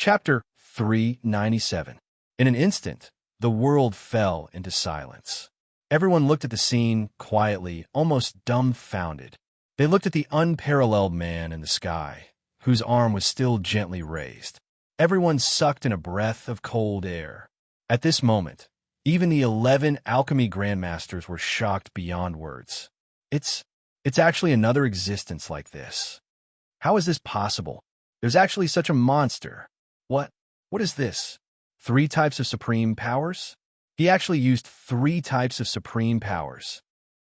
Chapter 397. In an instant, the world fell into silence. Everyone looked at the scene quietly, almost dumbfounded. They looked at the unparalleled man in the sky, whose arm was still gently raised. Everyone sucked in a breath of cold air. At this moment, even the 11 alchemy grandmasters were shocked beyond words. It's actually another existence like this. How is this possible? There's actually such a monster. What is this? 3 types of supreme powers? He actually used 3 types of supreme powers.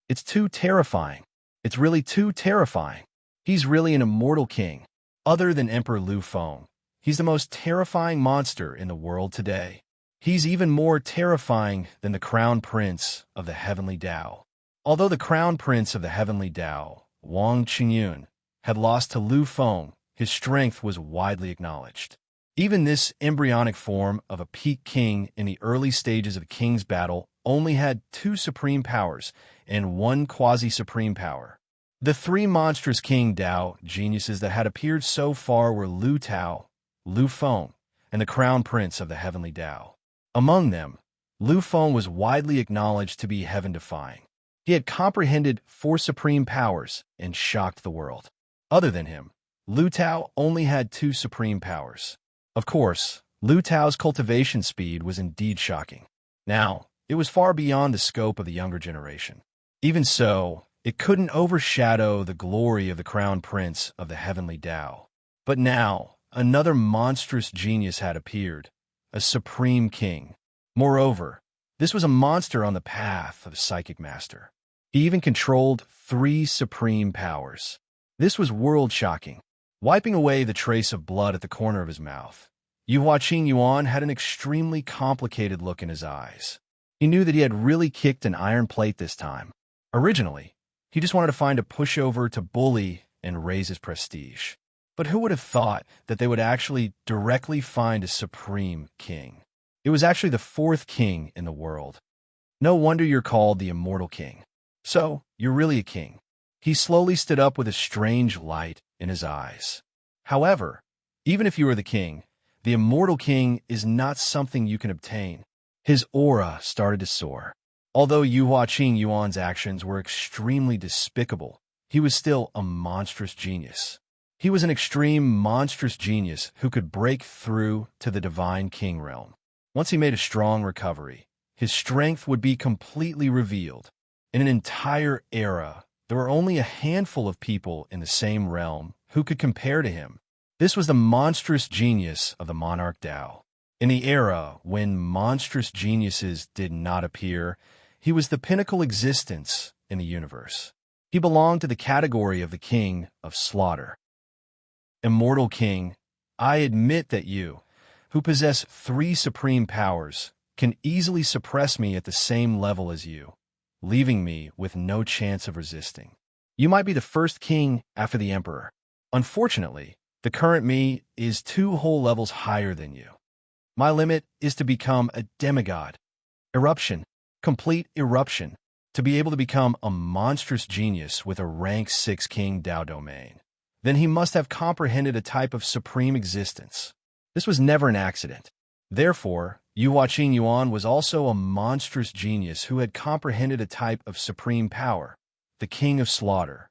It's too terrifying. It's really too terrifying. He's really an immortal king. Other than Emperor Lu Feng, he's the most terrifying monster in the world today. He's even more terrifying than the Crown Prince of the Heavenly Tao. Although the Crown Prince of the Heavenly Tao, Wang Qingyun, had lost to Lu Feng, his strength was widely acknowledged. Even this embryonic form of a peak king in the early stages of the king's battle only had 2 supreme powers and 1 quasi-supreme power. The 3 monstrous King Tao geniuses that had appeared so far were Lu Tao, Lu Feng, and the Crown Prince of the Heavenly Tao. Among them, Lu Feng was widely acknowledged to be heaven-defying. He had comprehended 4 supreme powers and shocked the world. Other than him, Lu Tao only had 2 supreme powers. Of course, Lu Tao's cultivation speed was indeed shocking. Now, it was far beyond the scope of the younger generation. Even so, it couldn't overshadow the glory of the Crown Prince of the Heavenly Tao. But now, another monstrous genius had appeared, a supreme king. Moreover, this was a monster on the path of a psychic master. He even controlled 3 supreme powers. This was world-shocking. Wiping away the trace of blood at the corner of his mouth, Yuhua Qingyuan had an extremely complicated look in his eyes. He knew that he had really kicked an iron plate this time. Originally, he just wanted to find a pushover to bully and raise his prestige. But who would have thought that they would actually directly find a supreme king? It was actually the 4th king in the world. No wonder you're called the Immortal King. So, you're really a king. He slowly stood up with a strange light in his eyes. However, even if you are the king, the Immortal King is not something you can obtain. His aura started to soar. Although Yuhua Qingyuan's actions were extremely despicable, he was still a monstrous genius. He was an extreme monstrous genius who could break through to the divine king realm. Once he made a strong recovery, his strength would be completely revealed. In an entire era, there were only a handful of people in the same realm who could compare to him. This was the monstrous genius of the Monarch Tao. In the era when monstrous geniuses did not appear, he was the pinnacle existence in the universe. He belonged to the category of the King of Slaughter. Immortal King, I admit that you, who possess 3 supreme powers, can easily suppress me at the same level as you, leaving me with no chance of resisting. You might be the first king after the emperor. Unfortunately, the current me is 2 whole levels higher than you. My limit is to become a demigod. Eruption, complete eruption, to be able to become a monstrous genius with a rank 6 king Tao domain. Then he must have comprehended a type of supreme existence. This was never an accident. Therefore, Yuhua Qingyuan was also a monstrous genius who had comprehended a type of supreme power, the King of Slaughter.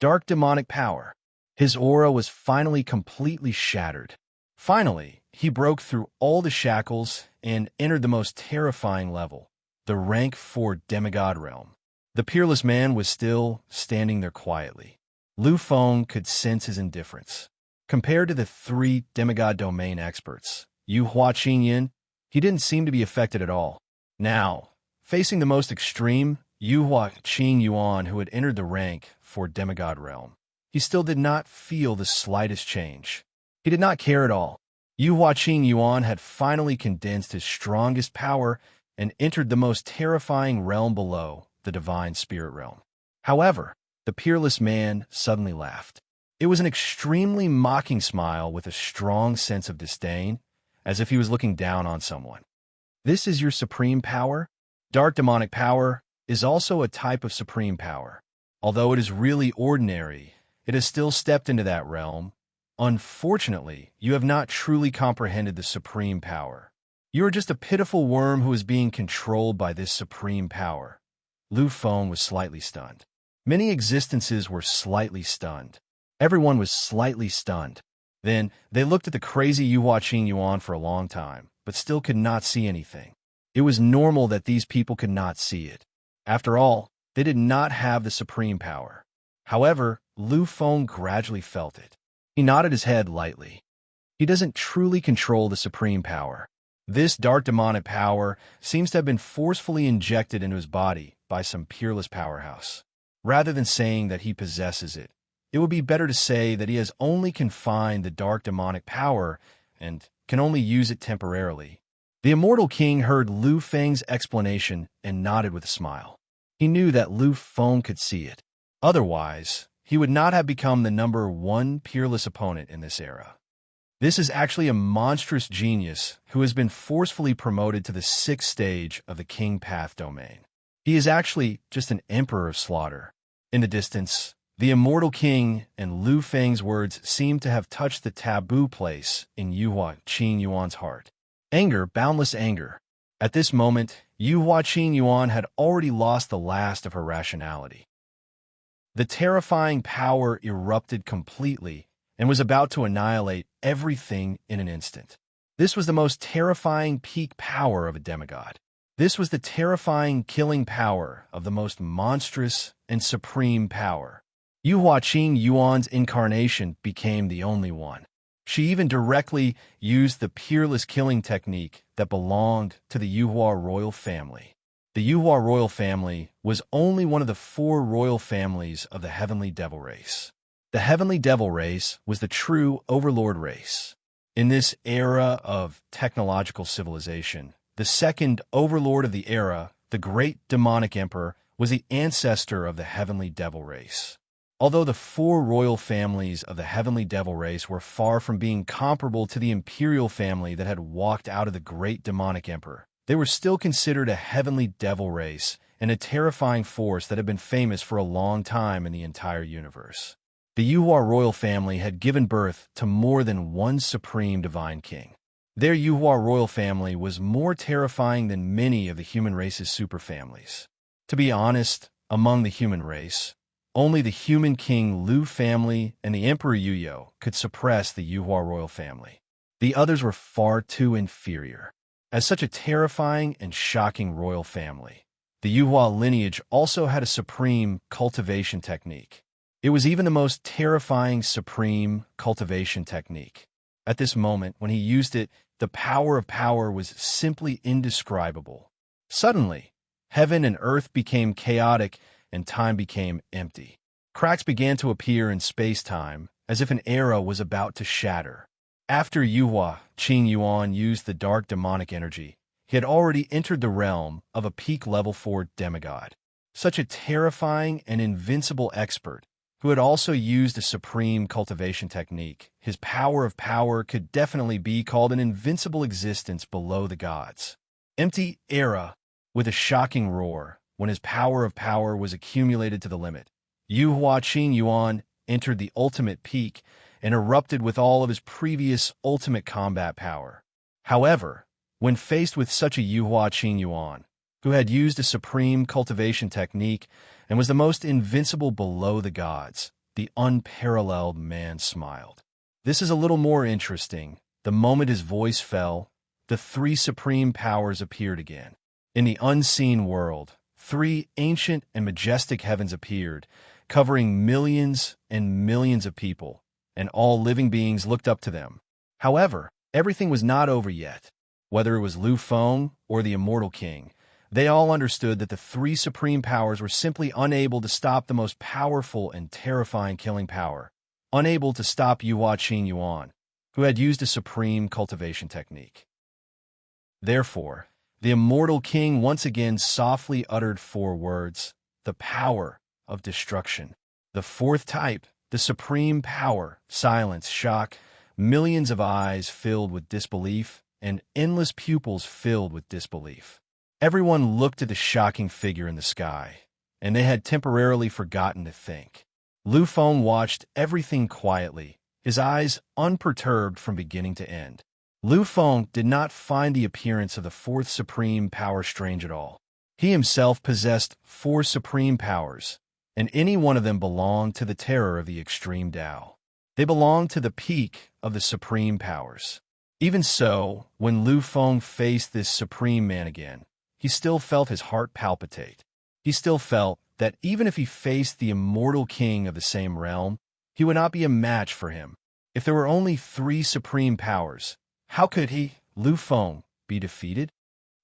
Dark demonic power. His aura was finally completely shattered. Finally, he broke through all the shackles and entered the most terrifying level, the rank 4 demigod realm. The peerless man was still standing there quietly. Lu Feng could sense his indifference. Compared to the 3 demigod domain experts, Yuhua Qingyuan, he didn't seem to be affected at all. Now, facing the most extreme, Yuhua Qingyuan, who had entered the rank 4 demigod realm, he still did not feel the slightest change. He did not care at all. Yuhua Qingyuan had finally condensed his strongest power and entered the most terrifying realm below, the divine spirit realm. However, the peerless man suddenly laughed. It was an extremely mocking smile with a strong sense of disdain, as if he was looking down on someone. This is your supreme power? Dark demonic power is also a type of supreme power. Although it is really ordinary, it has still stepped into that realm, Unfortunately, you have not truly comprehended the supreme power. You are just a pitiful worm who is being controlled by this supreme power. Lu Feng was slightly stunned. Many existences were slightly stunned. Everyone was slightly stunned. Then, they looked at the crazy Yuhua Yuan for a long time, but still could not see anything. It was normal that these people could not see it. After all, they did not have the supreme power. However, Lu Feng gradually felt it. He nodded his head lightly. He doesn't truly control the supreme power. This dark demonic power seems to have been forcefully injected into his body by some peerless powerhouse. Rather than saying that he possesses it, it would be better to say that he has only confined the dark demonic power and can only use it temporarily. The immortal king heard Lu Feng's explanation and nodded with a smile. He knew that Lu Feng could see it. Otherwise, he would not have become the number one peerless opponent in this era. This is actually a monstrous genius who has been forcefully promoted to the 6th stage of the King Path domain. He is actually just an emperor of slaughter. In the distance, the immortal king and Lu Feng's words seemed to have touched the taboo place in Yuhua Yuan's heart. Anger, boundless anger. At this moment, Yuhua Yuan had already lost the last of her rationality. The terrifying power erupted completely and was about to annihilate everything in an instant. This was the most terrifying peak power of a demigod. This was the terrifying killing power of the most monstrous and supreme power. Yuhua Yuan's incarnation became the only one. She even directly used the peerless killing technique that belonged to the Yuhua royal family. The Yuhua royal family was only one of the 4 royal families of the heavenly devil race. The heavenly devil race was the true Overlord race. In this era of technological civilization, the second Overlord of the era, the great demonic emperor, was the ancestor of the heavenly devil race. Although the 4 royal families of the heavenly devil race were far from being comparable to the imperial family that had walked out of the great demonic emperor, they were still considered a heavenly devil race and a terrifying force that had been famous for a long time in the entire universe. The Yuhua royal family had given birth to more than one supreme divine king. Their Yuhua royal family was more terrifying than many of the human race's superfamilies. To be honest, among the human race, only the human king Lu family and the Emperor Yuyo could suppress the Yuhua royal family. The others were far too inferior. As such a terrifying and shocking royal family, the Yuhua lineage also had a supreme cultivation technique. It was even the most terrifying supreme cultivation technique. At this moment, when he used it, the power of power was simply indescribable. Suddenly, heaven and earth became chaotic and time became empty. Cracks began to appear in space-time, as if an era was about to shatter. After Yuhua Yuan used the dark demonic energy, he had already entered the realm of a peak level 4 demigod. Such a terrifying and invincible expert, who had also used a supreme cultivation technique, his power of power could definitely be called an invincible existence below the gods. Empty era, with a shocking roar, when his power of power was accumulated to the limit. Yuhua Yuan entered the ultimate peak and erupted with all of his previous ultimate combat power. However, when faced with such a Yuhua Yuan, who had used a supreme cultivation technique and was the most invincible below the gods, the unparalleled man smiled. This is a little more interesting. The moment his voice fell, the 3 supreme powers appeared again. In the unseen world, 3 ancient and majestic heavens appeared, covering millions and millions of people, and all living beings looked up to them. However, everything was not over yet. Whether it was Lu Feng or the immortal king, they all understood that the 3 supreme powers were simply unable to stop the most powerful and terrifying killing power, unable to stop Yuhua Yuan, who had used a supreme cultivation technique. Therefore, the immortal king once again softly uttered 4 words, the power of destruction. The 4th type, the supreme power, silence, shock, millions of eyes filled with disbelief, and endless pupils filled with disbelief. Everyone looked at the shocking figure in the sky, and they had temporarily forgotten to think. Lu Feng watched everything quietly his eyes unperturbed from beginning to end. Lu Feng did not find the appearance of the fourth supreme power strange at all. He himself possessed 4 supreme powers, and any one of them belonged to the terror of the extreme Tao. They belonged to the peak of the supreme powers. Even so, when Lu Feng faced this supreme man again, he still felt his heart palpitate. He still felt that even if he faced the immortal king of the same realm, he would not be a match for him. If there were only 3 supreme powers, how could he, Lu Feng, be defeated?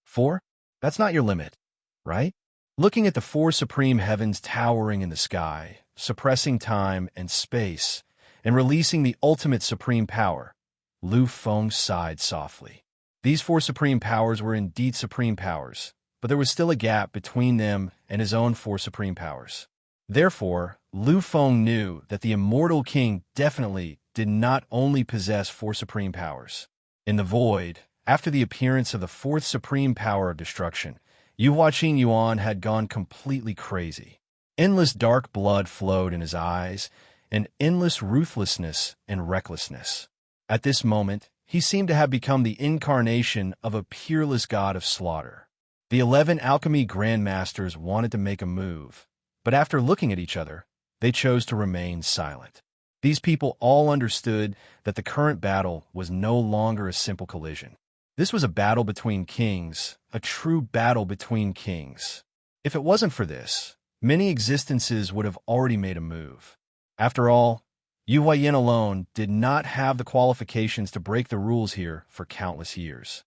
4? That's not your limit, right? Looking at the 4 supreme heavens towering in the sky, suppressing time and space, and releasing the ultimate supreme power, Lu Feng sighed softly. These 4 supreme powers were indeed supreme powers, but there was still a gap between them and his own 4 supreme powers. Therefore, Lu Feng knew that the immortal king definitely did not only possess 4 supreme powers. In the void, after the appearance of the 4th supreme power of destruction, Yuhua Qingyuan had gone completely crazy. Endless dark blood flowed in his eyes, and endless ruthlessness and recklessness. At this moment, he seemed to have become the incarnation of a peerless god of slaughter. The 11 alchemy grandmasters wanted to make a move, but after looking at each other, they chose to remain silent. These people all understood that the current battle was no longer a simple collision. This was a battle between kings, a true battle between kings. If it wasn't for this, many existences would have already made a move. After all, Yu Huayan alone did not have the qualifications to break the rules here for countless years.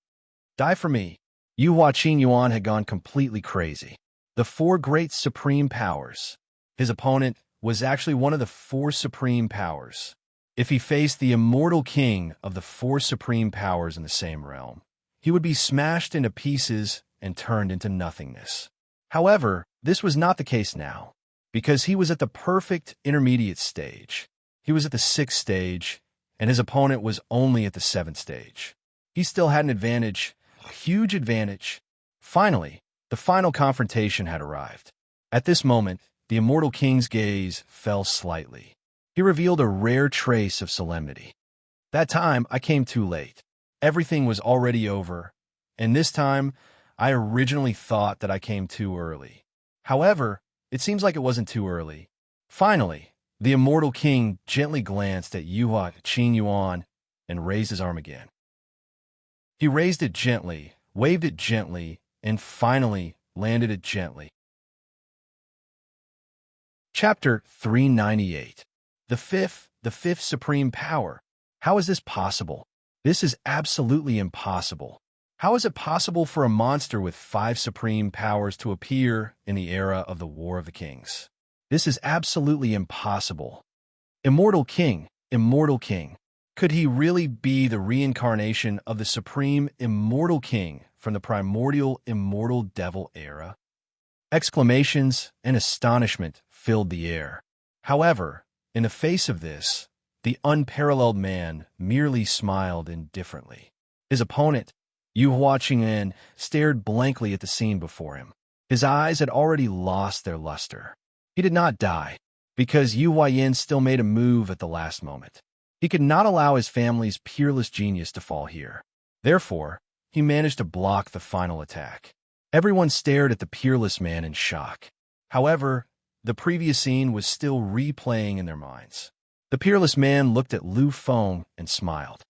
Die for me. Yuhua Qingyuan had gone completely crazy. The 4 great supreme powers. His opponent was actually one of the 4 supreme powers. If he faced the immortal king of the 4 supreme powers in the same realm, he would be smashed into pieces and turned into nothingness. However, this was not the case now, because he was at the perfect intermediate stage. He was at the 6th stage, and his opponent was only at the 7th stage. He still had an advantage, a huge advantage. Finally, the final confrontation had arrived. At this moment, the immortal king's gaze fell slightly. He revealed a rare trace of solemnity. That time, I came too late. Everything was already over, and this time, I originally thought that I came too early. However, it seems like it wasn't too early. Finally, the immortal king gently glanced at Yuhua Qingyuan and raised his arm again. He raised it gently, waved it gently, and finally landed it gently. Chapter 398. The fifth supreme power. How is this possible? This is absolutely impossible. How is it possible for a monster with 5 supreme powers to appear in the era of the War of the Kings? This is absolutely impossible. Immortal King, Immortal King. Could he really be the reincarnation of the supreme immortal king from the primordial immortal devil era? Exclamations and astonishment filled the air. However, in the face of this, the unparalleled man merely smiled indifferently. His opponent, Yuhua Qingyuan, stared blankly at the scene before him. His eyes had already lost their luster. He did not die, because Yu Huayan still made a move at the last moment. He could not allow his family's peerless genius to fall here. Therefore, he managed to block the final attack. Everyone stared at the peerless man in shock. However, the previous scene was still replaying in their minds. The peerless man looked at Lu Feng and smiled.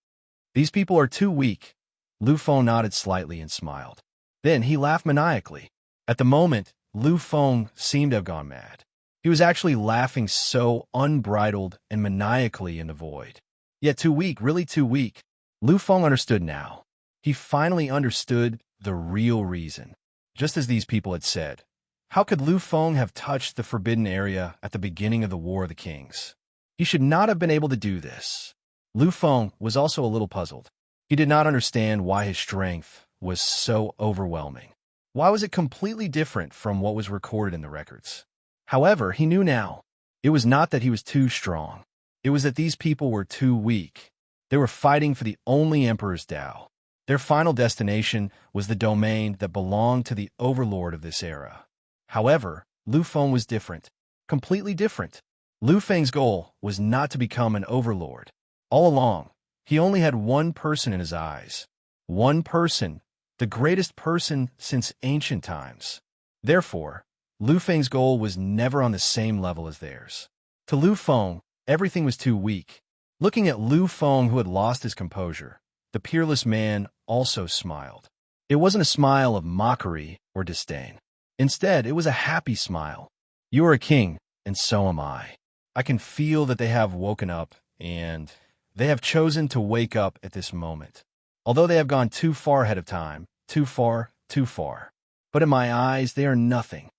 These people are too weak. Lu Feng nodded slightly and smiled. Then he laughed maniacally. At the moment, Lu Feng seemed to have gone mad. He was actually laughing so unbridled and maniacally in the void. Yet too weak, really too weak. Lu Feng understood now. He finally understood the real reason. Just as these people had said, how could Lu Feng have touched the forbidden area at the beginning of the War of the Kings? He should not have been able to do this. Lu Feng was also a little puzzled. He did not understand why his strength was so overwhelming. Why was it completely different from what was recorded in the records? However, he knew now. It was not that he was too strong. It was that these people were too weak. They were fighting for the only Emperor's Tao. Their final destination was the domain that belonged to the Overlord of this era. However, Lu Feng was different. Completely different. Lu Feng's goal was not to become an Overlord. All along, he only had one person in his eyes. One person, the greatest person since ancient times. Therefore, Lu Feng's goal was never on the same level as theirs. To Lu Feng, everything was too weak. Looking at Lu Feng, who had lost his composure, the peerless man also smiled. It wasn't a smile of mockery or disdain. Instead, it was a happy smile. You are a king, and so am I. I can feel that they have woken up, and they have chosen to wake up at this moment. Although they have gone too far ahead of time, too far, too far. But in my eyes, they are nothing.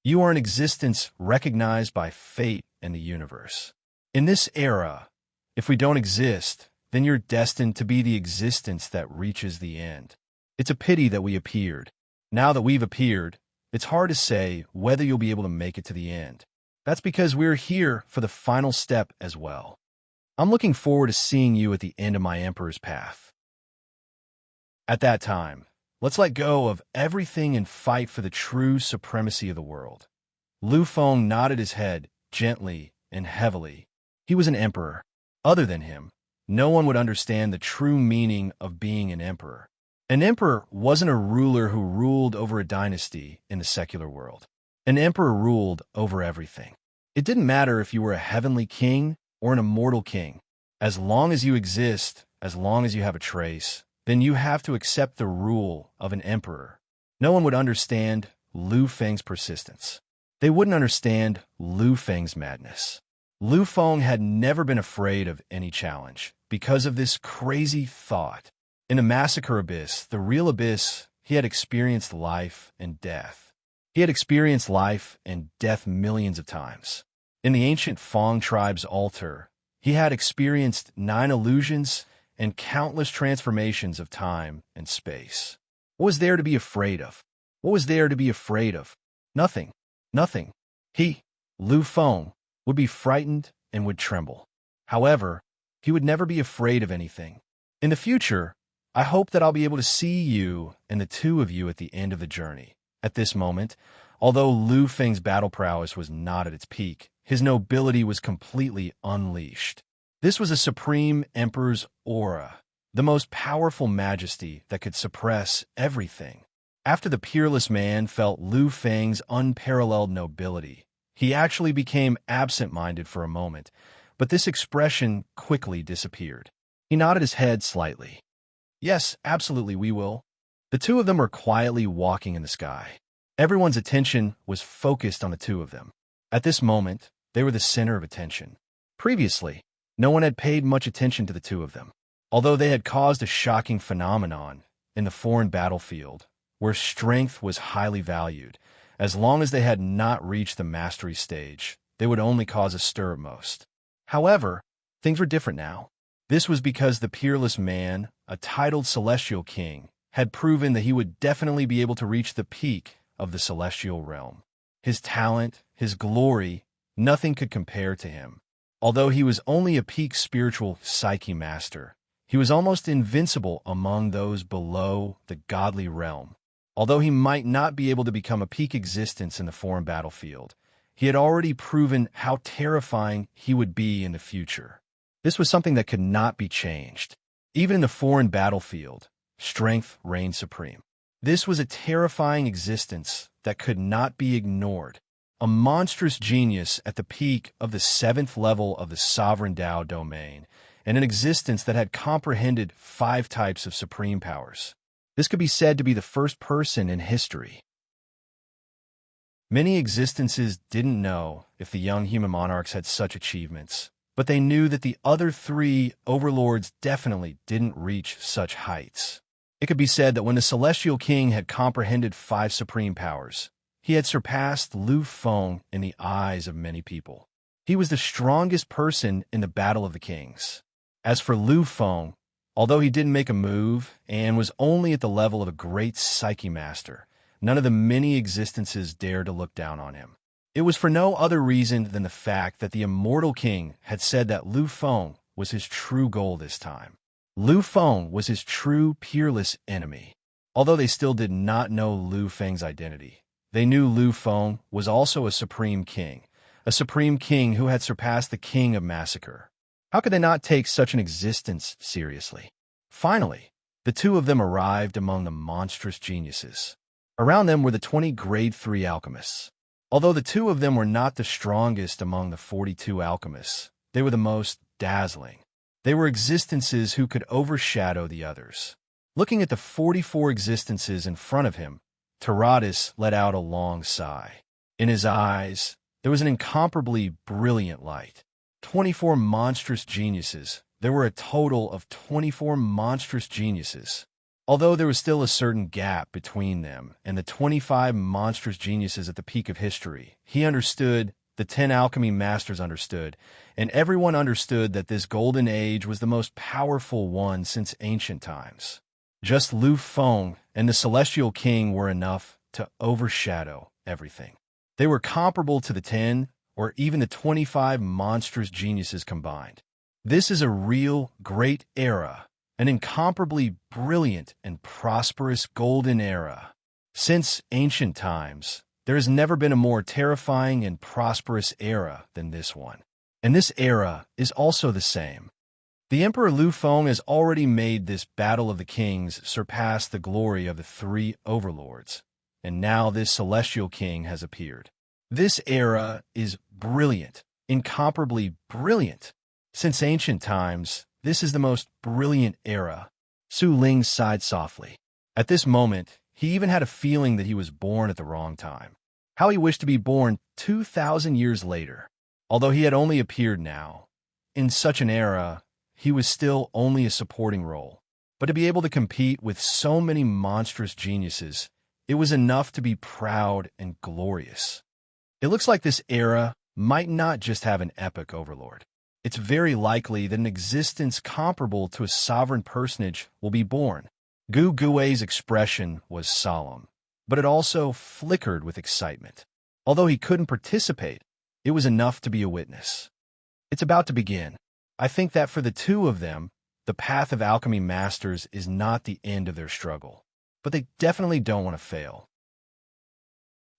You are an existence recognized by fate and the universe. In this era, if we don't exist, then you're destined to be the existence that reaches the end. It's a pity that we appeared. Now that we've appeared, it's hard to say whether you'll be able to make it to the end. That's because we're here for the final step as well. I'm looking forward to seeing you at the end of my Emperor's path. At that time, let's let go of everything and fight for the true supremacy of the world. Lu Feng nodded his head gently and heavily. He was an emperor. Other than him, no one would understand the true meaning of being an emperor. An emperor wasn't a ruler who ruled over a dynasty in the secular world. An emperor ruled over everything. It didn't matter if you were a heavenly king or an immortal king. As long as you exist, as long as you have a trace, then you have to accept the rule of an emperor. No one would understand Lu Feng's persistence. They wouldn't understand Lu Feng's madness. Lu Feng had never been afraid of any challenge because of this crazy thought. In the massacre abyss, the real abyss, he had experienced life and death. He had experienced life and death millions of times. In the ancient Fang tribe's altar, he had experienced 9 illusions and countless transformations of time and space. What was there to be afraid of? What was there to be afraid of? Nothing. Nothing. He, Lu Feng, would be frightened and would tremble. However, he would never be afraid of anything. In the future, I hope that I'll be able to see you and the two of you at the end of the journey. At this moment, although Lu Feng's battle prowess was not at its peak, his nobility was completely unleashed. This was a supreme emperor's aura, the most powerful majesty that could suppress everything. After the peerless man felt Lu Feng's unparalleled nobility, he actually became absent-minded for a moment, but this expression quickly disappeared. He nodded his head slightly. Yes, absolutely, we will. The two of them were quietly walking in the sky. Everyone's attention was focused on the two of them. At this moment, they were the center of attention. Previously, no one had paid much attention to the two of them, although they had caused a shocking phenomenon in the foreign battlefield, where strength was highly valued. As long as they had not reached the mastery stage, they would only cause a stir at most. However, things were different now. This was because the peerless man, a titled celestial king, had proven that he would definitely be able to reach the peak of the celestial realm. His talent, his glory, nothing could compare to him. Although he was only a peak spiritual psyche master, he was almost invincible among those below the godly realm. Although he might not be able to become a peak existence in the foreign battlefield, he had already proven how terrifying he would be in the future. This was something that could not be changed. Even in the foreign battlefield, strength reigned supreme. This was a terrifying existence that could not be ignored. A monstrous genius at the peak of the 7th level of the Sovereign Tao domain, and an existence that had comprehended 5 types of supreme powers. This could be said to be the first person in history. Many existences didn't know if the young human monarchs had such achievements, but they knew that the other 3 overlords definitely didn't reach such heights. It could be said that when the Celestial King had comprehended 5 supreme powers, he had surpassed Lu Feng in the eyes of many people. He was the strongest person in the Battle of the Kings. As for Lu Feng, although he didn't make a move and was only at the level of a great psyche master, none of the many existences dared to look down on him. It was for no other reason than the fact that the immortal king had said that Lu Feng was his true goal this time. Lu Feng was his true, peerless enemy. Although they still did not know Lu Feng's identity, they knew Lu Feng was also a supreme king who had surpassed the king of massacre. How could they not take such an existence seriously? Finally, the two of them arrived among the monstrous geniuses. Around them were the 20 Grade 3 alchemists. Although the two of them were not the strongest among the 42 alchemists, they were the most dazzling. They were existences who could overshadow the others. Looking at the 44 existences in front of him, Taratus let out a long sigh. In his eyes, there was an incomparably brilliant light. 24 monstrous geniuses. There were a total of 24 monstrous geniuses. Although there was still a certain gap between them and the 25 monstrous geniuses at the peak of history, he understood, the 10 alchemy masters understood, and everyone understood that this golden age was the most powerful one since ancient times. Just Lu Feng and the Celestial King were enough to overshadow everything. They were comparable to the 10 or even the 25 monstrous geniuses combined. This is a real great era, an incomparably brilliant and prosperous golden era. Since ancient times, there has never been a more terrifying and prosperous era than this one. And this era is also the same. The Emperor Lu Feng has already made this Battle of the Kings surpass the glory of the 3 overlords, and now this Celestial King has appeared. This era is brilliant, incomparably brilliant. Since ancient times, this is the most brilliant era. Su Ling sighed softly. At this moment, he even had a feeling that he was born at the wrong time. How he wished to be born 2,000 years later. Although he had only appeared now, in such an era, he was still only a supporting role. But to be able to compete with so many monstrous geniuses, it was enough to be proud and glorious. It looks like this era might not just have an epic overlord. It's very likely that an existence comparable to a sovereign personage will be born. Gu Gui's expression was solemn, but it also flickered with excitement. Although he couldn't participate, it was enough to be a witness. It's about to begin. I think that for the two of them, the path of alchemy masters is not the end of their struggle, but they definitely don't want to fail.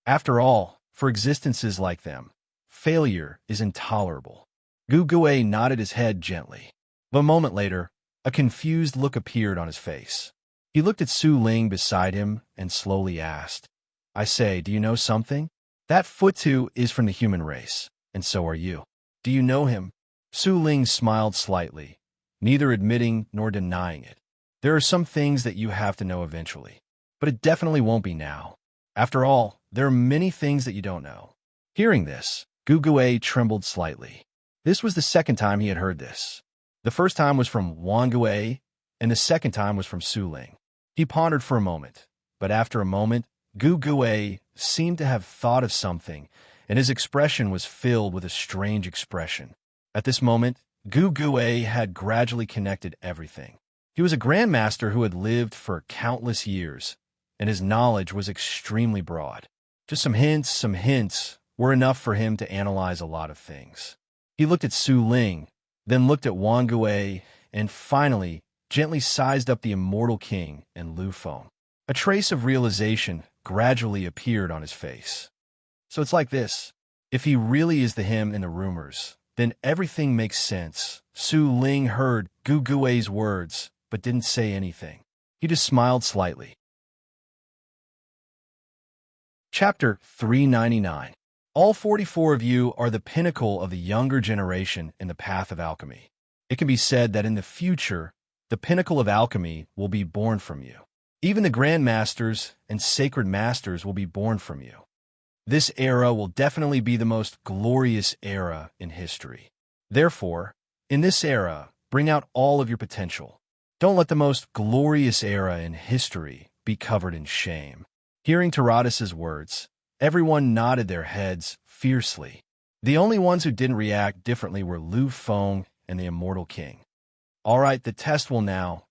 After all, for existences like them, failure is intolerable. Gu Gui nodded his head gently. But a moment later, a confused look appeared on his face. He looked at Su Ling beside him and slowly asked, I say, do you know something? That Futu is from the human race, and so are you. Do you know him? Su Ling smiled slightly, neither admitting nor denying it. There are some things that you have to know eventually, but it definitely won't be now. After all, there are many things that you don't know. Hearing this, Gu Gui trembled slightly. This was the second time he had heard this. The first time was from Wang Gui, and the second time was from Su Ling. He pondered for a moment, but after a moment, Gu Gui seemed to have thought of something, and his expression was filled with a strange expression. At this moment, Gu Gui had gradually connected everything. He was a grandmaster who had lived for countless years, and his knowledge was extremely broad. Just some hints were enough for him to analyze a lot of things. He looked at Su Ling, then looked at Wang Gui, and finally gently sized up the immortal king and Lu Feng. A trace of realization gradually appeared on his face. So it's like this. If he really is the him in the rumors, then everything makes sense. Su Ling heard Gu Gui's words, but didn't say anything. He just smiled slightly. Chapter 399. All 44 of you are the pinnacle of the younger generation in the path of alchemy. It can be said that in the future, the pinnacle of alchemy will be born from you. Even the grandmasters and sacred masters will be born from you. This era will definitely be the most glorious era in history. Therefore, in this era, bring out all of your potential. Don't let the most glorious era in history be covered in shame. Hearing Taratus's words, everyone nodded their heads fiercely. The only ones who didn't react differently were Lu Feng and the Immortal King. All right, the test will now.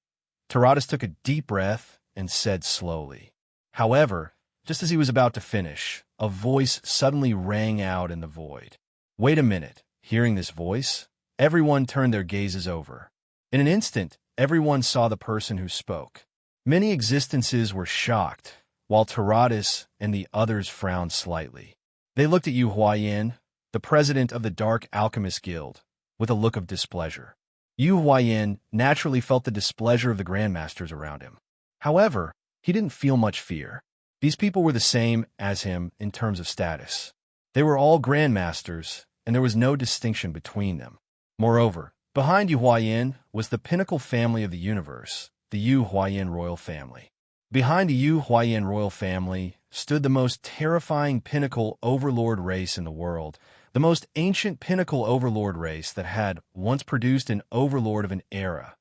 Taratus took a deep breath and said slowly. However, just as he was about to finish, a voice suddenly rang out in the void. Wait a minute. Hearing this voice, everyone turned their gazes over. In an instant, everyone saw the person who spoke. Many existences were shocked, while Taratus and the others frowned slightly. They looked at Yu Huayan, the president of the Dark Alchemist Guild, with a look of displeasure. Yu Huayan naturally felt the displeasure of the grandmasters around him. However, he didn't feel much fear. These people were the same as him in terms of status. They were all grandmasters, and there was no distinction between them. Moreover, behind Yu Huayan was the pinnacle family of the universe, the Yu Huayan royal family. Behind the Yu Huayan royal family stood the most terrifying pinnacle overlord race in the world, the most ancient pinnacle overlord race that had once produced an overlord of an era,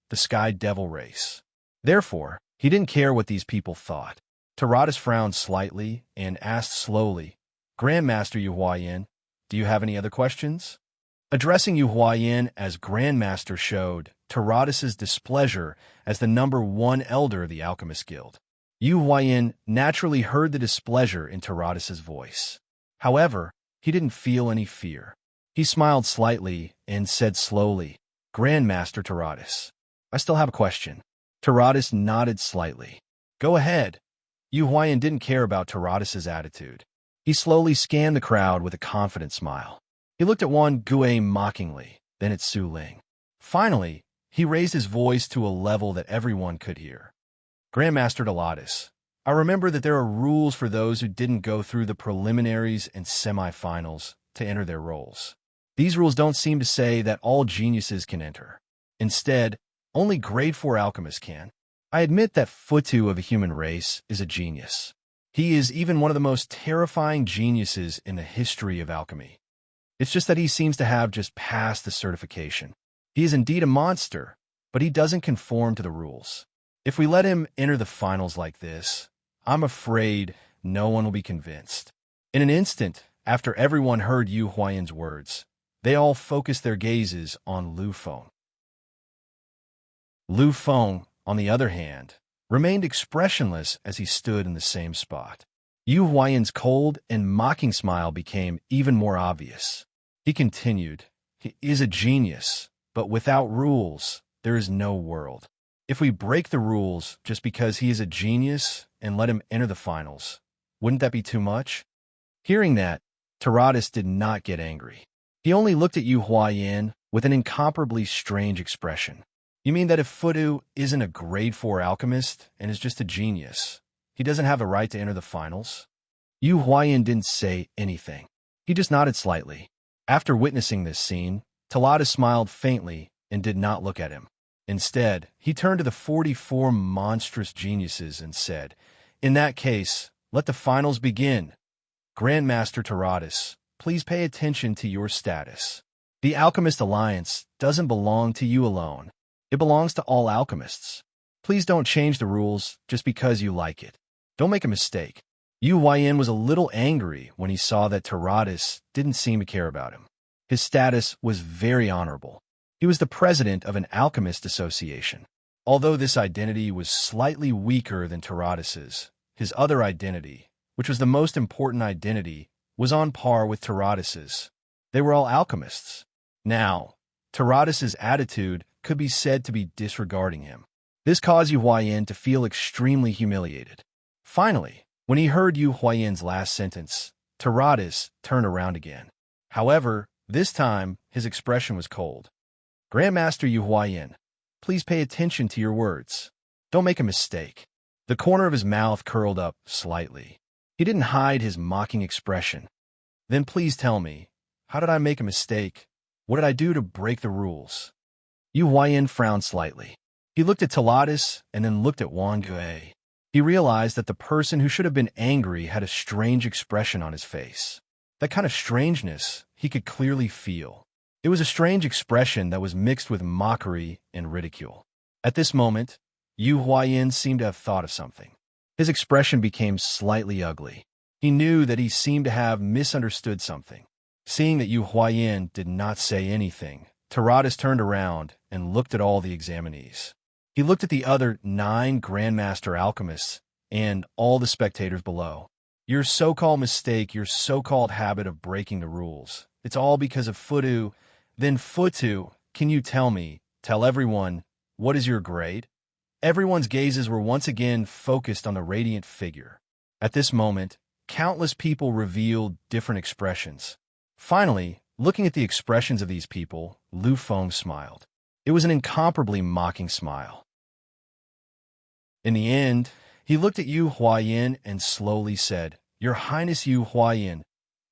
the Sky Devil race. Therefore, he didn't care what these people thought. Taradas frowned slightly and asked slowly, "Grandmaster Yu Huayan, do you have any other questions?" Addressing Yu Huayan as Grandmaster showed Taradas's displeasure as the #1 elder of the Alchemist Guild. Yu Huayan naturally heard the displeasure in Taradas's voice. However, he didn't feel any fear. He smiled slightly and said slowly, "Grandmaster Taradas, I still have a question." Taradas nodded slightly. "Go ahead." Yu Huayan didn't care about Taradas's attitude. He slowly scanned the crowd with a confident smile. He looked at Wan Gue mockingly, then at Su Ling. Finally, he raised his voice to a level that everyone could hear. "Grandmaster Taradas, I remember that there are rules for those who didn't go through the preliminaries and semifinals to enter their roles. These rules don't seem to say that all geniuses can enter. Instead, only grade 4 alchemists can. I admit that Futu of a human race is a genius. He is even one of the most terrifying geniuses in the history of alchemy. It's just that he seems to have just passed the certification. He is indeed a monster, but he doesn't conform to the rules. If we let him enter the finals like this, I'm afraid no one will be convinced." In an instant, after everyone heard Yu Huayan's words, they all focused their gazes on Lu Feng. Lu Feng, on the other hand, remained expressionless as he stood in the same spot. Yu Huayan's cold and mocking smile became even more obvious. He continued, "He is a genius, but without rules, there is no world. If we break the rules just because he is a genius and let him enter the finals, wouldn't that be too much?" Hearing that, Taradas did not get angry. He only looked at Yu Huayan with an incomparably strange expression. "You mean that if Futu isn't a grade 4 alchemist and is just a genius, he doesn't have a right to enter the finals?" Yu Huayan didn't say anything. He just nodded slightly. After witnessing this scene, Taradas smiled faintly and did not look at him. Instead, he turned to the 44 monstrous geniuses and said, "In that case, let the finals begin. Grandmaster Taradas, please pay attention to your status. The Alchemist Alliance doesn't belong to you alone. It belongs to all alchemists. Please don't change the rules just because you like it. Don't make a mistake." Yu Huayan was a little angry when he saw that Taradas didn't seem to care about him. His status was very honorable. He was the president of an alchemist association. Although this identity was slightly weaker than Taradas's, his other identity, which was the most important identity, was on par with Taradas's. They were all alchemists. Now, Taradas's attitude could be said to be disregarding him. This caused Yu Huayan to feel extremely humiliated. Finally, when he heard Yu Huayan's last sentence, Taradas turned around again. However, this time, his expression was cold. "Grandmaster Yu Huayan, please pay attention to your words. Don't make a mistake." The corner of his mouth curled up slightly. He didn't hide his mocking expression. "Then please tell me, how did I make a mistake? What did I do to break the rules?" Yu Huayan frowned slightly. He looked at Taradas and then looked at Wan Gue. He realized that the person who should have been angry had a strange expression on his face. That kind of strangeness he could clearly feel. It was a strange expression that was mixed with mockery and ridicule. At this moment, Yu Huayan seemed to have thought of something. His expression became slightly ugly. He knew that he seemed to have misunderstood something. Seeing that Yu Huayan did not say anything, Taradas turned around and looked at all the examinees. He looked at the other 9 Grandmaster Alchemists and all the spectators below. "Your so-called mistake, your so-called habit of breaking the rules, it's all because of Futu. Then Futu, can you tell everyone, what is your grade?" Everyone's gazes were once again focused on the radiant figure. At this moment, countless people revealed different expressions. Finally, looking at the expressions of these people, Lu Feng smiled. It was an incomparably mocking smile. In the end, he looked at Yu Huayan and slowly said, "Your Highness Yu Huayan,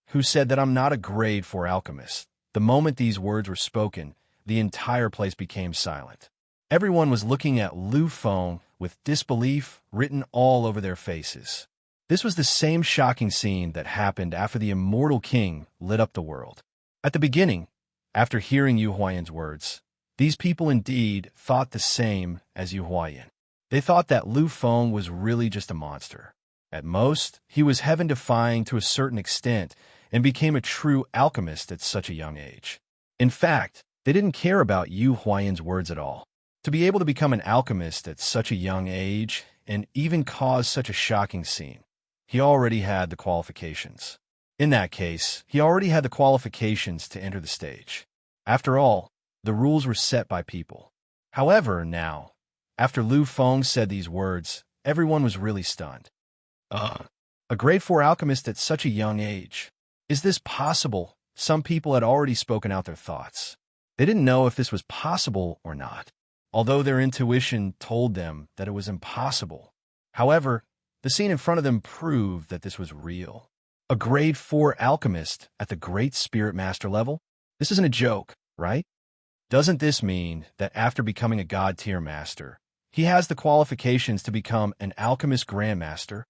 who said that I'm not a grade 4 alchemist." The moment these words were spoken, the entire place became silent. Everyone was looking at Lu Feng with disbelief written all over their faces. This was the same shocking scene that happened after the immortal king lit up the world. At the beginning, after hearing Yu Huayan's words, these people indeed thought the same as Yu Huayan. They thought that Lu Feng was really just a monster. At most, he was heaven-defying to a certain extent and became a true alchemist at such a young age. In fact, they didn't care about Yu Huayan's words at all. To be able to become an alchemist at such a young age and even cause such a shocking scene, he already had the qualifications. In that case, he already had the qualifications to enter the stage. After all, the rules were set by people. However, now, after Lu Feng said these words, everyone was really stunned. A grade 4 alchemist at such a young age. Is this possible? Some people had already spoken out their thoughts. They didn't know if this was possible or not, although their intuition told them that it was impossible. However, the scene in front of them proved that this was real. A grade 4 alchemist at the Great Spirit Master level? This isn't a joke, right? Doesn't this mean that after becoming a God-tier master, he has the qualifications to become an alchemist grandmaster?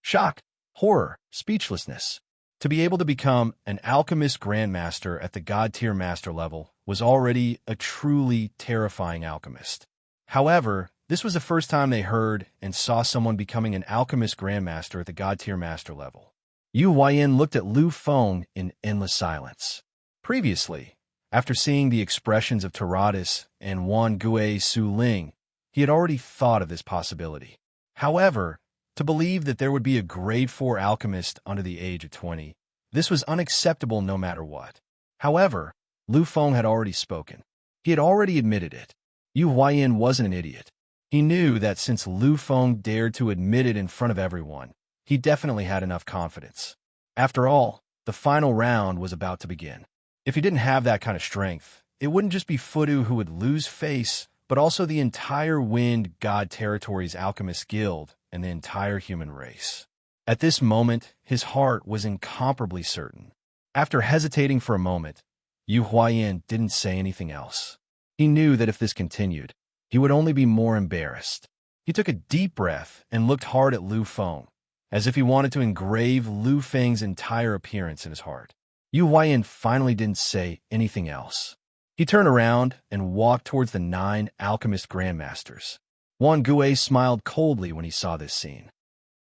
Shock, horror, speechlessness. To be able to become an alchemist grandmaster at the God-tier master level was already a truly terrifying alchemist. However, this was the first time they heard and saw someone becoming an alchemist grandmaster at the God-tier master level. Yu Huayan looked at Lu Feng in endless silence. Previously, after seeing the expressions of Taradas and Wan Gue Su Ling, he had already thought of this possibility. However, to believe that there would be a grade 4 alchemist under the age of 20, this was unacceptable no matter what. However, Lu Feng had already spoken. He had already admitted it. Yu Huayan wasn't an idiot. He knew that since Lu Feng dared to admit it in front of everyone, he definitely had enough confidence. After all, the final round was about to begin. If he didn't have that kind of strength, it wouldn't just be Fudu who would lose face, but also the entire Wind God Territories Alchemist Guild and the entire human race. At this moment, his heart was incomparably certain. After hesitating for a moment, Yu Huayan didn't say anything else. He knew that if this continued, he would only be more embarrassed. He took a deep breath and looked hard at Lu Feng, as if he wanted to engrave Lu Feng's entire appearance in his heart. Yu Huayan finally didn't say anything else. He turned around and walked towards the 9 alchemist grandmasters. Wan Gue smiled coldly when he saw this scene.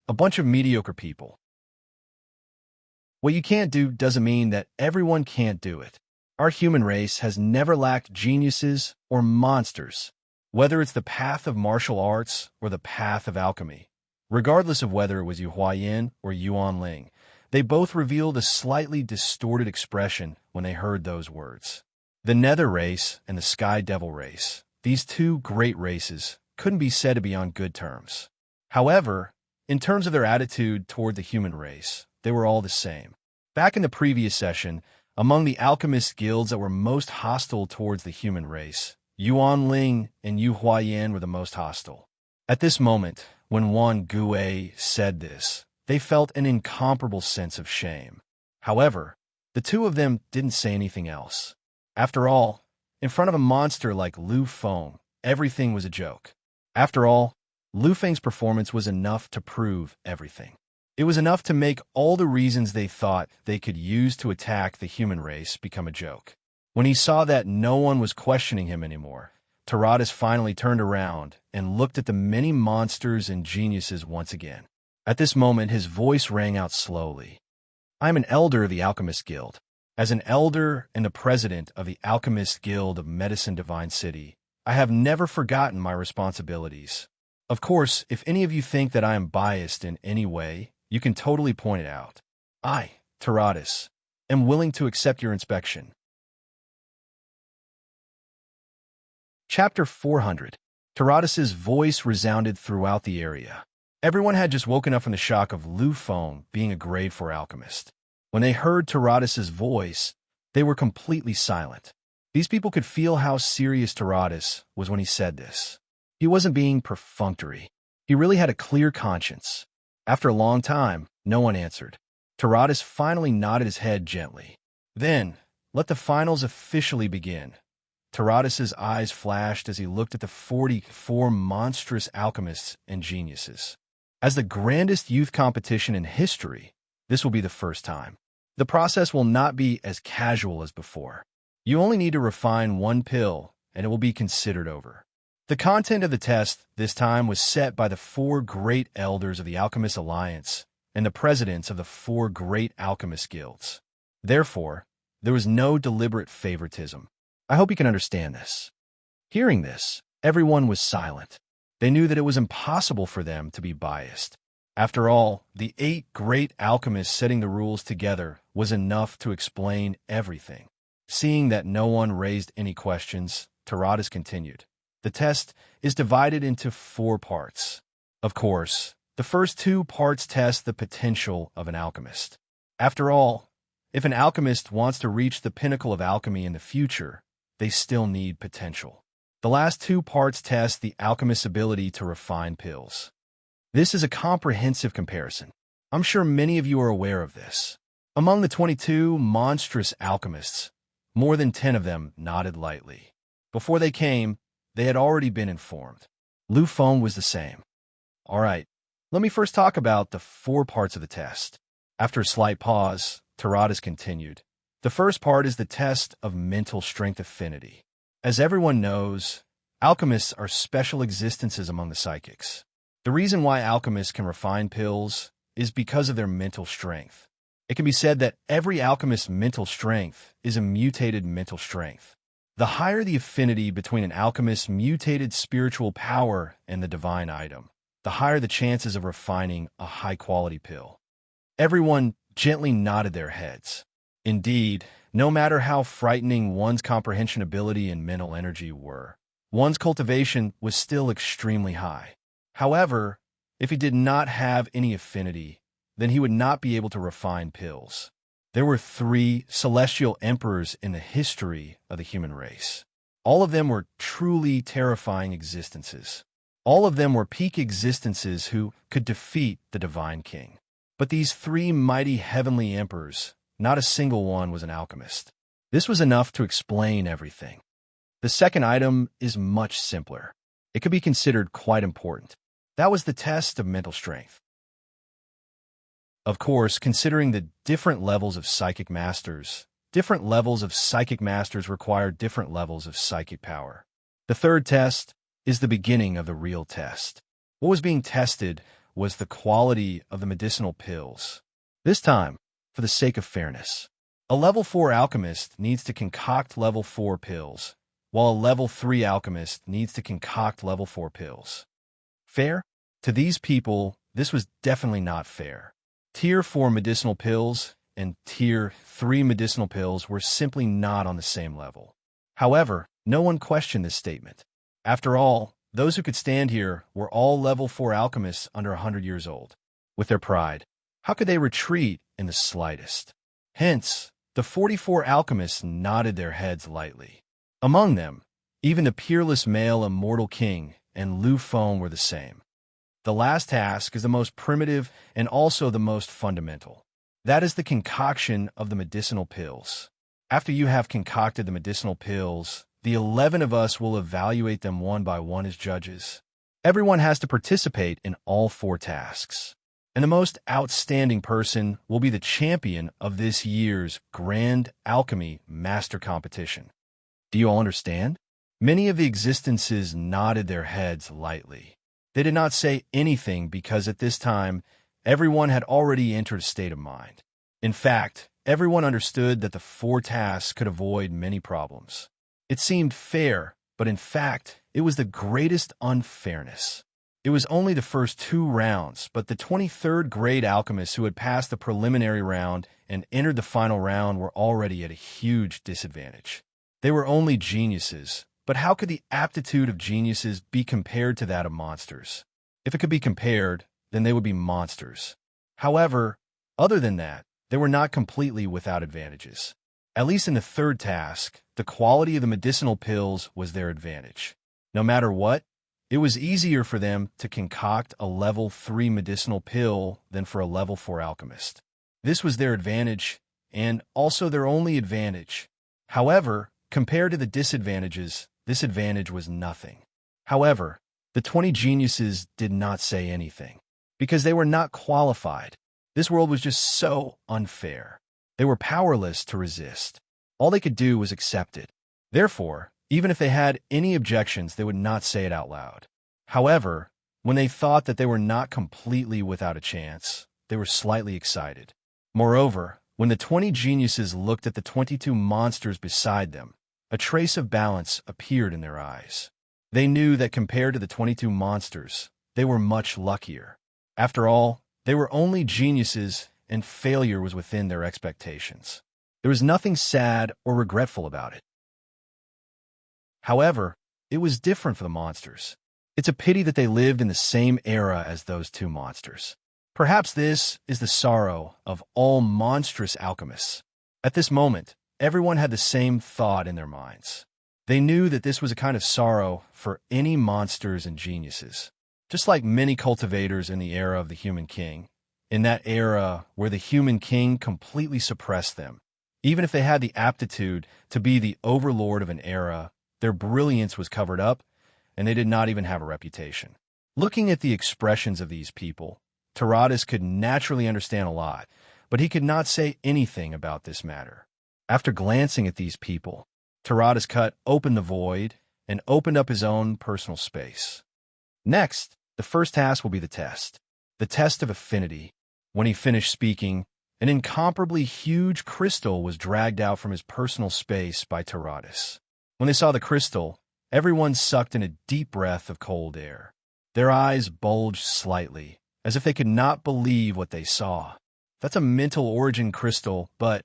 A bunch of mediocre people. What you can't do doesn't mean that everyone can't do it. Our human race has never lacked geniuses or monsters, whether it's the path of martial arts or the path of alchemy. Regardless of whether it was Yu Huayan or Yuan Ling, they both revealed a slightly distorted expression when they heard those words. The Nether race and the Sky Devil race, these two great races, couldn't be said to be on good terms. However, in terms of their attitude toward the human race, they were all the same. Back in the previous session, among the alchemist guilds that were most hostile towards the human race, Yuan Ling and Yu Huayan were the most hostile. At this moment, when Wan Gue said this, they felt an incomparable sense of shame. However, the two of them didn't say anything else. After all, in front of a monster like Lu Feng, everything was a joke. After all, Lu Feng's performance was enough to prove everything. It was enough to make all the reasons they thought they could use to attack the human race become a joke. When he saw that no one was questioning him anymore, Taradas finally turned around and looked at the many monsters and geniuses once again. At this moment, his voice rang out slowly. "I am an elder of the Alchemist Guild. As an elder and the president of the Alchemist Guild of Medicine Divine City, I have never forgotten my responsibilities. Of course, if any of you think that I am biased in any way, you can totally point it out. I, Taradas, am willing to accept your inspection." Chapter 400. Taradas's voice resounded throughout the area. Everyone had just woken up from the shock of Lu Feng being a grade 4 alchemist. When they heard Taradas's voice, they were completely silent. These people could feel how serious Taradas was when he said this. He wasn't being perfunctory. He really had a clear conscience. After a long time, no one answered. Taradas finally nodded his head gently. Then, let the finals officially begin. Taradas's eyes flashed as he looked at the 44 monstrous alchemists and geniuses. As the grandest youth competition in history, this will be the first time. The process will not be as casual as before. You only need to refine one pill, and it will be considered over. The content of the test this time was set by the 4 great elders of the Alchemist Alliance and the presidents of the 4 great alchemist guilds. Therefore, there was no deliberate favoritism. I hope you can understand this. Hearing this, everyone was silent. They knew that it was impossible for them to be biased. After all, the 8 great alchemists setting the rules together was enough to explain everything. Seeing that no one raised any questions, Taradas continued. The test is divided into 4 parts. Of course, the first 2 parts test the potential of an alchemist. After all, if an alchemist wants to reach the pinnacle of alchemy in the future, they still need potential. The last 2 parts test the alchemist's ability to refine pills. This is a comprehensive comparison. I'm sure many of you are aware of this. Among the 22 monstrous alchemists, more than 10 of them nodded lightly. Before they came, they had already been informed. Lu Feng was the same. All right, let me first talk about the 4 parts of the test. After a slight pause, Taradas continued. The first part is the test of mental strength affinity. As everyone knows, alchemists are special existences among the psychics. The reason why alchemists can refine pills is because of their mental strength. It can be said that every alchemist's mental strength is a mutated mental strength. The higher the affinity between an alchemist's mutated spiritual power and the divine item, the higher the chances of refining a high-quality pill. Everyone gently nodded their heads. Indeed, no matter how frightening one's comprehension ability and mental energy were, one's cultivation was still extremely high. However, if he did not have any affinity, then he would not be able to refine pills. There were 3 celestial emperors in the history of the human race. All of them were truly terrifying existences. All of them were peak existences who could defeat the divine king. But these 3 mighty heavenly emperors, not a single one was an alchemist. This was enough to explain everything. The second item is much simpler. It could be considered quite important. That was the test of mental strength. Of course, considering the different levels of psychic masters require different levels of psychic power. The third test is the beginning of the real test. What was being tested was the quality of the medicinal pills. This time, for the sake of fairness, a level 4 alchemist needs to concoct level 4 pills, while a level 3 alchemist needs to concoct level 4 pills. Fair? To these people, this was definitely not fair. Tier 4 medicinal pills and Tier 3 medicinal pills were simply not on the same level. However, no one questioned this statement. After all, those who could stand here were all level 4 alchemists under 100 years old. With their pride, how could they retreat in the slightest? Hence, the 44 alchemists nodded their heads lightly. Among them, even the peerless male immortal king and Lu Feng were the same. The last task is the most primitive and also the most fundamental. That is the concoction of the medicinal pills. After you have concocted the medicinal pills, the 11 of us will evaluate them one by one as judges. Everyone has to participate in all 4 tasks. And the most outstanding person will be the champion of this year's Grand Alchemy Master Competition. Do you all understand? Many of the existences nodded their heads lightly. They did not say anything because at this time, everyone had already entered a state of mind. In fact, everyone understood that the 4 tasks could avoid many problems. It seemed fair, but in fact, it was the greatest unfairness. It was only the first 2 rounds, but the 23rd grade alchemists who had passed the preliminary round and entered the final round were already at a huge disadvantage. They were only geniuses, but how could the aptitude of geniuses be compared to that of monsters? If it could be compared, then they would be monsters. However, other than that, they were not completely without advantages. At least in the third task, the quality of the medicinal pills was their advantage. No matter what, it was easier for them to concoct a level 3 medicinal pill than for a level 4 alchemist. This was their advantage, and also their only advantage. However, compared to the disadvantages, this advantage was nothing. However, the 20 geniuses did not say anything, because they were not qualified. This world was just so unfair. They were powerless to resist. All they could do was accept it. Therefore, even if they had any objections, they would not say it out loud. However, when they thought that they were not completely without a chance, they were slightly excited. Moreover, when the 20 geniuses looked at the 22 monsters beside them, a trace of balance appeared in their eyes. They knew that compared to the 22 monsters, they were much luckier. After all, they were only geniuses, and failure was within their expectations. There was nothing sad or regretful about it. However, it was different for the monsters. It's a pity that they lived in the same era as those two monsters. Perhaps this is the sorrow of all monstrous alchemists. At this moment, everyone had the same thought in their minds. They knew that this was a kind of sorrow for any monsters and geniuses. Just like many cultivators in the era of the Human King, in that era where the Human King completely suppressed them. Even if they had the aptitude to be the overlord of an era, their brilliance was covered up, and they did not even have a reputation. Looking at the expressions of these people, Taradas could naturally understand a lot, but he could not say anything about this matter. After glancing at these people, Taradas cut open the void and opened up his own personal space. Next, the first task will be the test of affinity. When he finished speaking, an incomparably huge crystal was dragged out from his personal space by Taradas. When they saw the crystal, everyone sucked in a deep breath of cold air. Their eyes bulged slightly, as if they could not believe what they saw. That's a mental origin crystal, but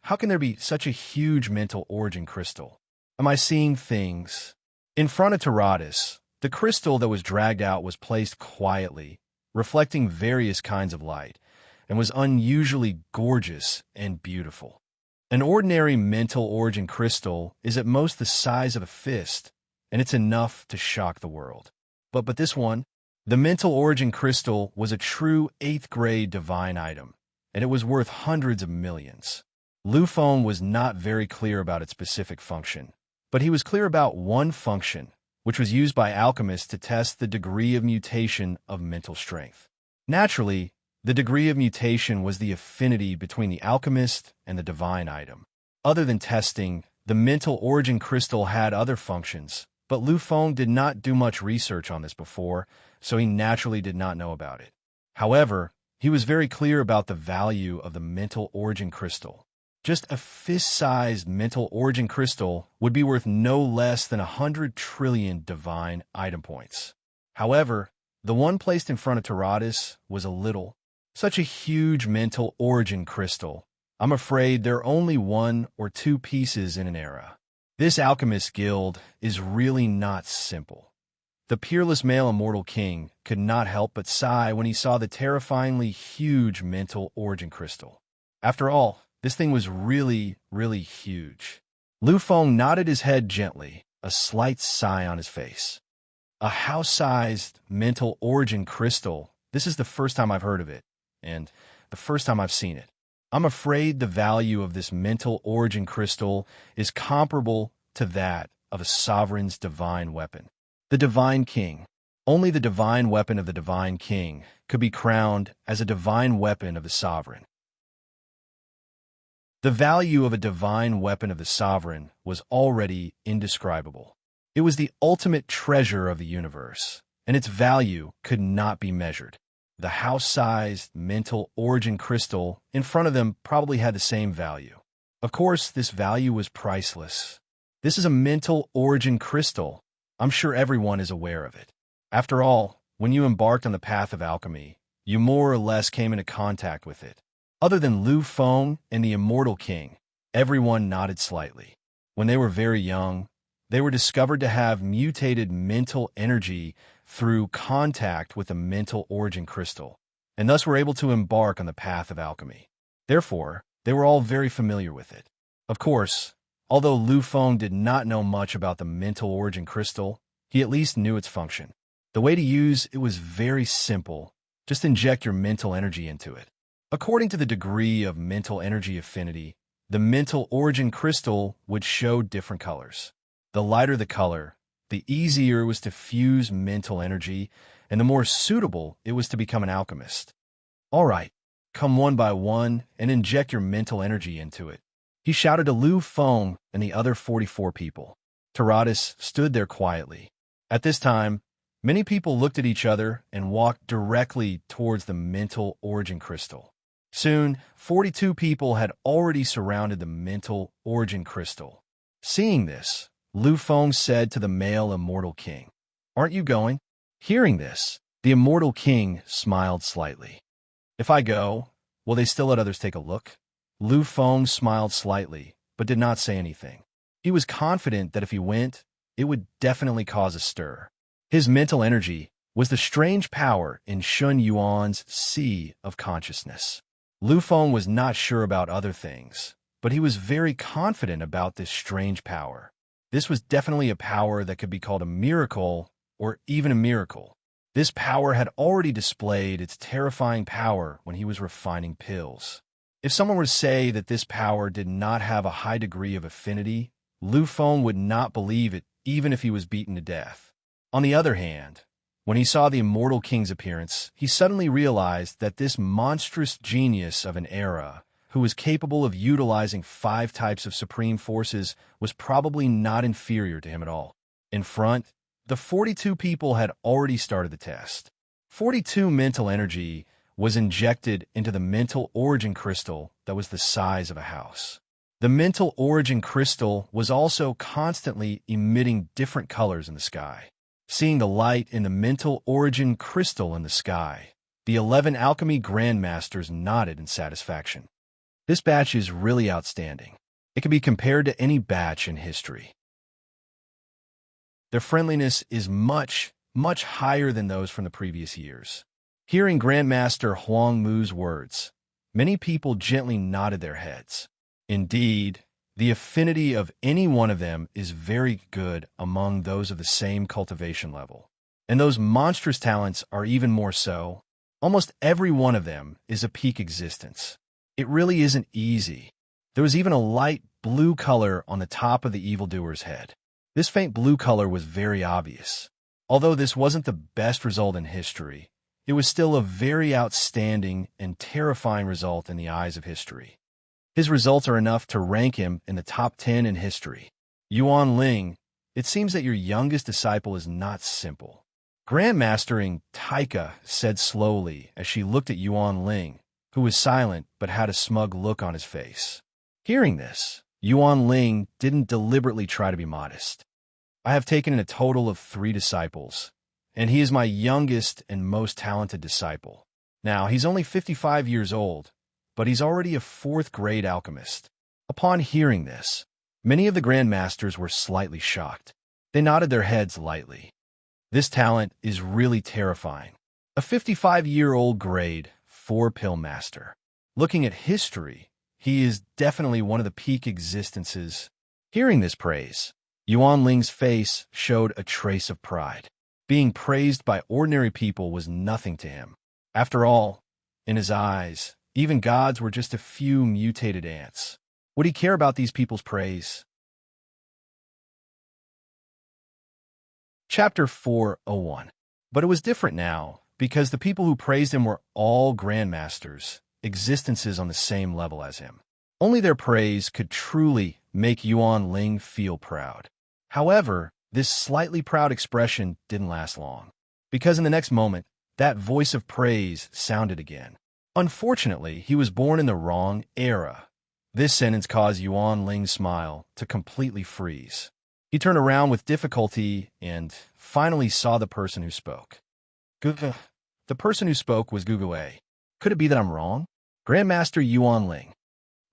how can there be such a huge mental origin crystal? Am I seeing things? In front of Taradas, the crystal that was dragged out was placed quietly, reflecting various kinds of light, and was unusually gorgeous and beautiful. An ordinary mental origin crystal is at most the size of a fist, and it's enough to shock the world. But this one, the mental origin crystal, was a true 8th grade divine item, and it was worth hundreds of millions. Lufone was not very clear about its specific function, but he was clear about one function, which was used by alchemists to test the degree of mutation of mental strength. Naturally, the degree of mutation was the affinity between the alchemist and the divine item. Other than testing, the mental origin crystal had other functions, but Lufone did not do much research on this before, so he naturally did not know about it. However, he was very clear about the value of the mental origin crystal. Just a fist-sized mental origin crystal would be worth no less than 100 trillion divine item points. However, the one placed in front of Taradas was such a huge mental origin crystal. I'm afraid there are only 1 or 2 pieces in an era. This alchemist guild is really not simple. The peerless male immortal king could not help but sigh when he saw the terrifyingly huge mental origin crystal. After all, this thing was really, really huge. Lufone nodded his head gently, a slight sigh on his face. A house-sized mental origin crystal. This is the first time I've heard of it, and the first time I've seen it. I'm afraid the value of this mental origin crystal is comparable to that of a sovereign's divine weapon. The divine king. Only the divine weapon of the divine king could be crowned as a divine weapon of the sovereign. The value of a divine weapon of the sovereign was already indescribable. It was the ultimate treasure of the universe, and its value could not be measured. The house-sized mental origin crystal in front of them probably had the same value. Of course, this value was priceless. This is a mental origin crystal. I'm sure everyone is aware of it. After all, when you embarked on the path of alchemy, you more or less came into contact with it. Other than Lufone and the Immortal King, everyone nodded slightly. When they were very young, they were discovered to have mutated mental energy through contact with a mental origin crystal, and thus were able to embark on the path of alchemy. Therefore, they were all very familiar with it. Of course, although Lu Feng did not know much about the mental origin crystal, he at least knew its function. The way to use it was very simple. Just inject your mental energy into it. According to the degree of mental energy affinity, the mental origin crystal would show different colors. The lighter the color, the easier it was to fuse mental energy, and the more suitable it was to become an alchemist. All right, come one by one and inject your mental energy into it, he shouted to Lu Feng and the other 44 people. Taradas stood there quietly. At this time, many people looked at each other and walked directly towards the mental origin crystal. Soon, 42 people had already surrounded the mental origin crystal. Seeing this, Lu Feng said to the male immortal king, "Aren't you going?" Hearing this, the immortal king smiled slightly. "If I go, will they still let others take a look?" Lu Feng smiled slightly, but did not say anything. He was confident that if he went, it would definitely cause a stir. His mental energy was the strange power in Shun Yuan's sea of consciousness. Lu Feng was not sure about other things, but he was very confident about this strange power. This was definitely a power that could be called a miracle or even a miracle. This power had already displayed its terrifying power when he was refining pills. If someone were to say that this power did not have a high degree of affinity, Lu Feng would not believe it even if he was beaten to death. On the other hand, when he saw the immortal king's appearance, he suddenly realized that this monstrous genius of an era, who was capable of utilizing 5 types of supreme forces, was probably not inferior to him at all. In front, the 42 people had already started the test. 42 mental energy was injected into the mental origin crystal that was the size of a house. The mental origin crystal was also constantly emitting different colors in the sky. Seeing the light in the mental origin crystal in the sky, the 11 alchemy grandmasters nodded in satisfaction. This batch is really outstanding. It can be compared to any batch in history. Their friendliness is much, much higher than those from the previous years. Hearing Grandmaster Huang Mu's words, many people gently nodded their heads. Indeed, the affinity of any one of them is very good among those of the same cultivation level. And those monstrous talents are even more so. Almost every one of them is a peak existence. It really isn't easy. There was even a light blue color on the top of the evildoer's head. This faint blue color was very obvious. Although this wasn't the best result in history, it was still a very outstanding and terrifying result in the eyes of history. His results are enough to rank him in the top 10 in history. Yuan Ling, it seems that your youngest disciple is not simple. Grandmastering Taika said slowly as she looked at Yuan Ling, who was silent but had a smug look on his face. Hearing this, Yuan Ling didn't deliberately try to be modest. "I have taken in a total of 3 disciples, and he is my youngest and most talented disciple. Now, he's only 55 years old, but he's already a 4th-grade alchemist." Upon hearing this, many of the grandmasters were slightly shocked. They nodded their heads lightly. This talent is really terrifying. A 55-year-old grade 4-pill master. Looking at history, he is definitely one of the peak existences. Hearing this praise, Yuan Ling's face showed a trace of pride. Being praised by ordinary people was nothing to him. After all, in his eyes, even gods were just a few mutated ants. Would he care about these people's praise? Chapter 401. But it was different now, because the people who praised him were all grandmasters, existences on the same level as him. Only their praise could truly make Yuan Ling feel proud. However, this slightly proud expression didn't last long, because in the next moment, that voice of praise sounded again. Unfortunately, he was born in the wrong era. This sentence caused Yuan Ling's smile to completely freeze. He turned around with difficulty and finally saw the person who spoke. The person who spoke was Gugue. Could it be that I'm wrong? Grandmaster Yuan Ling.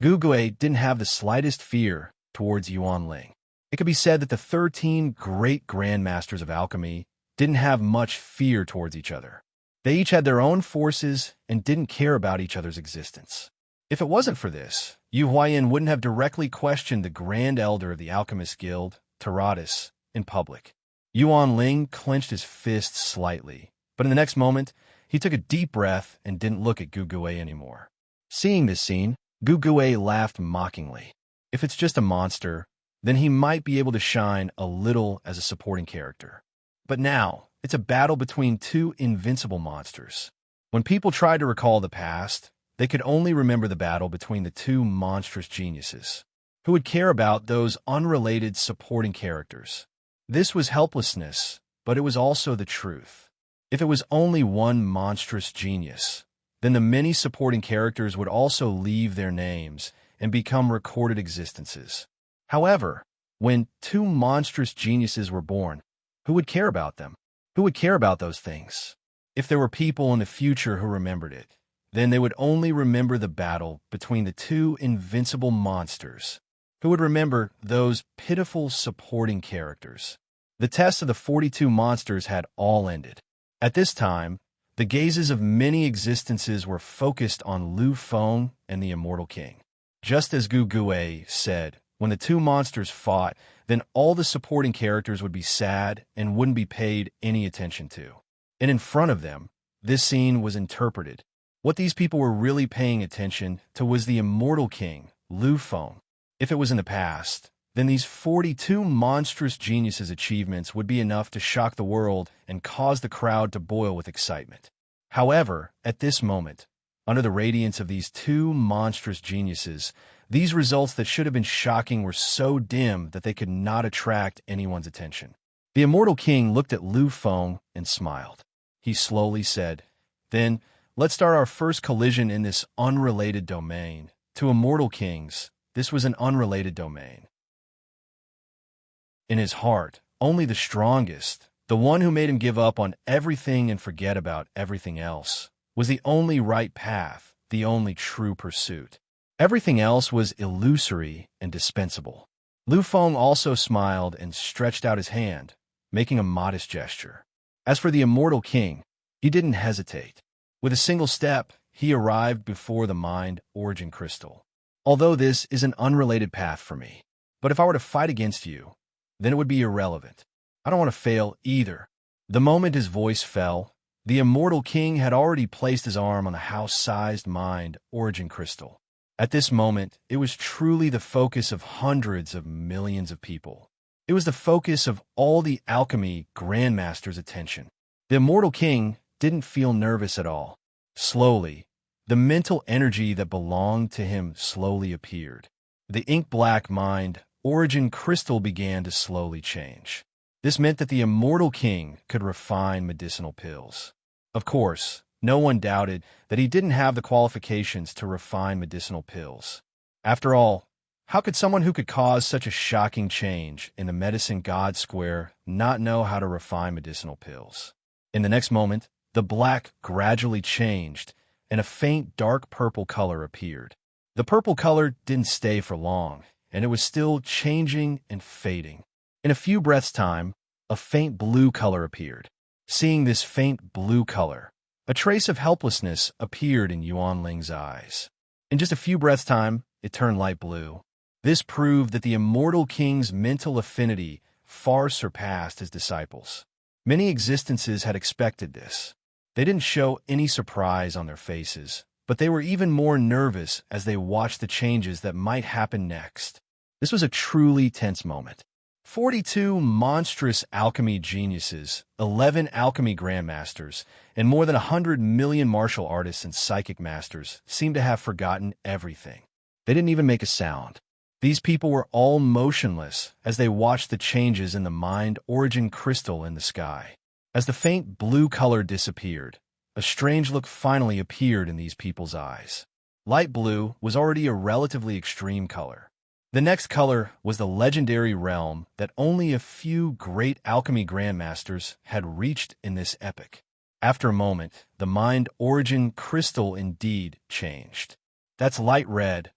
Gugue didn't have the slightest fear towards Yuan Ling. It could be said that the 13 great grandmasters of alchemy didn't have much fear towards each other. They each had their own forces and didn't care about each other's existence. If it wasn't for this, Yu Huayan wouldn't have directly questioned the Grand Elder of the Alchemist Guild, Taratus, in public. Yuan Ling clenched his fists slightly, but in the next moment, he took a deep breath and didn't look at Gu Gue anymore. Seeing this scene, Gu Gue laughed mockingly. If it's just a monster, then he might be able to shine a little as a supporting character. But now, it's a battle between two invincible monsters. When people tried to recall the past, they could only remember the battle between the two monstrous geniuses. Who would care about those unrelated supporting characters? This was helplessness, but it was also the truth. If it was only one monstrous genius, then the many supporting characters would also leave their names and become recorded existences. However, when two monstrous geniuses were born, who would care about them? Who would care about those things? If there were people in the future who remembered it, then they would only remember the battle between the two invincible monsters. Who would remember those pitiful supporting characters? The test of the 42 monsters had all ended. At this time, the gazes of many existences were focused on Lu Feng and the Immortal King. Just as Gu Gue said, when the two monsters fought, then all the supporting characters would be sad and wouldn't be paid any attention to. And in front of them, this scene was interpreted. What these people were really paying attention to was the Immortal King, Lu Feng. If it was in the past, then these 42 monstrous geniuses' achievements would be enough to shock the world and cause the crowd to boil with excitement. However, at this moment, under the radiance of these two monstrous geniuses, these results that should have been shocking were so dim that they could not attract anyone's attention. The Immortal King looked at Lu Feng and smiled. He slowly said, "Then, let's start our first collision in this unrelated domain. To Immortal Kings, this was an unrelated domain." In his heart, only the strongest, the one who made him give up on everything and forget about everything else, was the only right path, the only true pursuit. Everything else was illusory and dispensable. Lu Feng also smiled and stretched out his hand, making a modest gesture. As for the Immortal King, he didn't hesitate. With a single step, he arrived before the Mind Origin Crystal. Although this is an unrelated path for me, but if I were to fight against you, then it would be irrelevant. I don't want to fail either. The moment his voice fell, the Immortal King had already placed his arm on the house-sized Mind Origin Crystal. At this moment, it was truly the focus of hundreds of millions of people. It was the focus of all the alchemy grandmasters' attention. The Immortal King didn't feel nervous at all. Slowly, the mental energy that belonged to him slowly appeared. The ink-black Mind Origin Crystal began to slowly change. This meant that the Immortal King could refine medicinal pills. Of course, no one doubted that he didn't have the qualifications to refine medicinal pills. After all, how could someone who could cause such a shocking change in the medicine god square not know how to refine medicinal pills? In the next moment, the black gradually changed, and a faint dark purple color appeared. The purple color didn't stay for long, and it was still changing and fading. In a few breaths' time, a faint blue color appeared. Seeing this faint blue color, a trace of helplessness appeared in Yuan Ling's eyes. In just a few breaths' time, it turned light blue. This proved that the Immortal King's mental affinity far surpassed his disciples. Many existences had expected this. They didn't show any surprise on their faces, but they were even more nervous as they watched the changes that might happen next. This was a truly tense moment. 42 monstrous alchemy geniuses, 11 alchemy grandmasters, and more than 100 million martial artists and psychic masters seemed to have forgotten everything. They didn't even make a sound. These people were all motionless as they watched the changes in the Mind Origin Crystal in the sky. As the faint blue color disappeared, a strange look finally appeared in these people's eyes. Light blue was already a relatively extreme color. The next color was the legendary realm that only a few great alchemy grandmasters had reached in this epoch. After a moment, the Mind Origin Crystal indeed changed. That's light red.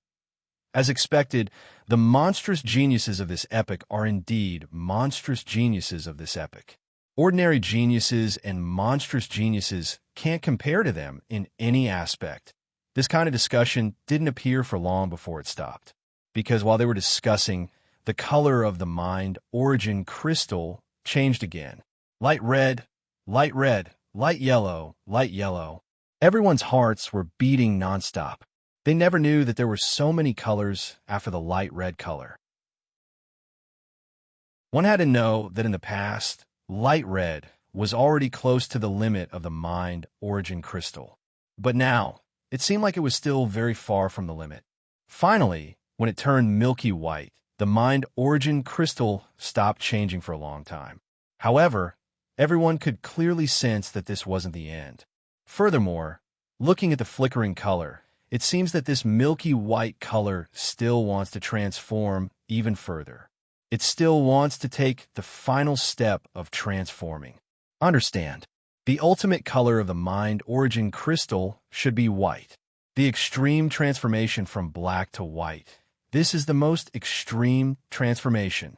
As expected, the monstrous geniuses of this epoch are indeed monstrous geniuses of this epoch. Ordinary geniuses and monstrous geniuses can't compare to them in any aspect. This kind of discussion didn't appear for long before it stopped, because while they were discussing, the color of the mind origin crystal changed again. Light red, light red, light yellow, light yellow. Everyone's hearts were beating nonstop. They never knew that there were so many colors after the light red color. One had to know that in the past, light red was already close to the limit of the mind origin crystal. But now, it seemed like it was still very far from the limit. Finally, when it turned milky white, the mind origin crystal stopped changing for a long time. However, everyone could clearly sense that this wasn't the end. Furthermore, looking at the flickering color, it seems that this milky white color still wants to transform even further. It still wants to take the final step of transforming. Understand, the ultimate color of the mind origin crystal should be white. The extreme transformation from black to white. This is the most extreme transformation.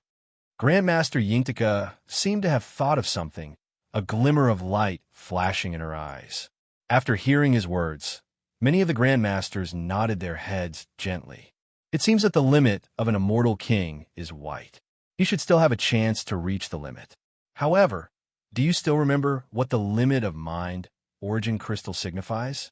Grandmaster Yingtika seemed to have thought of something, a glimmer of light flashing in her eyes. After hearing his words, many of the Grandmasters nodded their heads gently. It seems that the limit of an immortal king is white. He should still have a chance to reach the limit. However, do you still remember what the limit of mind origin crystal signifies?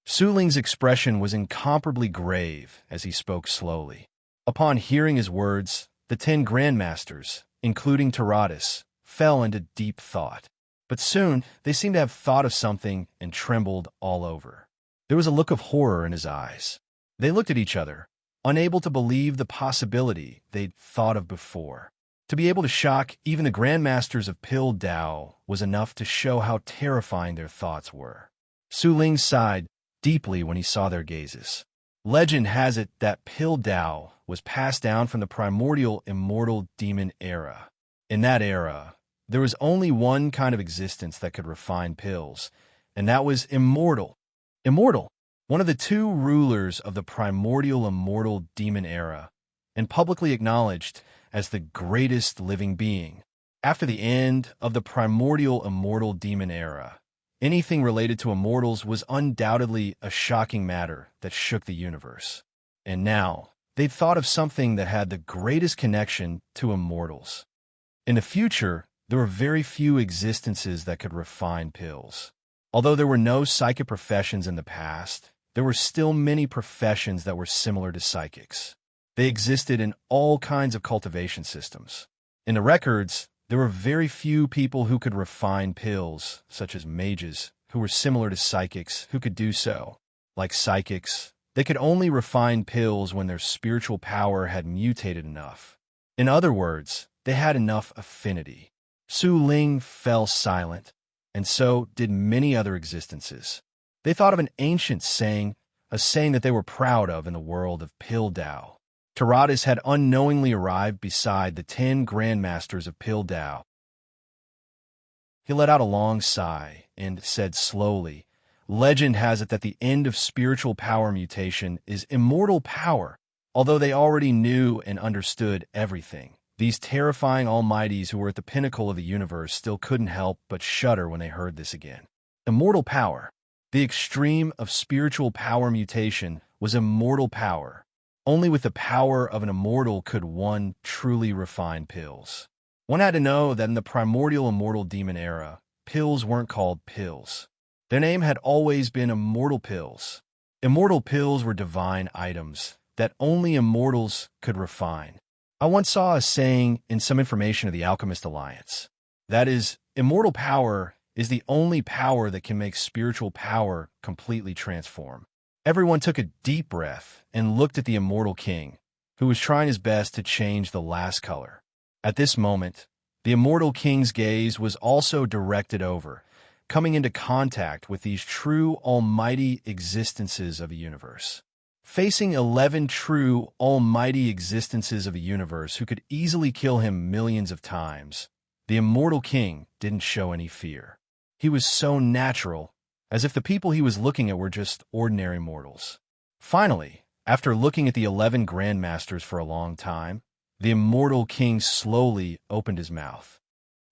Su Ling's expression was incomparably grave as he spoke slowly. Upon hearing his words, the 10 Grandmasters, including Taradas, fell into deep thought. But soon, they seemed to have thought of something and trembled all over. There was a look of horror in his eyes. They looked at each other, unable to believe the possibility they'd thought of before. To be able to shock even the Grandmasters of Pil Dao was enough to show how terrifying their thoughts were. Su Ling sighed deeply when he saw their gazes. Legend has it that Pil Dao was passed down from the primordial immortal demon era. In that era, there was only one kind of existence that could refine pills, and that was immortal. Immortal, one of the 2 rulers of the primordial immortal demon era, and publicly acknowledged as the greatest living being. After the end of the primordial immortal demon era, anything related to immortals was undoubtedly a shocking matter that shook the universe. And now, they'd thought of something that had the greatest connection to immortals. In the future, there were very few existences that could refine pills. Although there were no psychic professions in the past, there were still many professions that were similar to psychics. They existed in all kinds of cultivation systems. In the records, there were very few people who could refine pills, such as mages, who were similar to psychics who could do so. Like psychics, they could only refine pills when their spiritual power had mutated enough. In other words, they had enough affinity. Su Ling fell silent, and so did many other existences. They thought of an ancient saying, a saying that they were proud of in the world of Pil Dao. Taradas had unknowingly arrived beside the 10 Grandmasters of Pil Dao. He let out a long sigh and said slowly, "Legend has it that the end of spiritual power mutation is immortal power." Although they already knew and understood everything, these terrifying almighties who were at the pinnacle of the universe still couldn't help but shudder when they heard this again. Immortal power. The extreme of spiritual power mutation was immortal power. Only with the power of an immortal could one truly refine pills. One had to know that in the primordial immortal demon era, pills weren't called pills. Their name had always been immortal pills. Immortal pills were divine items that only immortals could refine. I once saw a saying in some information of the Alchemist Alliance. That is, immortal power is the only power that can make spiritual power completely transform. Everyone took a deep breath and looked at the immortal king, who was trying his best to change the last color. At this moment, the immortal king's gaze was also directed over, coming into contact with these true almighty existences of a universe. Facing 11 true almighty existences of a universe who could easily kill him millions of times, the immortal king didn't show any fear. He was so natural, as if the people he was looking at were just ordinary mortals. Finally, after looking at the 11 Grandmasters for a long time, the immortal king slowly opened his mouth.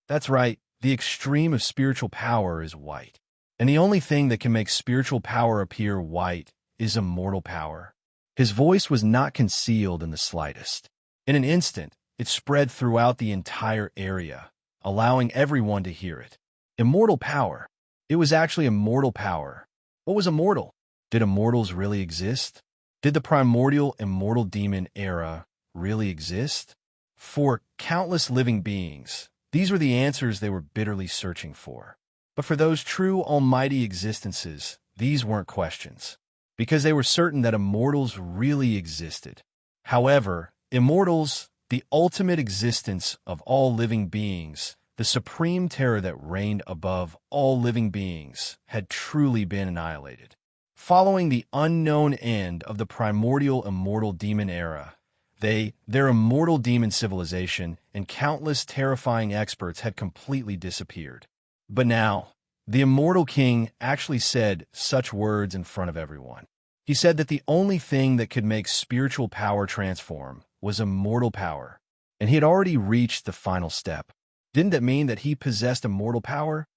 That's right, the extreme of spiritual power is white. And the only thing that can make spiritual power appear white is immortal power?" His voice was not concealed in the slightest. In an instant, it spread throughout the entire area, allowing everyone to hear it. Immortal power. It was actually immortal power. What was immortal? Did immortals really exist? Did the primordial immortal demon era really exist? For countless living beings, these were the answers they were bitterly searching for. But for those true almighty existences, these weren't questions, because they were certain that immortals really existed. However, immortals, the ultimate existence of all living beings, the supreme terror that reigned above all living beings, had truly been annihilated. Following the unknown end of the primordial immortal demon era, their immortal demon civilization, and countless terrifying experts had completely disappeared. But now, the immortal king actually said such words in front of everyone. He said that the only thing that could make spiritual power transform was immortal power, and he had already reached the final step. Didn't that mean that he possessed immortal power?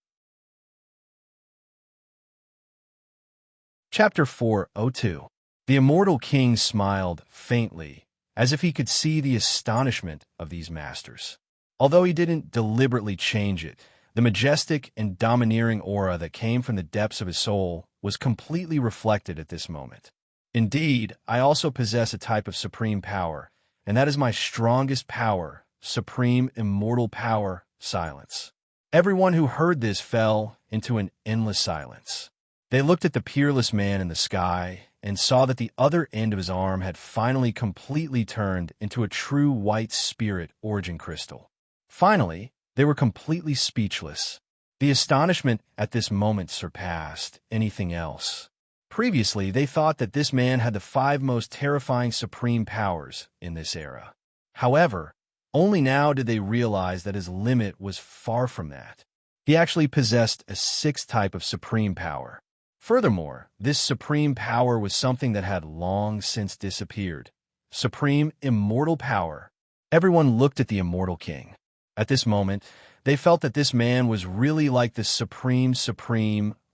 Chapter 402. The immortal king smiled faintly, as if he could see the astonishment of these masters. Although he didn't deliberately change it, the majestic and domineering aura that came from the depths of his soul was completely reflected at this moment. Indeed, I also possess a type of supreme power, and that is my strongest power, supreme immortal power, silence. Everyone who heard this fell into an endless silence. They looked at the peerless man in the sky and saw that the other end of his arm had finally completely turned into a true white spirit origin crystal. Finally, they were completely speechless. The astonishment at this moment surpassed anything else. Previously, they thought that this man had the 5 most terrifying supreme powers in this era. However, only now did they realize that his limit was far from that. He actually possessed a 6th type of supreme power. Furthermore, this supreme power was something that had long since disappeared. Supreme immortal power. Everyone looked at the immortal king. At this moment, they felt that this man was really like the supreme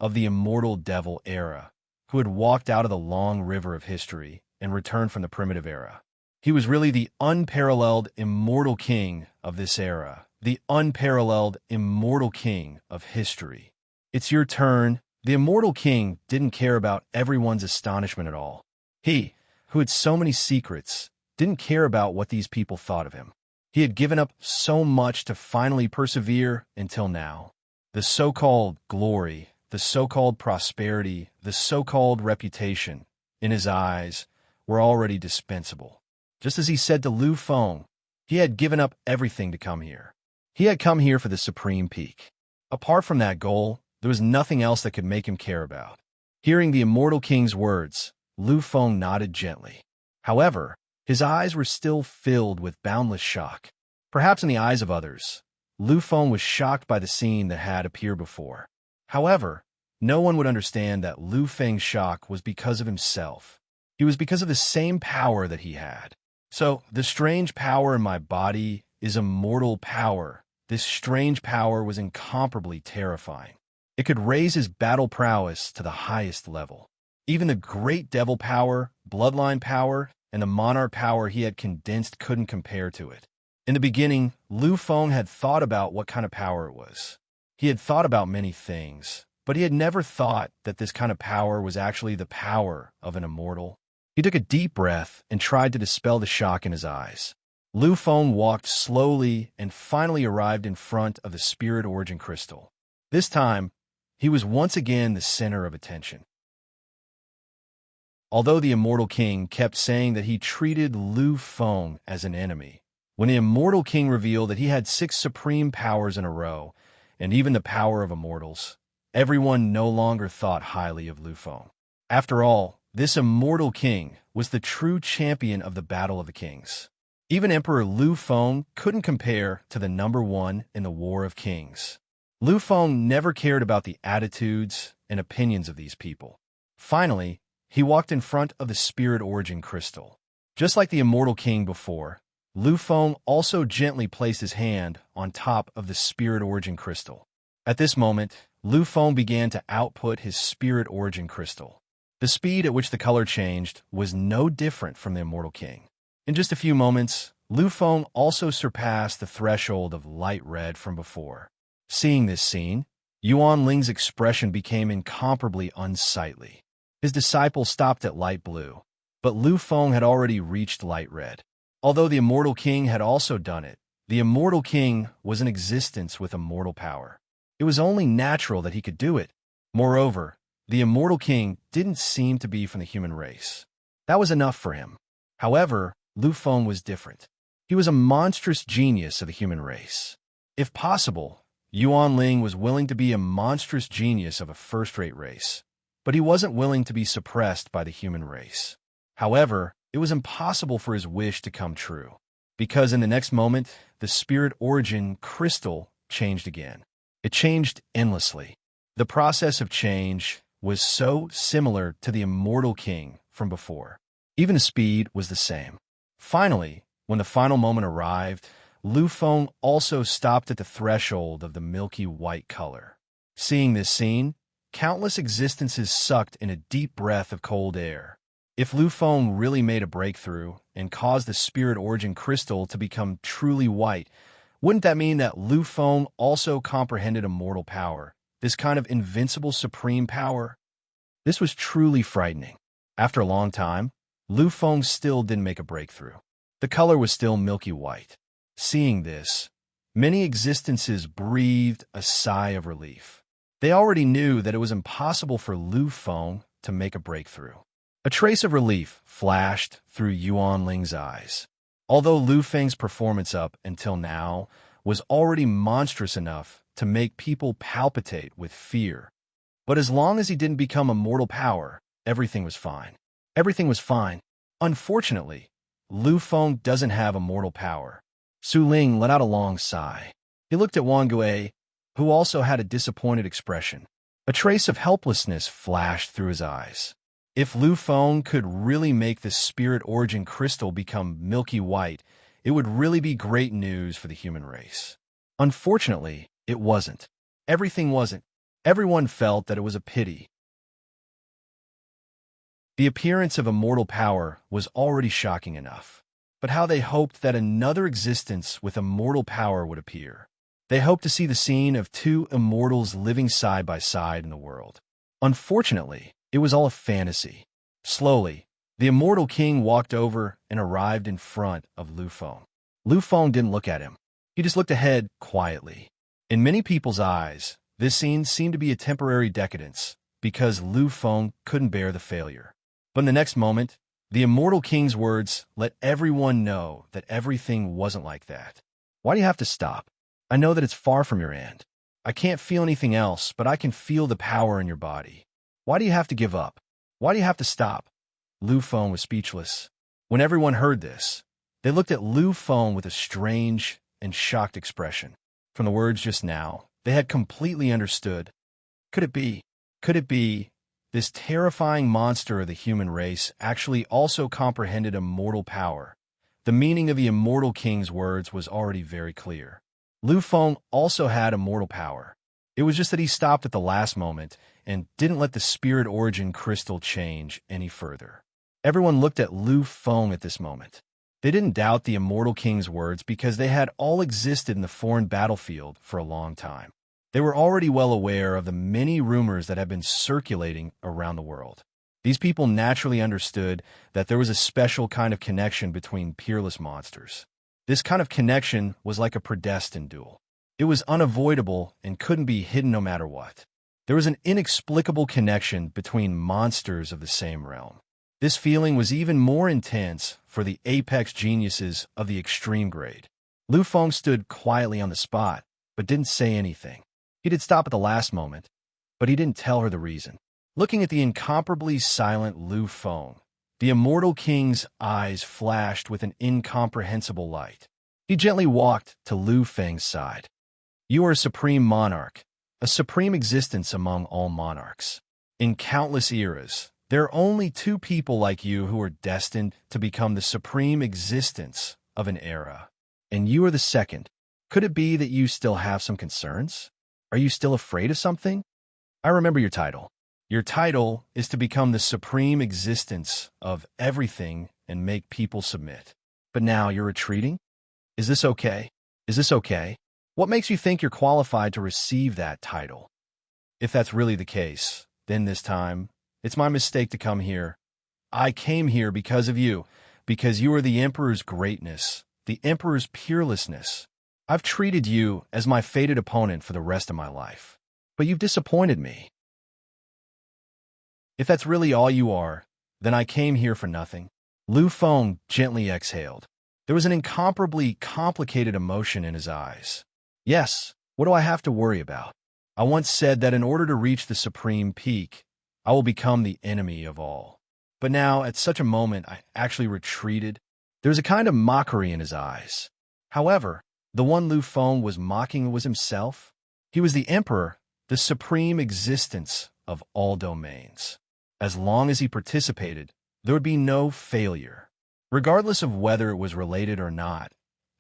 of the immortal devil era, who had walked out of the long river of history and returned from the primitive era. He was really the unparalleled immortal king of this era, the unparalleled immortal king of history. It's your turn. The immortal king didn't care about everyone's astonishment at all. He, who had so many secrets, didn't care about what these people thought of him. He had given up so much to finally persevere until now. The so-called glory, the so-called prosperity, the so-called reputation, in his eyes, were already dispensable. Just as he said to Lu Feng, he had given up everything to come here. He had come here for the supreme peak. Apart from that goal, there was nothing else that could make him care about. Hearing the immortal king's words, Lu Feng nodded gently. However, his eyes were still filled with boundless shock. Perhaps in the eyes of others, Lu Feng was shocked by the scene that had appeared before. However, no one would understand that Lu Feng's shock was because of himself. It was because of the same power that he had. So, the strange power in my body is immortal power. This strange power was incomparably terrifying. It could raise his battle prowess to the highest level. Even the great devil power, bloodline power, and the monarch power he had condensed couldn't compare to it. In the beginning, Lu Feng had thought about what kind of power it was. He had thought about many things, but he had never thought that this kind of power was actually the power of an immortal. He took a deep breath and tried to dispel the shock in his eyes. Lu Feng walked slowly and finally arrived in front of the spirit origin crystal. This time, he was once again the center of attention. Although the immortal king kept saying that he treated Lu Feng as an enemy, when the immortal king revealed that he had 6 supreme powers in a row, and even the power of immortals, everyone no longer thought highly of Lu Feng. After all, this immortal king was the true champion of the Battle of the Kings. Even Emperor Lu Feng couldn't compare to the number 1 in the War of Kings. Lu Feng never cared about the attitudes and opinions of these people. Finally, he walked in front of the spirit origin crystal. Just like the immortal king before, Lu Feng also gently placed his hand on top of the spirit origin crystal. At this moment, Lu Feng began to output his spirit origin crystal. The speed at which the color changed was no different from the Immortal King. In just a few moments, Lu Feng also surpassed the threshold of light red from before. Seeing this scene, Yuan Ling's expression became incomparably unsightly. His disciple stopped at light blue, but Lu Feng had already reached light red. Although the Immortal King had also done it, the Immortal King was an existence with immortal power. It was only natural that he could do it. Moreover, the Immortal King didn't seem to be from the human race. That was enough for him. However, Lu Feng was different. He was a monstrous genius of the human race. If possible, Yuan Ling was willing to be a monstrous genius of a first-rate race, but he wasn't willing to be suppressed by the human race. However, it was impossible for his wish to come true, because in the next moment, the spirit origin crystal changed again. It changed endlessly. The process of change was so similar to the Immortal King from before. Even the speed was the same. Finally, when the final moment arrived, Lu Feng also stopped at the threshold of the milky white color. Seeing this scene, countless existences sucked in a deep breath of cold air. If Lu Feng really made a breakthrough and caused the spirit origin crystal to become truly white, wouldn't that mean that Lu Feng also comprehended immortal power, this kind of invincible supreme power? This was truly frightening. After a long time, Lu Feng still didn't make a breakthrough. The color was still milky white. Seeing this, many existences breathed a sigh of relief. They already knew that it was impossible for Lu Feng to make a breakthrough. A trace of relief flashed through Yuan Ling's eyes. Although Lu Feng's performance up until now was already monstrous enough to make people palpitate with fear, but as long as he didn't become a mortal power, everything was fine. Everything was fine. Unfortunately, Lu Feng doesn't have a mortal power. Su Ling let out a long sigh. He looked at Wang Gui, who also had a disappointed expression. A trace of helplessness flashed through his eyes. If Lu Feng could really make the spirit origin crystal become milky white, it would really be great news for the human race. Unfortunately, it wasn't. Everything wasn't. Everyone felt that it was a pity. The appearance of immortal power was already shocking enough. But how they hoped that another existence with immortal power would appear. They hoped to see the scene of two immortals living side by side in the world. Unfortunately, it was all a fantasy. Slowly, the Immortal King walked over and arrived in front of Lu Feng. Lu Feng didn't look at him. He just looked ahead quietly. In many people's eyes, this scene seemed to be a temporary decadence because Lu Feng couldn't bear the failure. But in the next moment, the Immortal King's words let everyone know that everything wasn't like that. Why do you have to stop? I know that it's far from your end. I can't feel anything else, but I can feel the power in your body. Why do you have to give up? Why do you have to stop? Lu Feng was speechless. When everyone heard this, they looked at Lu Feng with a strange and shocked expression. From the words just now, they had completely understood. Could it be? Could it be? This terrifying monster of the human race actually also comprehended immortal power. The meaning of the Immortal King's words was already very clear. Lu Feng also had immortal power. It was just that he stopped at the last moment and didn't let the spirit origin crystal change any further. Everyone looked at Lu Feng at this moment. They didn't doubt the Immortal King's words because they had all existed in the foreign battlefield for a long time. They were already well aware of the many rumors that had been circulating around the world. These people naturally understood that there was a special kind of connection between peerless monsters. This kind of connection was like a predestined duel. It was unavoidable and couldn't be hidden no matter what. There was an inexplicable connection between monsters of the same realm. This feeling was even more intense for the apex geniuses of the extreme grade. Lu Feng stood quietly on the spot, but didn't say anything. He did stop at the last moment, but he didn't tell her the reason. Looking at the incomparably silent Lu Feng, the Immortal King's eyes flashed with an incomprehensible light. He gently walked to Lu Feng's side. You are a supreme monarch, a supreme existence among all monarchs. In countless eras, there are only two people like you who are destined to become the supreme existence of an era. And you are the second. Could it be that you still have some concerns? Are you still afraid of something? I remember your title. Your title is to become the supreme existence of everything and make people submit. But now you're retreating? Is this okay? Is this okay? What makes you think you're qualified to receive that title? If that's really the case, then this time, it's my mistake to come here. I came here because of you, because you are the Emperor's greatness, the Emperor's peerlessness. I've treated you as my fated opponent for the rest of my life. But you've disappointed me. If that's really all you are, then I came here for nothing. Lu Feng gently exhaled. There was an incomparably complicated emotion in his eyes. Yes, what do I have to worry about? I once said that in order to reach the supreme peak, I will become the enemy of all. But now, at such a moment, I actually retreated. There was a kind of mockery in his eyes. However, the one Lu Feng was mocking was himself. He was the Emperor, the supreme existence of all domains. As long as he participated, there would be no failure. Regardless of whether it was related or not,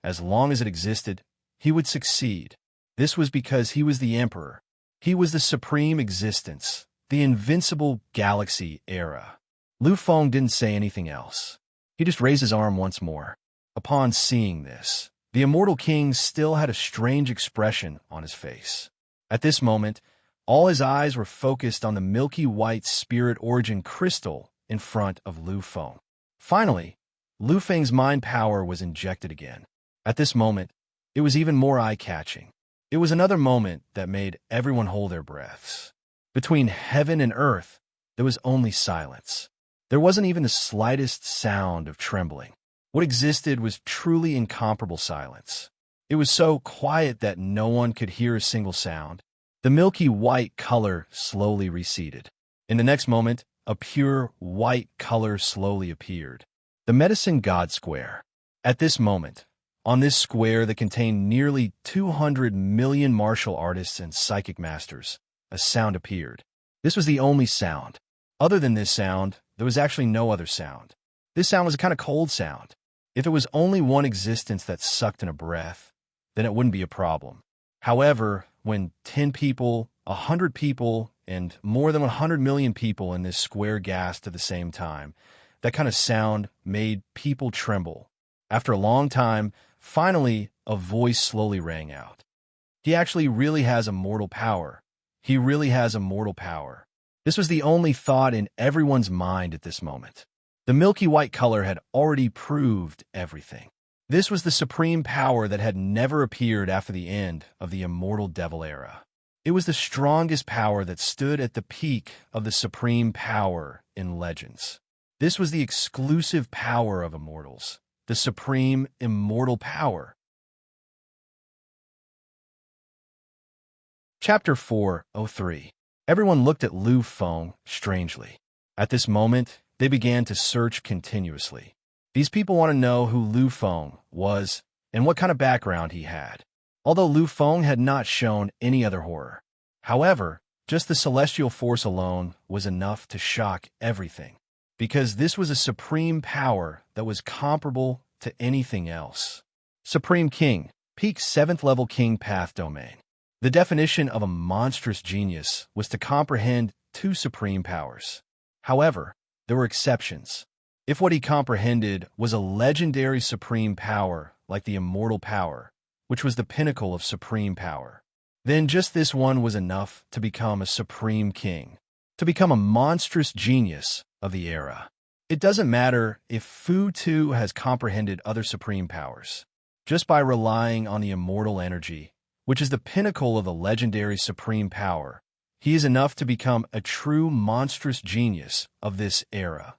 as long as it existed, he would succeed. This was because he was the Emperor. He was the supreme existence, the invincible galaxy era. Lu Feng didn't say anything else. He just raised his arm once more. Upon seeing this, the immortal king still had a strange expression on his face. At this moment, all his eyes were focused on the milky white spirit origin crystal in front of Lu Feng. Finally, Lu Feng's mind power was injected again. At this moment, it was even more eye-catching. It was another moment that made everyone hold their breaths. Between heaven and earth, there was only silence. There wasn't even the slightest sound of trembling. What existed was truly incomparable silence. It was so quiet that no one could hear a single sound. The milky white color slowly receded. In the next moment, a pure white color slowly appeared. The Medicine God Square. At this moment, on this square that contained nearly 200 million martial artists and psychic masters, a sound appeared. This was the only sound. Other than this sound, there was actually no other sound. This sound was a kind of cold sound. If it was only one existence that sucked in a breath, then it wouldn't be a problem. However, when 10 people, 100 people, and more than 100 million people in this square gasped at the same time, that kind of sound made people tremble. After a long time, finally, a voice slowly rang out. He actually really has immortal power. He really has immortal power. This was the only thought in everyone's mind at this moment. The milky white color had already proved everything. This was the supreme power that had never appeared after the end of the immortal devil era. It was the strongest power that stood at the peak of the supreme power in legends. This was the exclusive power of immortals, the supreme immortal power. Chapter 4:03. Everyone looked at Lu Feng strangely. At this moment, they began to search continuously. These people want to know who Lu Feng was and what kind of background he had. Although Lu Feng had not shown any other horror. However, just the celestial force alone was enough to shock everything, because this was a supreme power that was comparable to anything else. Supreme King, peak 7th level King Path Domain. The definition of a monstrous genius was to comprehend two supreme powers. However, there were exceptions. If what he comprehended was a legendary supreme power like the immortal power, which was the pinnacle of supreme power, then just this one was enough to become a supreme king, to become a monstrous genius of the era. It doesn't matter if Fu Tu has comprehended other supreme powers. Just by relying on the immortal energy, which is the pinnacle of the legendary supreme power, he is enough to become a true monstrous genius of this era.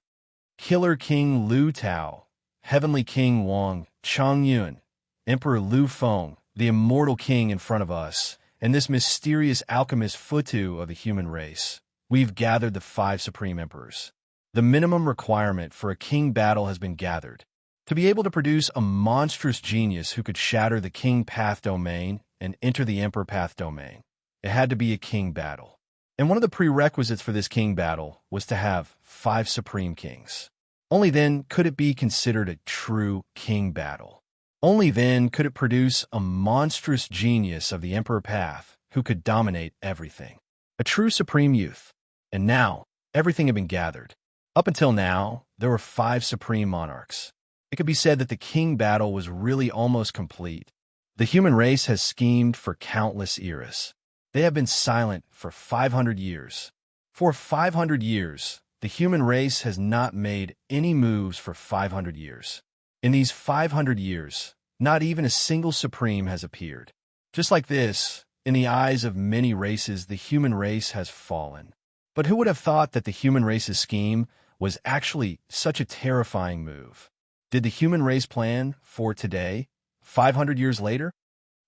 Killer King Lu Tao, Heavenly King Wang, Chang Yun, Emperor Lu Feng, the immortal king in front of us, and this mysterious alchemist Futu of the human race. We've gathered the 5 supreme emperors. The minimum requirement for a king battle has been gathered. To be able to produce a monstrous genius who could shatter the king path domain and enter the emperor path domain, it had to be a king battle. And one of the prerequisites for this king battle was to have 5 supreme kings. Only then could it be considered a true king battle. Only then could it produce a monstrous genius of the emperor path who could dominate everything. A true supreme youth. And now, everything had been gathered. Up until now, there were 5 supreme monarchs. It could be said that the king battle was really almost complete. The human race has schemed for countless eras. They have been silent for 500 years. For 500 years, the human race has not made any moves for 500 years. In these 500 years, not even a single supreme has appeared. Just like this, in the eyes of many races, the human race has fallen. But who would have thought that the human race's scheme was actually such a terrifying move? Did the human race plan for today, 500 years later?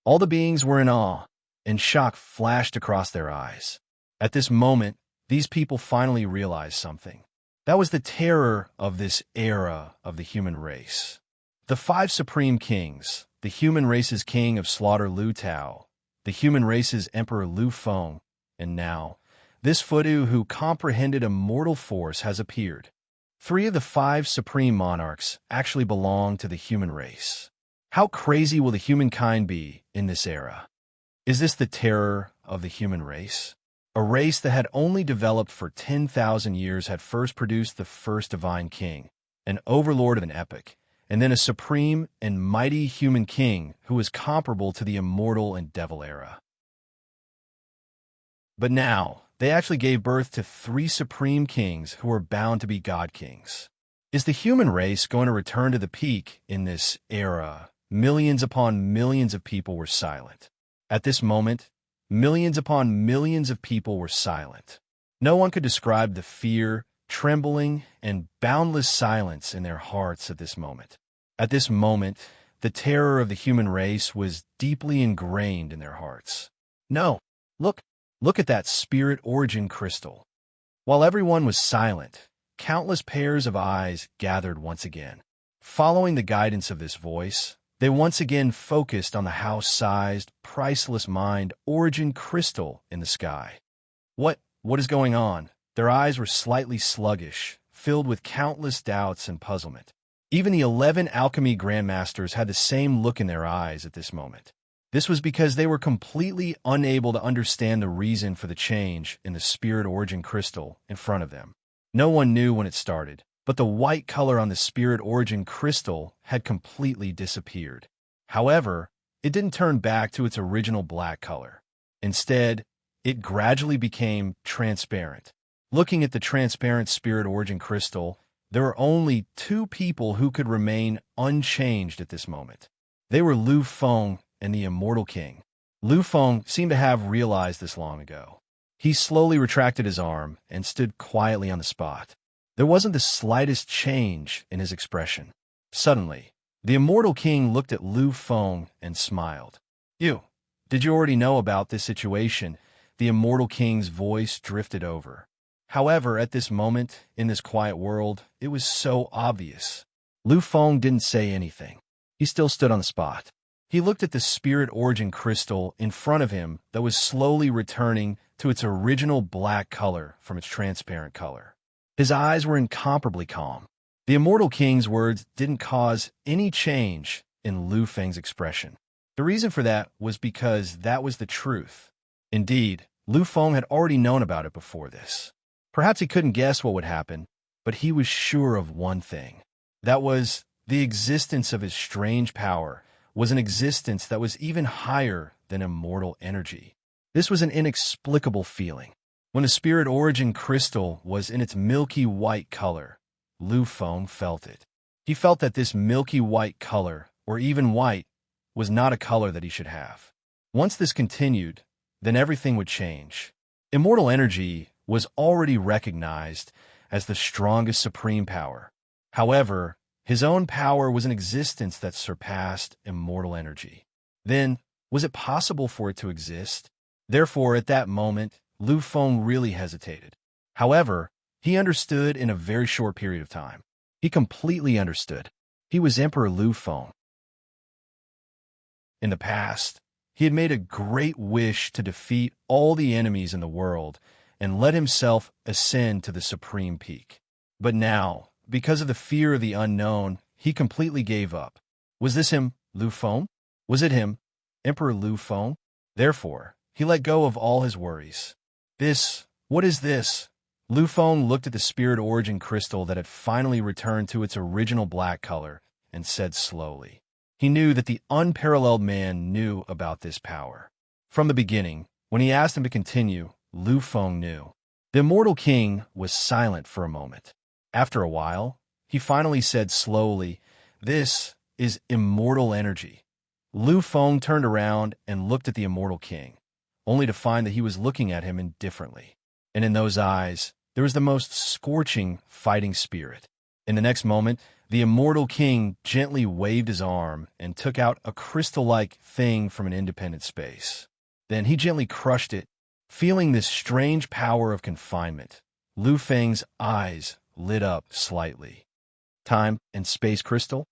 All the beings were in awe, and shock flashed across their eyes. At this moment, these people finally realized something. That was the terror of this era of the human race. The 5 supreme kings, the human race's king of slaughter Lu Tao, the human race's emperor Lu Feng, and now, this Fudu who comprehended a mortal force has appeared. 3 of the 5 supreme monarchs actually belong to the human race. How crazy will the humankind be in this era? Is this the terror of the human race? A race that had only developed for 10,000 years had first produced the first divine king, an overlord of an epic, and then a supreme and mighty human king who was comparable to the immortal and devil era. But now, they actually gave birth to 3 supreme kings who are bound to be god kings. Is the human race going to return to the peak in this era? Millions upon millions of people were silent. At this moment, millions upon millions of people were silent. No one could describe the fear, trembling, and boundless silence in their hearts at this moment. At this moment, the terror of the human race was deeply ingrained in their hearts. No, look at that spirit origin crystal. While everyone was silent, countless pairs of eyes gathered once again. Following the guidance of this voice, they once again focused on the house-sized, priceless mind origin crystal in the sky. What is going on? Their eyes were slightly sluggish, filled with countless doubts and puzzlement. Even the 11 alchemy grandmasters had the same look in their eyes at this moment. This was because they were completely unable to understand the reason for the change in the spirit origin crystal in front of them. No one knew when it started, but the white color on the spirit origin crystal had completely disappeared. However, it didn't turn back to its original black color. Instead, it gradually became transparent. Looking at the transparent spirit origin crystal, there were only 2 people who could remain unchanged at this moment. They were Lu Feng and the Immortal King. Lu Feng seemed to have realized this long ago. He slowly retracted his arm and stood quietly on the spot. There wasn't the slightest change in his expression. Suddenly, the Immortal King looked at Lu Feng and smiled. Did you already know about this situation?" The Immortal King's voice drifted over. However, at this moment, in this quiet world, it was so obvious. Lu Feng didn't say anything. He still stood on the spot. He looked at the spirit origin crystal in front of him that was slowly returning to its original black color from its transparent color. His eyes were incomparably calm. The Immortal King's words didn't cause any change in Lu Feng's expression. The reason for that was because that was the truth. Indeed, Lu Feng had already known about it before this. Perhaps he couldn't guess what would happen, but he was sure of one thing. That was, the existence of his strange power was an existence that was even higher than immortal energy. This was an inexplicable feeling. When the spirit origin crystal was in its milky white color, Lu Feng felt it. He felt that this milky white color, or even white, was not a color that he should have. Once this continued, then everything would change. Immortal energy was already recognized as the strongest supreme power. However, his own power was an existence that surpassed immortal energy. Then, was it possible for it to exist? Therefore, at that moment, Lu Feng really hesitated. However, he understood in a very short period of time. He completely understood. He was Emperor Lu Feng. In the past, he had made a great wish to defeat all the enemies in the world and let himself ascend to the supreme peak. But now, because of the fear of the unknown, he completely gave up. Was this him, Lu Feng? Was it him, Emperor Lu Feng? Therefore, he let go of all his worries. What is this? Lu Feng looked at the spirit origin crystal that had finally returned to its original black color and said slowly. He knew that the unparalleled man knew about this power. From the beginning, when he asked him to continue, Lu Feng knew. The immortal king was silent for a moment. After a while, he finally said slowly, "This is immortal energy." Lu Feng turned around and looked at the immortal king, only to find that he was looking at him indifferently. And in those eyes, there was the most scorching fighting spirit. In the next moment, the immortal king gently waved his arm and took out a crystal-like thing from an independent space. Then he gently crushed it. Feeling this strange power of confinement, Lu Feng's eyes lit up slightly. Time and space crystal?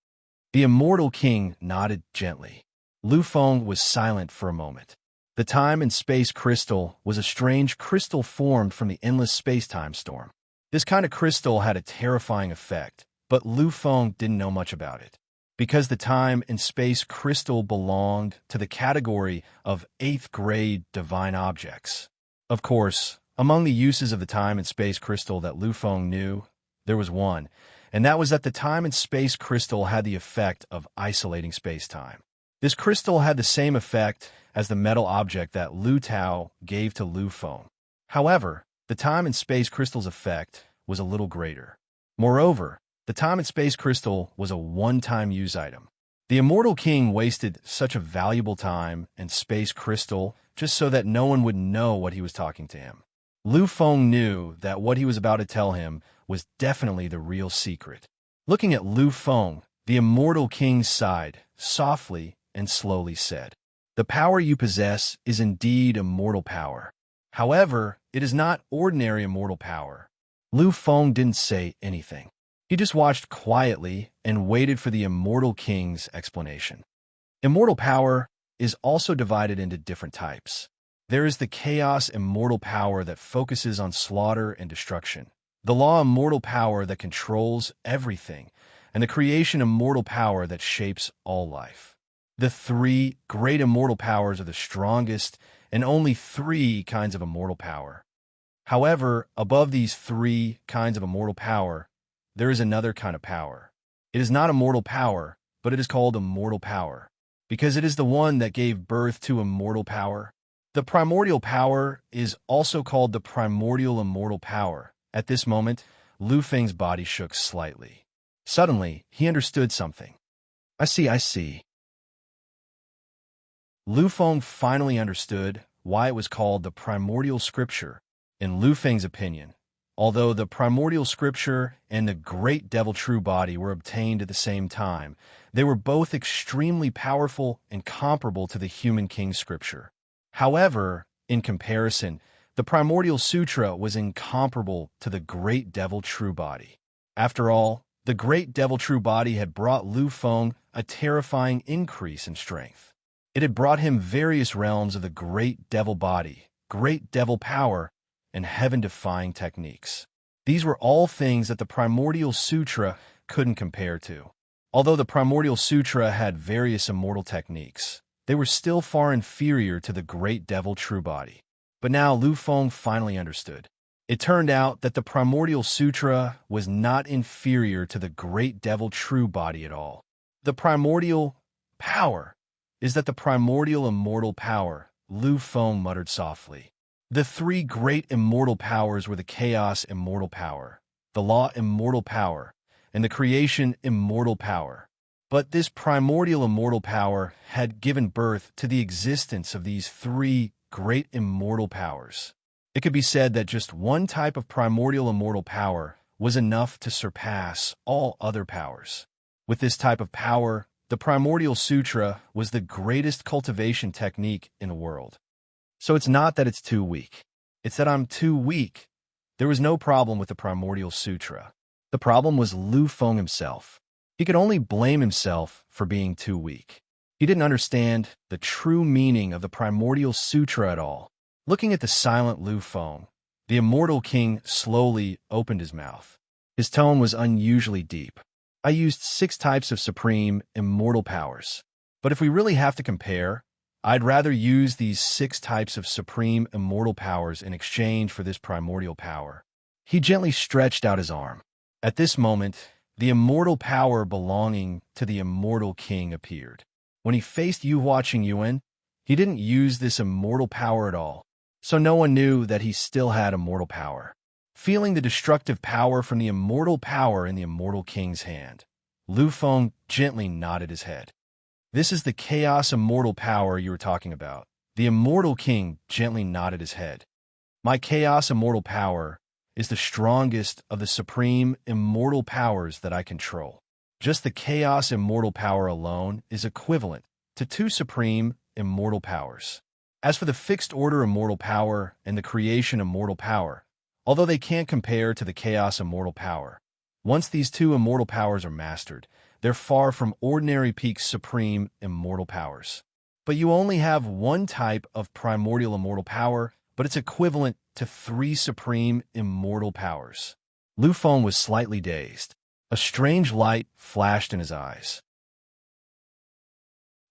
The immortal king nodded gently. Lu Feng was silent for a moment. The time and space crystal was a strange crystal formed from the endless space-time storm. This kind of crystal had a terrifying effect, but Lu Feng didn't know much about it. Because the time and space crystal belonged to the category of 8th grade divine objects. Of course, among the uses of the time and space crystal that Lu Feng knew, there was one, and that was that the time and space crystal had the effect of isolating space-time. This crystal had the same effect as the metal object that Lu Tao gave to Lu Feng. However, the time and space crystal's effect was a little greater. Moreover, the time and space crystal was a one-time use item. The immortal king wasted such a valuable time and space crystal just so that no one would know what he was talking to him. Lu Feng knew that what he was about to tell him was definitely the real secret. Looking at Lu Feng, the immortal king sighed, softly and slowly said, "The power you possess is indeed immortal power. However, it is not ordinary immortal power." Lu Feng didn't say anything. He just watched quietly and waited for the immortal king's explanation. Immortal power is also divided into different types. There is the chaos immortal power that focuses on slaughter and destruction, the law immortal power that controls everything, and the creation immortal power that shapes all life. The three great immortal powers are the strongest and only three kinds of immortal power. However, above these three kinds of immortal power, there is another kind of power. It is not immortal power, but it is called immortal power, because it is the one that gave birth to immortal power. The primordial power is also called the primordial immortal power. At this moment, Lu Feng's body shook slightly. Suddenly, he understood something. I see. Lu Feng finally understood why it was called the primordial scripture. In Lu Feng's opinion, although the primordial scripture and the great devil true body were obtained at the same time, they were both extremely powerful and comparable to the human king scripture. However, in comparison, the primordial sutra was incomparable to the great devil true body. After all, the great devil true body had brought Lu Feng a terrifying increase in strength. It had brought him various realms of the great devil body, great devil power, and heaven-defying techniques. These were all things that the primordial sutra couldn't compare to. Although the primordial sutra had various immortal techniques, they were still far inferior to the great devil true body. But now Lu Feng finally understood. It turned out that the primordial sutra was not inferior to the great devil true body at all. The primordial power is that the primordial immortal power, Lu Feng muttered softly. The three great immortal powers were the chaos immortal power, the law immortal power, and the creation immortal power. But this primordial immortal power had given birth to the existence of these three great immortal powers. It could be said that just one type of primordial immortal power was enough to surpass all other powers. With this type of power, the primordial sutra was the greatest cultivation technique in the world. So it's not that it's too weak. It's that I'm too weak. There was no problem with the primordial sutra. The problem was Lu Feng himself. He could only blame himself for being too weak. He didn't understand the true meaning of the primordial sutra at all. Looking at the silent Lu Feng, the immortal king slowly opened his mouth. His tone was unusually deep. I used 6 types of supreme, immortal powers. But if we really have to compare, I'd rather use these 6 types of supreme, immortal powers in exchange for this primordial power. He gently stretched out his arm. At this moment, the immortal power belonging to the immortal king appeared. When he faced Yu watching Yuan, he didn't use this immortal power at all, so no one knew that he still had immortal power. Feeling the destructive power from the immortal power in the immortal king's hand, Lu Feng gently nodded his head. This is the chaos immortal power you were talking about. The immortal king gently nodded his head. My chaos immortal power is the strongest of the supreme immortal powers that I control. Just the chaos immortal power alone is equivalent to 2 supreme immortal powers. As for the fixed order immortal power and the creation immortal power, although they can't compare to the chaos immortal power, once these 2 immortal powers are mastered, they're far from ordinary peak supreme immortal powers. But you only have 1 type of primordial immortal power, but it's equivalent to 3 supreme immortal powers. Lu Feng was slightly dazed. A strange light flashed in his eyes.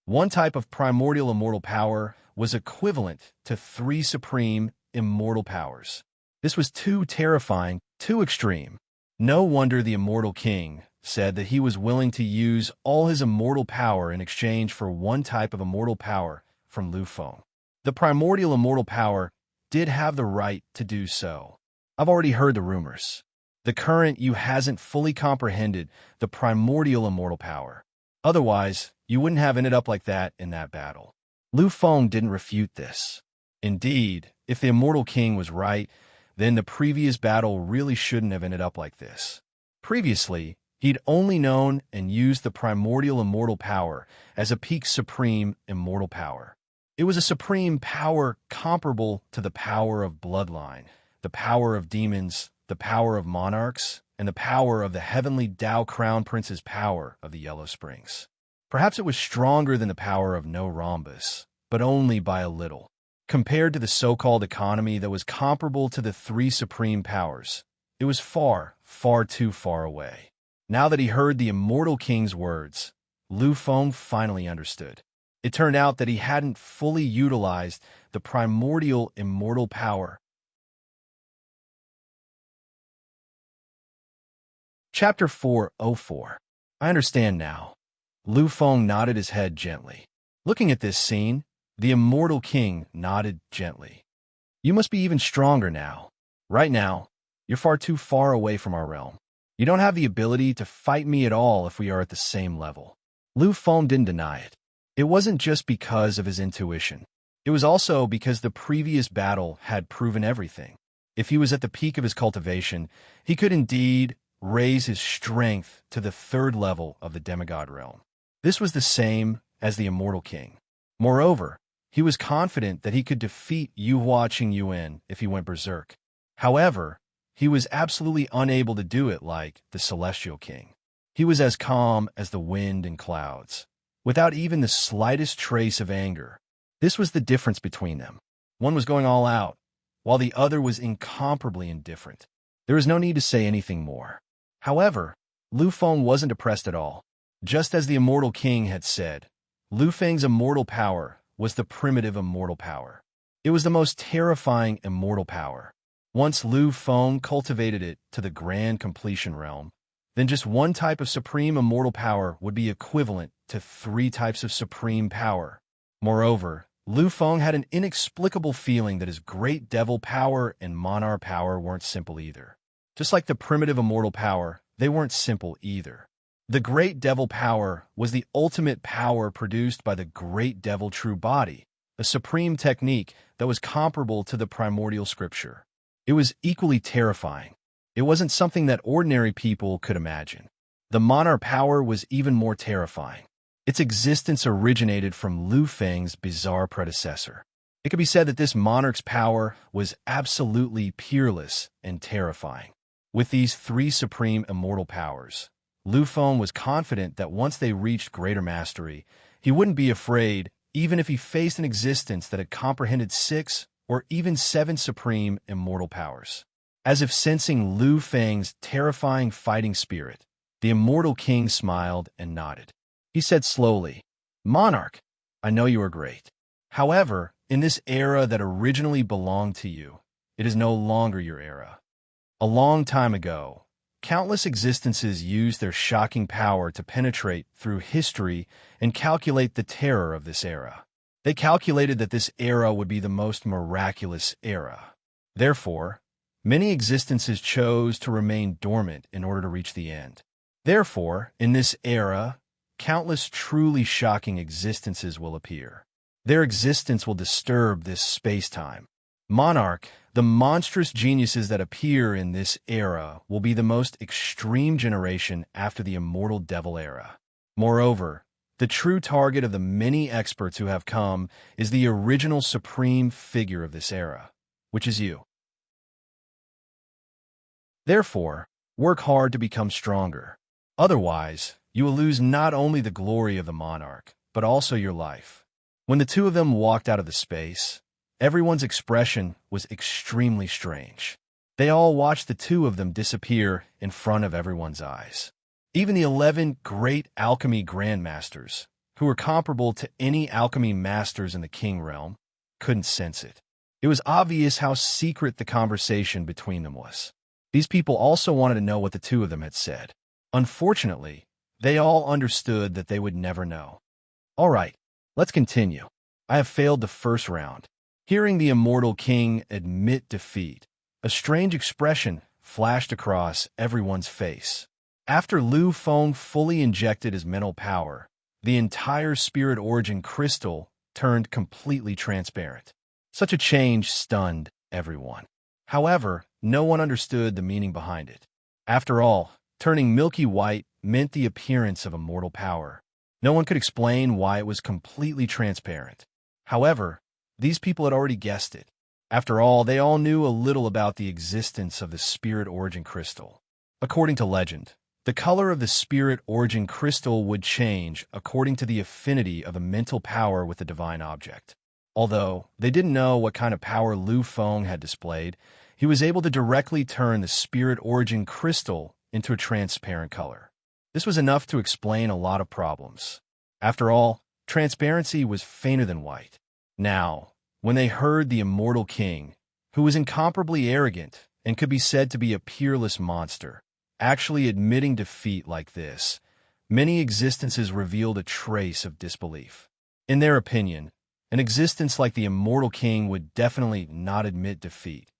1 type of primordial immortal power was equivalent to 3 supreme immortal powers. This was too terrifying, too extreme. No wonder the immortal king said that he was willing to use all his immortal power in exchange for 1 type of immortal power from Lu Feng. The primordial immortal power did have the right to do so. I've already heard the rumors. The current Yu hasn't fully comprehended the primordial immortal power. Otherwise, you wouldn't have ended up like that in that battle. Lu Feng didn't refute this. Indeed, if the immortal king was right, then the previous battle really shouldn't have ended up like this. Previously, he'd only known and used the primordial immortal power as a peak supreme immortal power. It was a supreme power comparable to the power of bloodline, the power of demons, the power of monarchs, and the power of the heavenly Dao Crown Prince's power of the Yellow Springs. Perhaps it was stronger than the power of No Rhombus, but only by a little. Compared to the so-called economy that was comparable to the 3 supreme powers, it was far, far too far away. Now that he heard the immortal king's words, Lu Feng finally understood. It turned out that he hadn't fully utilized the primordial immortal power. Chapter 404. I understand now. Lu Feng nodded his head gently. Looking at this scene, the immortal king nodded gently. You must be even stronger now. Right now, you're far too far away from our realm. You don't have the ability to fight me at all if we are at the same level. Lu Feng didn't deny it. It wasn't just because of his intuition. It was also because the previous battle had proven everything. If he was at the peak of his cultivation, he could indeed raise his strength to the 3rd level of the demigod realm. This was the same as the immortal king. Moreover, he was confident that he could defeat Yu Qing Yuan if he went berserk. However, he was absolutely unable to do it like the celestial king. He was as calm as the wind and clouds, without even the slightest trace of anger. This was the difference between them. One was going all out, while the other was incomparably indifferent. There was no need to say anything more. However, Lu Feng wasn't depressed at all. Just as the immortal king had said, Lu Feng's immortal power was the primitive immortal power. It was the most terrifying immortal power. Once Lu Feng cultivated it to the grand completion realm, then just 1 type of supreme immortal power would be equivalent to 3 types of supreme power. Moreover, Lu Feng had an inexplicable feeling that his great devil power and monarch power weren't simple either. Just like the primitive immortal power, they weren't simple either. The great devil power was the ultimate power produced by the great devil true body, a supreme technique that was comparable to the primordial scripture. It was equally terrifying. It wasn't something that ordinary people could imagine. The monarch power was even more terrifying. Its existence originated from Lu Feng's bizarre predecessor. It could be said that this monarch's power was absolutely peerless and terrifying. With these 3 supreme immortal powers, Lu Feng was confident that once they reached greater mastery, he wouldn't be afraid even if he faced an existence that had comprehended 6 or even 7 supreme immortal powers. As if sensing Lu Feng's terrifying fighting spirit, the immortal king smiled and nodded. He said slowly, "Monarch, I know you are great. However, in this era that originally belonged to you, it is no longer your era. A long time ago, countless existences used their shocking power to penetrate through history and calculate the terror of this era. They calculated that this era would be the most miraculous era. Therefore, many existences chose to remain dormant in order to reach the end. Therefore, in this era, countless truly shocking existences will appear. Their existence will disturb this space-time. Monarch, the monstrous geniuses that appear in this era will be the most extreme generation after the immortal devil era. Moreover, the true target of the many experts who have come is the original supreme figure of this era, which is you. Therefore, work hard to become stronger. Otherwise, you will lose not only the glory of the monarch, but also your life. When the two of them walked out of the space, everyone's expression was extremely strange. They all watched the two of them disappear in front of everyone's eyes. Even the 11 great alchemy grandmasters, who were comparable to any alchemy masters in the king realm, couldn't sense it. It was obvious how secret the conversation between them was. These people also wanted to know what the two of them had said. Unfortunately, they all understood that they would never know. All right, let's continue. I have failed the first round. Hearing the immortal king admit defeat, a strange expression flashed across everyone's face. After Lu Feng fully injected his mental power, the entire spirit origin crystal turned completely transparent. Such a change stunned everyone. However, no one understood the meaning behind it. After all, turning milky white meant the appearance of immortal power. No one could explain why it was completely transparent. However, these people had already guessed it. After all, they all knew a little about the existence of the spirit origin crystal. According to legend, the color of the spirit origin crystal would change according to the affinity of the mental power with the divine object. Although they didn't know what kind of power Lu Feng had displayed, he was able to directly turn the spirit origin crystal into a transparent color. This was enough to explain a lot of problems. After all, transparency was fainter than white. Now, when they heard the immortal king, who was incomparably arrogant and could be said to be a peerless monster, actually admitting defeat like this, many existences revealed a trace of disbelief. In their opinion, an existence like the immortal king would definitely not admit defeat,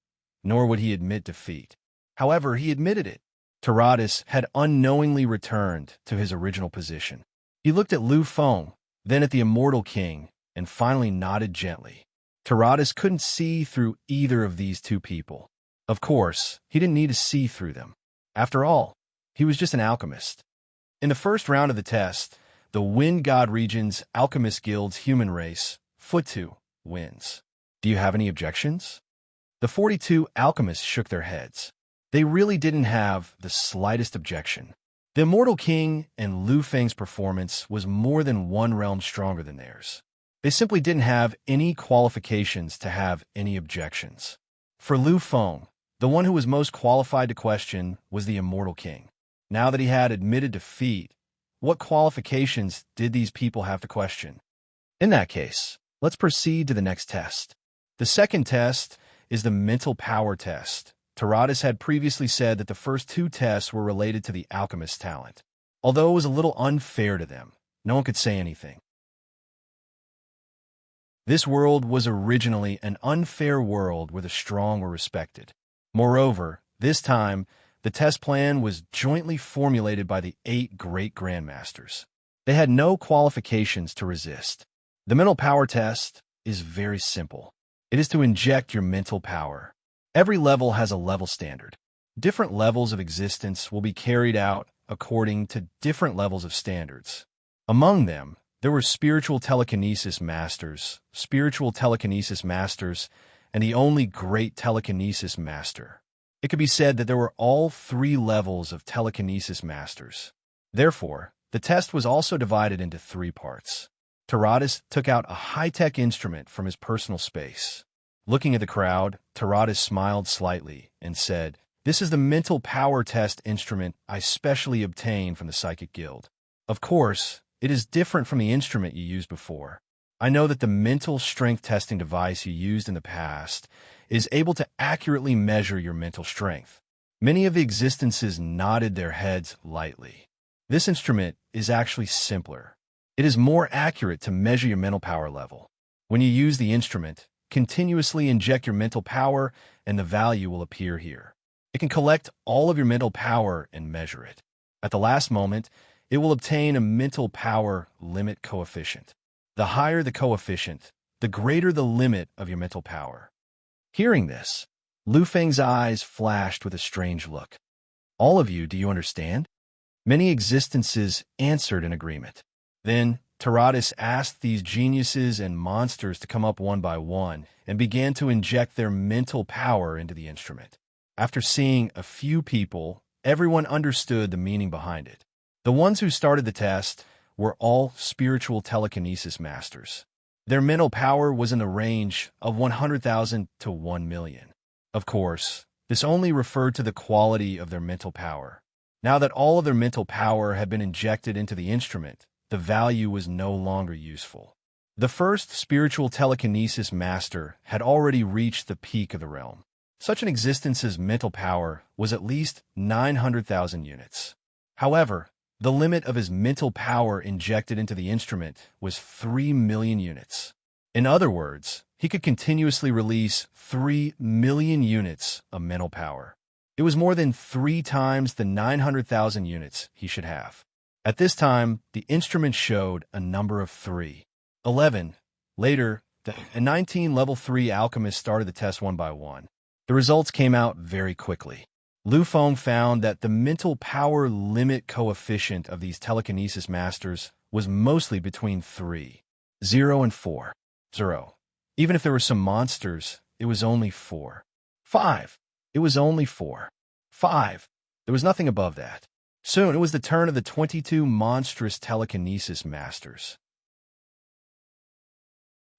nor would he admit defeat. However, he admitted it. Taradas had unknowingly returned to his original position. He looked at Lu Feng, then at the immortal king, and finally nodded gently. Taradas couldn't see through either of these two people. Of course, he didn't need to see through them. After all, he was just an alchemist. In the first round of the test, the Wind God Region's Alchemist Guild's human race, Futu, wins. Do you have any objections? The 42 alchemists shook their heads. They really didn't have the slightest objection. The Immortal King and Lu Feng's performance was more than one realm stronger than theirs. They simply didn't have any qualifications to have any objections. For Lu Feng, the one who was most qualified to question was the Immortal King. Now that he had admitted defeat, what qualifications did these people have to question? In that case, let's proceed to the next test. The second test is the mental power test. Taradas had previously said that the first two tests were related to the alchemist's talent. Although it was a little unfair to them, no one could say anything. This world was originally an unfair world where the strong were respected. Moreover, this time, the test plan was jointly formulated by the 8 great grandmasters. They had no qualifications to resist. The mental power test is very simple. It is to inject your mental power. Every level has a level standard. Different levels of existence will be carried out according to different levels of standards. Among them, there were spiritual telekinesis masters, and the only great telekinesis master. It could be said that there were all 3 levels of telekinesis masters. Therefore, the test was also divided into 3 parts. Taradas took out a high-tech instrument from his personal space. Looking at the crowd, Taradas smiled slightly and said, "This is the mental power test instrument I specially obtained from the Psychic Guild. Of course, it is different from the instrument you used before. I know that the mental strength testing device you used in the past is able to accurately measure your mental strength. Many of the existences nodded their heads lightly. This instrument is actually simpler. It is more accurate to measure your mental power level. When you use the instrument, continuously inject your mental power and the value will appear here. It can collect all of your mental power and measure it. At the last moment, it will obtain a mental power limit coefficient. The higher the coefficient, the greater the limit of your mental power. Hearing this, Lu Feng's eyes flashed with a strange look. All of you, do you understand? Many existences answered in agreement. Then, Taratus asked these geniuses and monsters to come up one by one and began to inject their mental power into the instrument. After seeing a few people, everyone understood the meaning behind it. The ones who started the test were all spiritual telekinesis masters. Their mental power was in the range of 100,000 to 1 million. Of course, this only referred to the quality of their mental power. Now that all of their mental power had been injected into the instrument, the value was no longer useful. The first spiritual telekinesis master had already reached the peak of the realm. Such an existence's mental power was at least 900,000 units. However, the limit of his mental power injected into the instrument was 3 million units. In other words, he could continuously release 3 million units of mental power. It was more than 3 times the 900,000 units he should have. At this time, the instrument showed a number of 3. 11. Later, the 19 level 3 alchemists started the test one by one. The results came out very quickly. Lu Feng found that the mental power limit coefficient of these telekinesis masters was mostly between 3, 0 and 4. 0. Even if there were some monsters, it was only 4. 5. It was only 4. 5. There was nothing above that. Soon, it was the turn of the 22 monstrous telekinesis masters.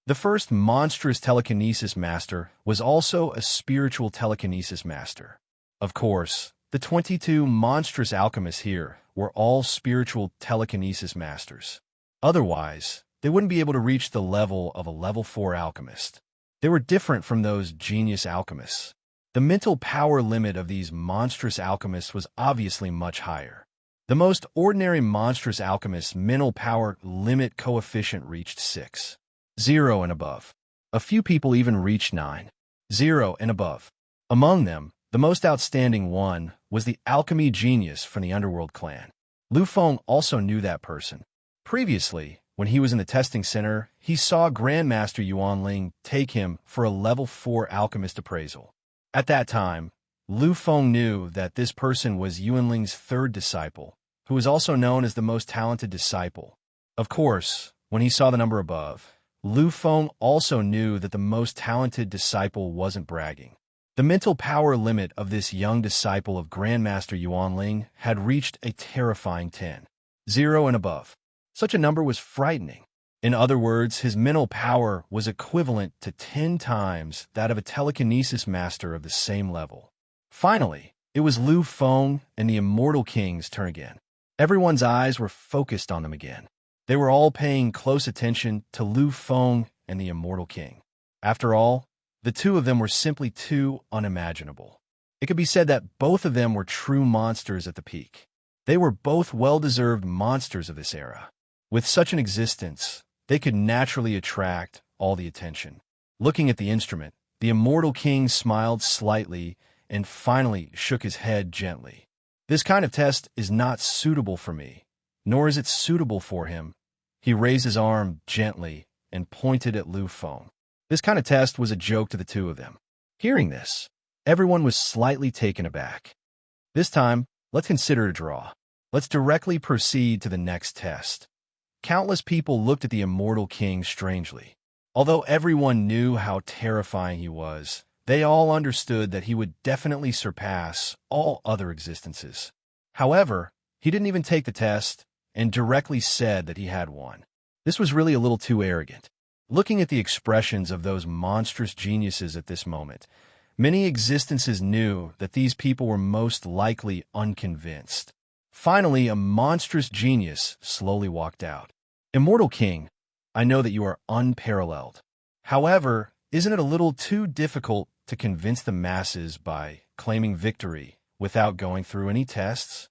The first monstrous telekinesis master was also a spiritual telekinesis master. Of course, the 22 monstrous alchemists here were all spiritual telekinesis masters. Otherwise, they wouldn't be able to reach the level of a level 4 alchemist. They were different from those genius alchemists. The mental power limit of these monstrous alchemists was obviously much higher. The most ordinary monstrous alchemist's mental power limit coefficient reached 6, 0 and above. A few people even reached 9, 0 and above. Among them, the most outstanding one was the alchemy genius from the Underworld clan. Lu Feng also knew that person. Previously, when he was in the testing center, he saw Grandmaster Yuan Ling take him for a level 4 alchemist appraisal. At that time, Lu Feng knew that this person was Yuan Ling's third disciple, who was also known as the most talented disciple. Of course, when he saw the number above, Lu Feng also knew that the most talented disciple wasn't bragging. The mental power limit of this young disciple of Grandmaster Yuan Ling had reached a terrifying 10, 0 and above. Such a number was frightening. In other words, his mental power was equivalent to 10 times that of a telekinesis master of the same level. Finally, it was Lu Feng and the Immortal King's turn again. Everyone's eyes were focused on them again. They were all paying close attention to Lu Feng and the Immortal King. After all, the two of them were simply too unimaginable. It could be said that both of them were true monsters at the peak. They were both well-deserved monsters of this era. With such an existence, they could naturally attract all the attention. Looking at the instrument, the Immortal King smiled slightly and finally shook his head gently. This kind of test is not suitable for me, nor is it suitable for him. He raised his arm gently and pointed at Lu Feng. This kind of test was a joke to the two of them. Hearing this, everyone was slightly taken aback. This time, let's consider a draw. Let's directly proceed to the next test. Countless people looked at the Immortal King strangely. Although everyone knew how terrifying he was, they all understood that he would definitely surpass all other existences. However, he didn't even take the test and directly said that he had won. This was really a little too arrogant. Looking at the expressions of those monstrous geniuses at this moment, many existences knew that these people were most likely unconvinced. Finally, a monstrous genius slowly walked out. Immortal King, I know that you are unparalleled. However, isn't it a little too difficult to convince the masses by claiming victory without going through any tests.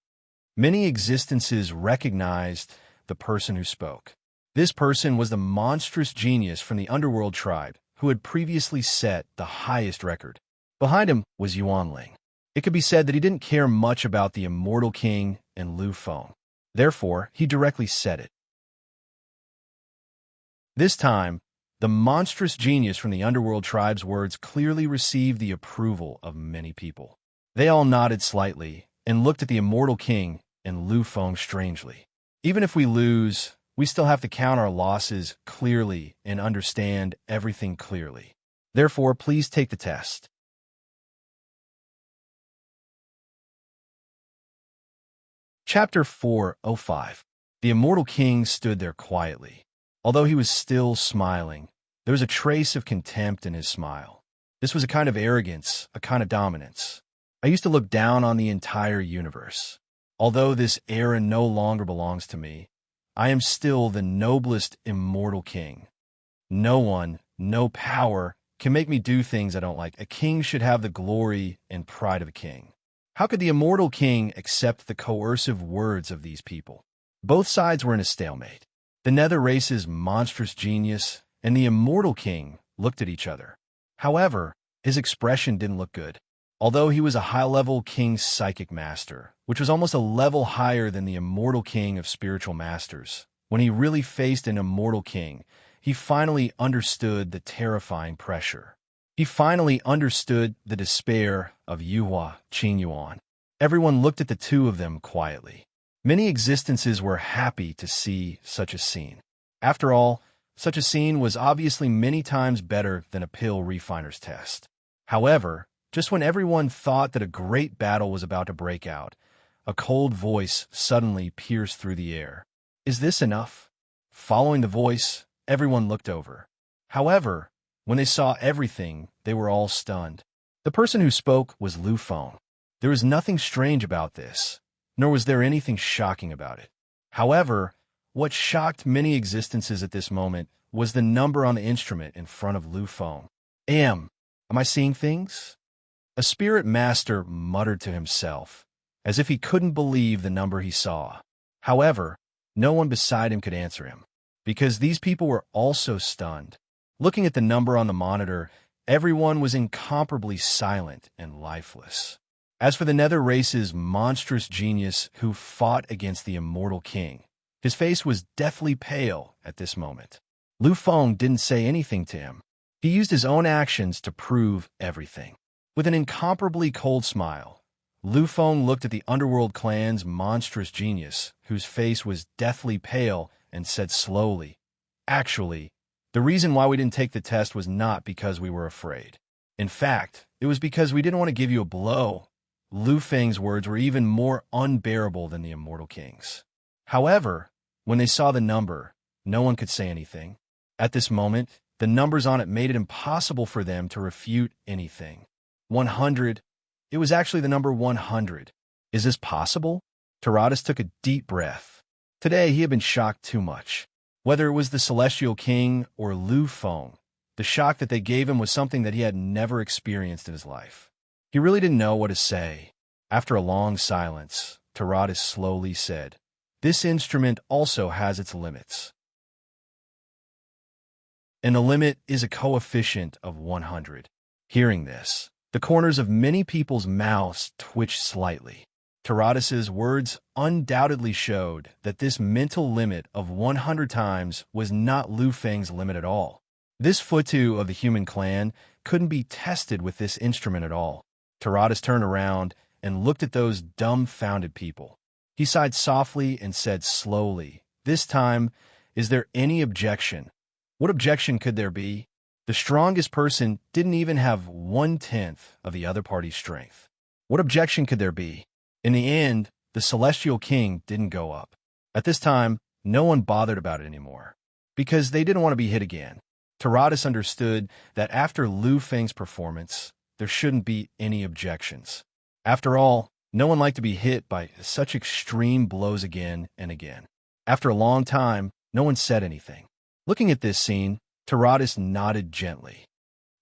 Many existences recognized the person who spoke. This person was the monstrous genius from the underworld tribe who had previously set the highest record. Behind him was Yuanling. It could be said that he didn't care much about the immortal king and Lu Feng. Therefore, he directly said it. This time, the monstrous genius from the underworld tribe's words clearly received the approval of many people. They all nodded slightly and looked at the immortal king and Lu Feng strangely. Even if we lose, we still have to count our losses clearly and understand everything clearly. Therefore, please take the test. Chapter 4:05. The immortal king stood there quietly. Although he was still smiling, there was a trace of contempt in his smile. This was a kind of arrogance, a kind of dominance. I used to look down on the entire universe. Although this era no longer belongs to me, I am still the noblest immortal king. No one, no power, can make me do things I don't like. A king should have the glory and pride of a king. How could the immortal king accept the coercive words of these people? Both sides were in a stalemate. The nether race's monstrous genius and the immortal king looked at each other. However, his expression didn't look good. Although he was a high-level king's psychic master, which was almost a level higher than the immortal king of spiritual masters, when he really faced an immortal king, he finally understood the terrifying pressure. He finally understood the despair of Yuhua Qingyuan. Everyone looked at the two of them quietly. Many existences were happy to see such a scene. After all, such a scene was obviously many times better than a pill refiner's test. However, just when everyone thought that a great battle was about to break out, a cold voice suddenly pierced through the air. Is this enough? Following the voice, everyone looked over. However, when they saw everything, they were all stunned. The person who spoke was Lu Feng. There was nothing strange about this, nor was there anything shocking about it. However, what shocked many existences at this moment was the number on the instrument in front of Lu Feng. Am I seeing things? A spirit master muttered to himself, as if he couldn't believe the number he saw. However, no one beside him could answer him, because these people were also stunned. Looking at the number on the monitor, everyone was incomparably silent and lifeless. As for the nether race's monstrous genius who fought against the immortal king, his face was deathly pale at this moment. Lu Feng didn't say anything to him. He used his own actions to prove everything. With an incomparably cold smile, Lu Feng looked at the underworld clan's monstrous genius, whose face was deathly pale, and said slowly, "Actually, the reason why we didn't take the test was not because we were afraid. In fact, it was because we didn't want to give you a blow." Lu Feng's words were even more unbearable than the immortal king's. However, when they saw the number, no one could say anything. At this moment, the numbers on it made it impossible for them to refute anything. 100. It was actually the number 100. Is this possible? Taradas took a deep breath. Today, he had been shocked too much. Whether it was the Celestial King or Lu Feng, the shock that they gave him was something that he had never experienced in his life. He really didn't know what to say. After a long silence, Taradas slowly said, "This instrument also has its limits. And the limit is a coefficient of 100. Hearing this, the corners of many people's mouths twitched slightly. Taradas's words undoubtedly showed that this mental limit of 100 times was not Lu Feng's limit at all. This Futu of the human clan couldn't be tested with this instrument at all. Taradas turned around and looked at those dumbfounded people. He sighed softly and said slowly, "This time, is there any objection?" What objection could there be? The strongest person didn't even have 1/10 of the other party's strength. What objection could there be? In the end, the Celestial King didn't go up. At this time, no one bothered about it anymore, because they didn't want to be hit again. Taradas understood that after Lu Feng's performance, there shouldn't be any objections. After all, no one liked to be hit by such extreme blows again and again. After a long time, no one said anything. Looking at this scene, Taradas nodded gently.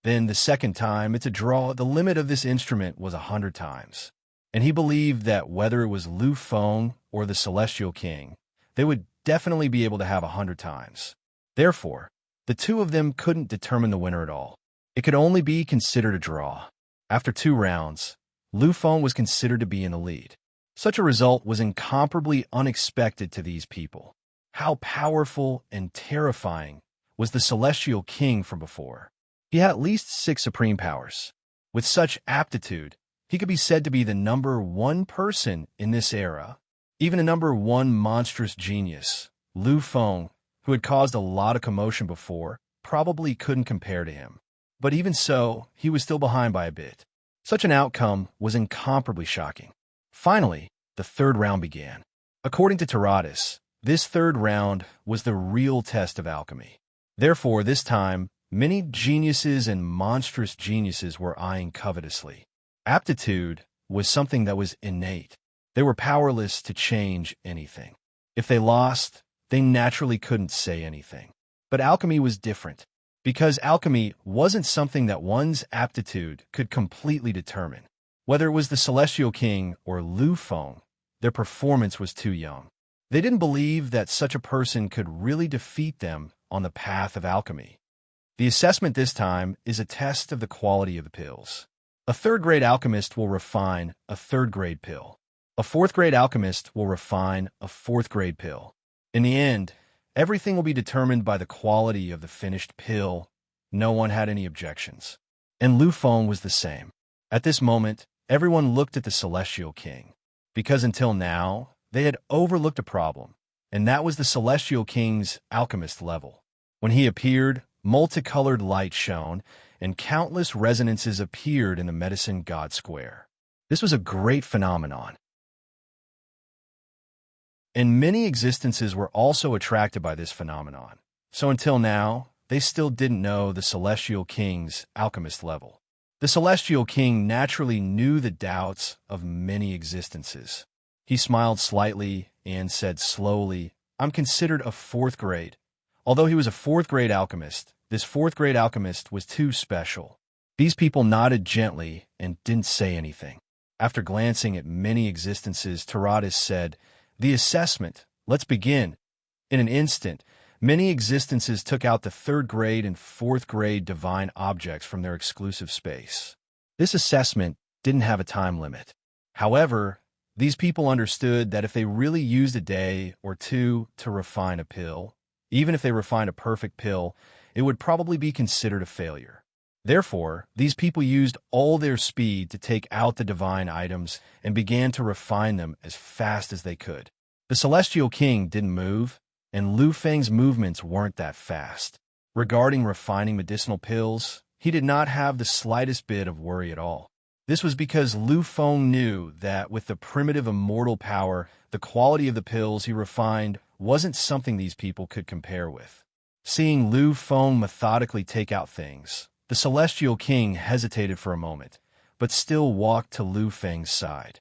Then the second time, it's a draw. The limit of this instrument was 100 times. and he believed that whether it was Lu Feng or the Celestial King, they would definitely be able to have 100 times. Therefore, the two of them couldn't determine the winner at all. It could only be considered a draw. After 2 rounds, Lu Feng was considered to be in the lead. Such a result was incomparably unexpected to these people. How powerful and terrifying was the Celestial King from before? He had at least 6 supreme powers. With such aptitude, he could be said to be the #1 person in this era. Even a #1 monstrous genius, Lu Feng, who had caused a lot of commotion before, probably couldn't compare to him. But even so, he was still behind by a bit. Such an outcome was incomparably shocking. Finally, the 3rd round began. According to Taradas, this 3rd round was the real test of alchemy. Therefore, this time, many geniuses and monstrous geniuses were eyeing covetously. Aptitude was something that was innate. They were powerless to change anything. If they lost, they naturally couldn't say anything. But alchemy was different, because alchemy wasn't something that one's aptitude could completely determine. Whether it was the Celestial King or Lu Feng, their performance was too young. They didn't believe that such a person could really defeat them on the path of alchemy. The assessment this time is a test of the quality of the pills. A 3rd-grade alchemist will refine a 3rd-grade pill. A 4th-grade alchemist will refine a 4th-grade pill. In the end, everything will be determined by the quality of the finished pill. No one had any objections. And Lu Feng was the same. At this moment, everyone looked at the Celestial King, because until now, they had overlooked a problem, and that was the Celestial King's alchemist level. When he appeared, multicolored light shone, and countless resonances appeared in the Medicine God Square. This was a great phenomenon. And many existences were also attracted by this phenomenon. So until now, they still didn't know the Celestial King's alchemist level. The Celestial King naturally knew the doubts of many existences. He smiled slightly and said slowly, "I'm considered a 4th grade. Although he was a 4th-grade alchemist, this 4th-grade alchemist was too special." These people nodded gently and didn't say anything. After glancing at many existences, Taradas said, "The assessment. Let's begin." In an instant, many existences took out the 3rd-grade and 4th-grade divine objects from their exclusive space. This assessment didn't have a time limit. However, these people understood that if they really used a day or 2 to refine a pill, even if they refined a perfect pill, it would probably be considered a failure. Therefore, these people used all their speed to take out the divine items and began to refine them as fast as they could. The Celestial King didn't move, and Lu Feng's movements weren't that fast. Regarding refining medicinal pills, he did not have the slightest bit of worry at all. This was because Lu Feng knew that with the primitive immortal power, the quality of the pills he refined wasn't something these people could compare with. Seeing Lu Feng methodically take out things, the Celestial King hesitated for a moment, but still walked to Lu Feng's side.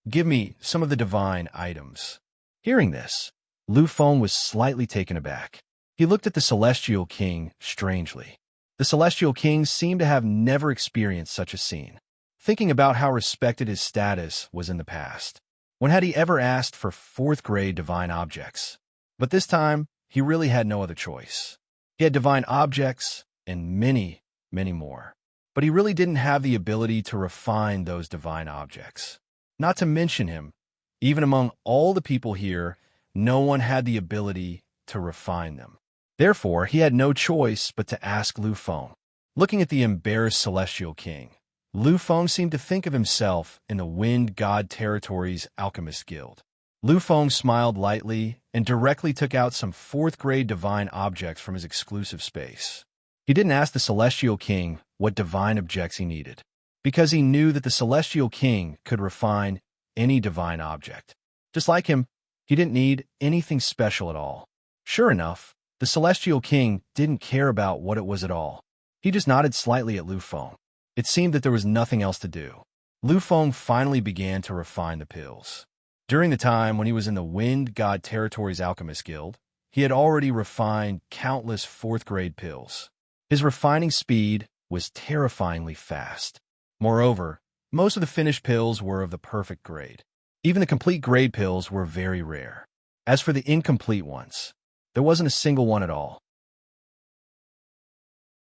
"Give me some of the divine items." Hearing this, Lu Feng was slightly taken aback. He looked at the Celestial King strangely. The Celestial King seemed to have never experienced such a scene. Thinking about how respected his status was in the past, when had he ever asked for 4th-grade divine objects? But this time, he really had no other choice. He had divine objects and many, many more. But he really didn't have the ability to refine those divine objects. Not to mention him, even among all the people here, no one had the ability to refine them. Therefore, he had no choice but to ask Lu Feng. Looking at the embarrassed Celestial King, Lu Feng seemed to think of himself in the Wind God Territories Alchemist Guild. Lu Feng smiled lightly and directly took out some 4th-grade divine objects from his exclusive space. He didn't ask the Celestial King what divine objects he needed, because he knew that the Celestial King could refine any divine object. Just like him, he didn't need anything special at all. Sure enough, the Celestial King didn't care about what it was at all. He just nodded slightly at Lu Feng. It seemed that there was nothing else to do. Lu Feng finally began to refine the pills. During the time when he was in the Wind God Territories Alchemist Guild, he had already refined countless 4th-grade pills. His refining speed was terrifyingly fast. Moreover, Most of the finished pills were of the perfect grade. Even the complete grade pills were very rare. As for the incomplete ones, there wasn't a single one at all.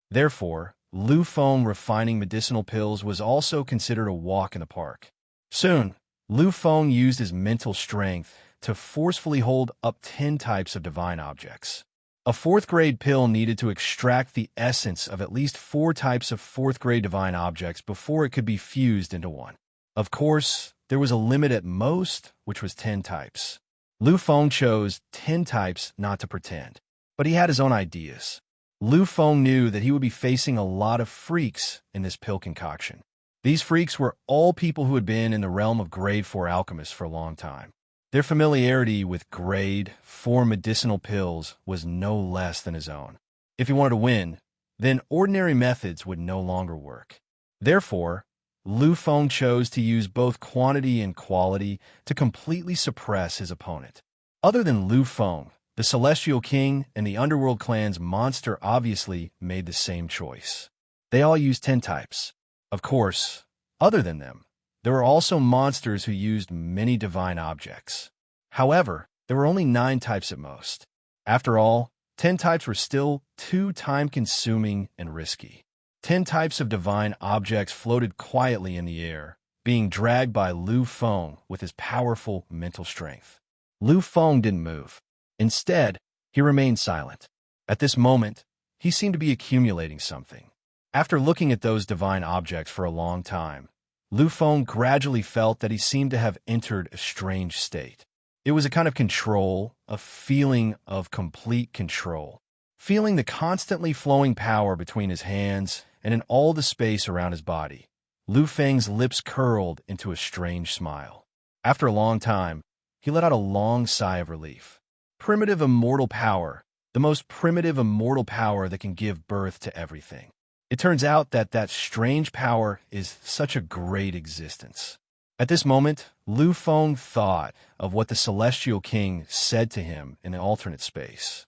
Therefore, Lu Feng refining medicinal pills was also considered a walk in the park. Soon, Lu Feng used his mental strength to forcefully hold up 10 types of divine objects. A fourth-grade pill needed to extract the essence of at least 4 types of fourth-grade divine objects before it could be fused into one. Of course, there was a limit at most, which was 10 types. Lu Feng chose 10 types not to pretend, but he had his own ideas. Lu Feng knew that he would be facing a lot of freaks in this pill concoction. These freaks were all people who had been in the realm of grade 4 alchemists for a long time. Their familiarity with grade 4 medicinal pills was no less than his own. If he wanted to win, then ordinary methods would no longer work. Therefore, Lu Feng chose to use both quantity and quality to completely suppress his opponent. Other than Lu Feng, the Celestial King and the Underworld clan's monster obviously made the same choice. They all used 10 types. Of course, other than them, there were also monsters who used many divine objects. However, there were only 9 types at most. After all, 10 types were still too time-consuming and risky. 10 types of divine objects floated quietly in the air, being dragged by Lu Feng with his powerful mental strength. Lu Feng didn't move. Instead, he remained silent. At this moment, he seemed to be accumulating something. After looking at those divine objects for a long time, Lu Feng gradually felt that he seemed to have entered a strange state. It was a kind of control, a feeling of complete control. Feeling the constantly flowing power between his hands and in all the space around his body, Lu Feng's lips curled into a strange smile. After a long time, he let out a long sigh of relief. Primitive immortal power, the most primitive immortal power that can give birth to everything. It turns out that that strange power is such a great existence. At this moment, Lu Feng thought of what the Celestial King said to him in the alternate space.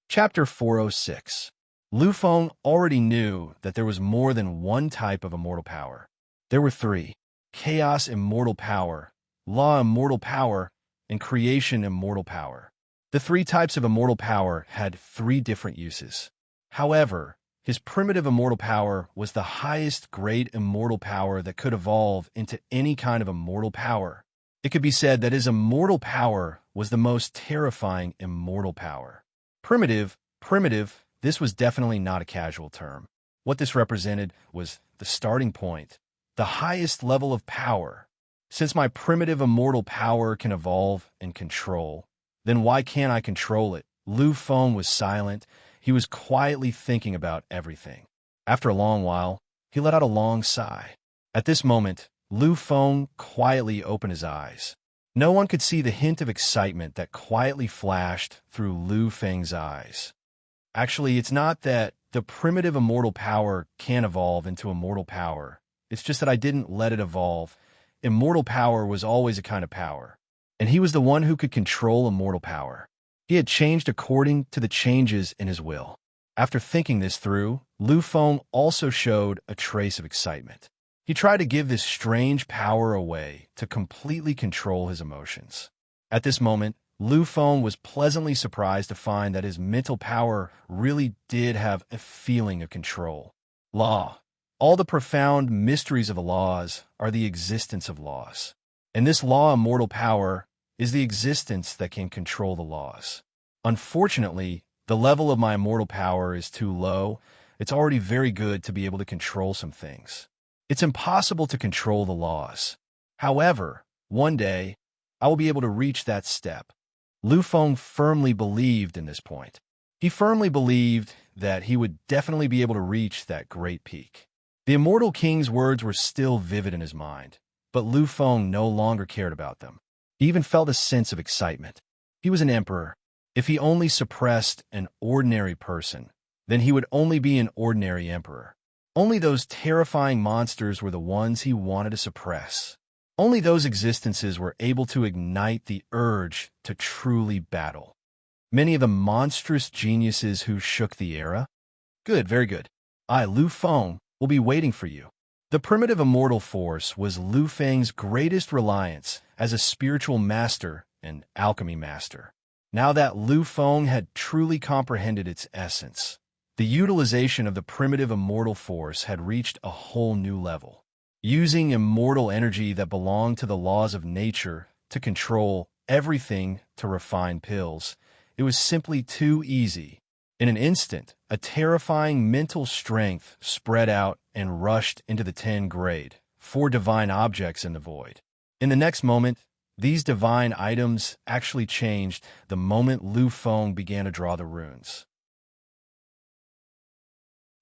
Chapter 406. Lu Feng already knew that there was more than one type of immortal power. There were 3: Chaos Immortal Power, Law Immortal Power, and Creation Immortal Power. The 3 types of immortal power had 3 different uses. However, his primitive immortal power was the highest grade immortal power that could evolve into any kind of immortal power. It could be said that his immortal power was the most terrifying immortal power. Primitive, this was definitely not a casual term. What this represented was the starting point, the highest level of power. Since my primitive immortal power can evolve and control, then why can't I control it? Lu Feng was silent. He was quietly thinking about everything. After a long while, he let out a long sigh. At this moment, Lu Feng quietly opened his eyes. No one could see the hint of excitement that quietly flashed through Lu Feng's eyes. Actually, it's not that the primitive immortal power can evolve into immortal power. It's just that I didn't let it evolve. Immortal power was always a kind of power, and he was the one who could control immortal power. He had changed according to the changes in his will. After thinking this through, Lu Feng also showed a trace of excitement. He tried to give this strange power away to completely control his emotions. At this moment, Lu Feng was pleasantly surprised to find that his mental power really did have a feeling of control. Law. All the profound mysteries of the laws are the existence of laws. And this law immortal power is the existence that can control the laws. Unfortunately, the level of my immortal power is too low. It's already very good to be able to control some things. It's impossible to control the laws. However, one day, I will be able to reach that step. Lu Feng firmly believed in this point. He firmly believed that he would definitely be able to reach that great peak. The Immortal King's words were still vivid in his mind, but Lu Feng no longer cared about them. He even felt a sense of excitement. He was an emperor. If he only suppressed an ordinary person, then he would only be an ordinary emperor. Only those terrifying monsters were the ones he wanted to suppress. Only those existences were able to ignite the urge to truly battle. Many of the monstrous geniuses who shook the era? Good, very good. I, Lu Feng, will be waiting for you. The primitive immortal force was Lu Feng's greatest reliance as a spiritual master and alchemy master. Now that Lu Feng had truly comprehended its essence, the utilization of the primitive immortal force had reached a whole new level. Using immortal energy that belonged to the laws of nature to control everything to refine pills, it was simply too easy. In an instant, a terrifying mental strength spread out and rushed into the 10 grade, 4 divine objects in the void. In the next moment, these divine items actually changed the moment Lu Feng began to draw the runes.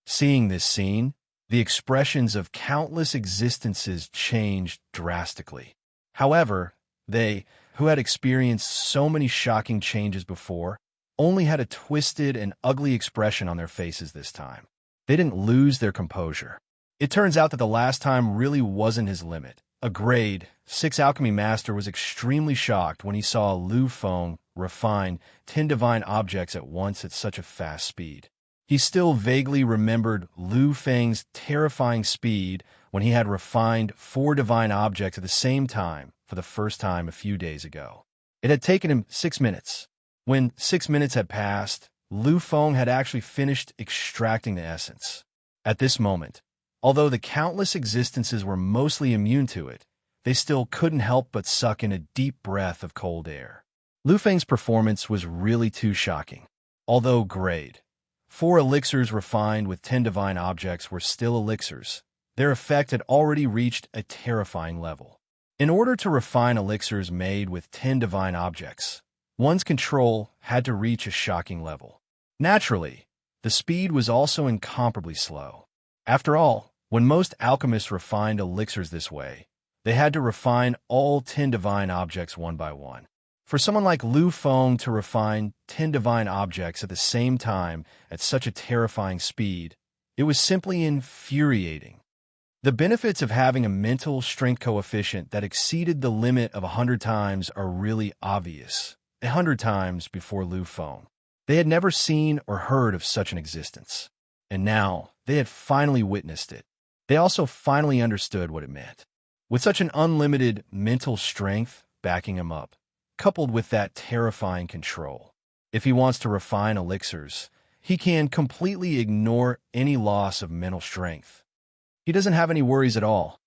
Seeing this scene, the expressions of countless existences changed drastically. However, they, who had experienced so many shocking changes before, only had a twisted and ugly expression on their faces this time. They didn't lose their composure. It turns out that the last time really wasn't his limit. A grade 6 alchemy master was extremely shocked when he saw Lu Feng refine 10 divine objects at once at such a fast speed. He still vaguely remembered Lu Feng's terrifying speed when he had refined 4 divine objects at the same time for the first time a few days ago. It had taken him 6 minutes. When 6 minutes had passed, Lu Feng had actually finished extracting the essence. At this moment, although the countless existences were mostly immune to it, they still couldn't help but suck in a deep breath of cold air. Lu Feng's performance was really too shocking. Although grade 4 elixirs refined with 10 divine objects were still elixirs, their effect had already reached a terrifying level. In order to refine elixirs made with 10 divine objects, one's control had to reach a shocking level. Naturally, the speed was also incomparably slow. After all, when most alchemists refined elixirs this way, they had to refine all 10 divine objects one by one. For someone like Lu Feng to refine 10 divine objects at the same time at such a terrifying speed, it was simply infuriating. The benefits of having a mental strength coefficient that exceeded the limit of 100 times are really obvious. 100 times before Lu Feng, they had never seen or heard of such an existence. And now, they had finally witnessed it. They also finally understood what it meant. With such an unlimited mental strength backing him up, coupled with that terrifying control, if he wants to refine elixirs, he can completely ignore any loss of mental strength. He doesn't have any worries at all.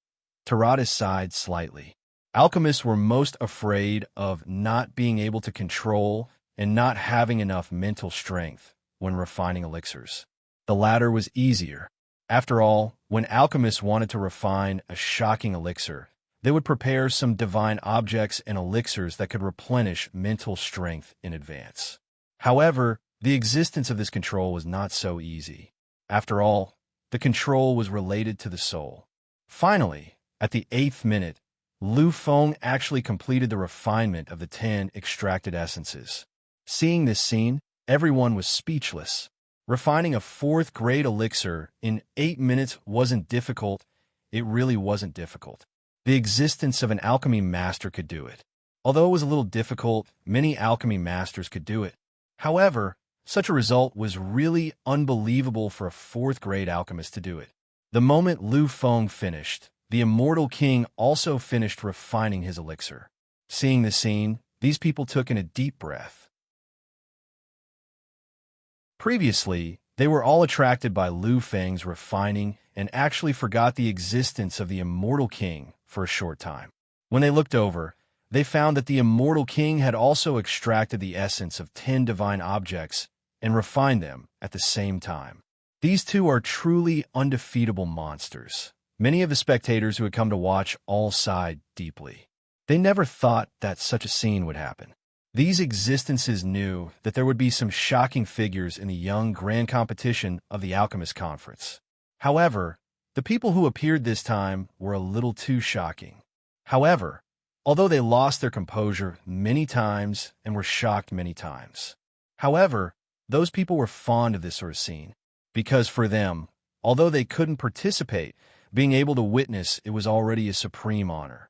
Tarada sighed slightly. Alchemists were most afraid of not being able to control and not having enough mental strength when refining elixirs. The latter was easier. After all, when alchemists wanted to refine a shocking elixir, they would prepare some divine objects and elixirs that could replenish mental strength in advance. However, the existence of this control was not so easy. After all, the control was related to the soul. Finally, at the 8th minute, Lu Feng actually completed the refinement of the 10 extracted essences. Seeing this scene, everyone was speechless. Refining a 4th grade elixir in 8 minutes wasn't difficult. It really wasn't difficult. The existence of an alchemy master could do it. Although it was a little difficult, many alchemy masters could do it. However, such a result was really unbelievable for a 4th grade alchemist to do it. The moment Lu Feng finished, the immortal king also finished refining his elixir. Seeing the scene, these people took in a deep breath. Previously, they were all attracted by Lu Feng's refining and actually forgot the existence of the immortal king for a short time. When they looked over, they found that the immortal king had also extracted the essence of 10 divine objects and refined them at the same time. These two are truly undefeatable monsters. Many of the spectators who had come to watch all sighed deeply. They never thought that such a scene would happen. These existences knew that there would be some shocking figures in the young grand competition of the Alchemist Conference. However, the people who appeared this time were a little too shocking. However, although they lost their composure many times and were shocked many times. However, those people were fond of this sort of scene, because for them, although they couldn't participate, being able to witness it was already a supreme honor.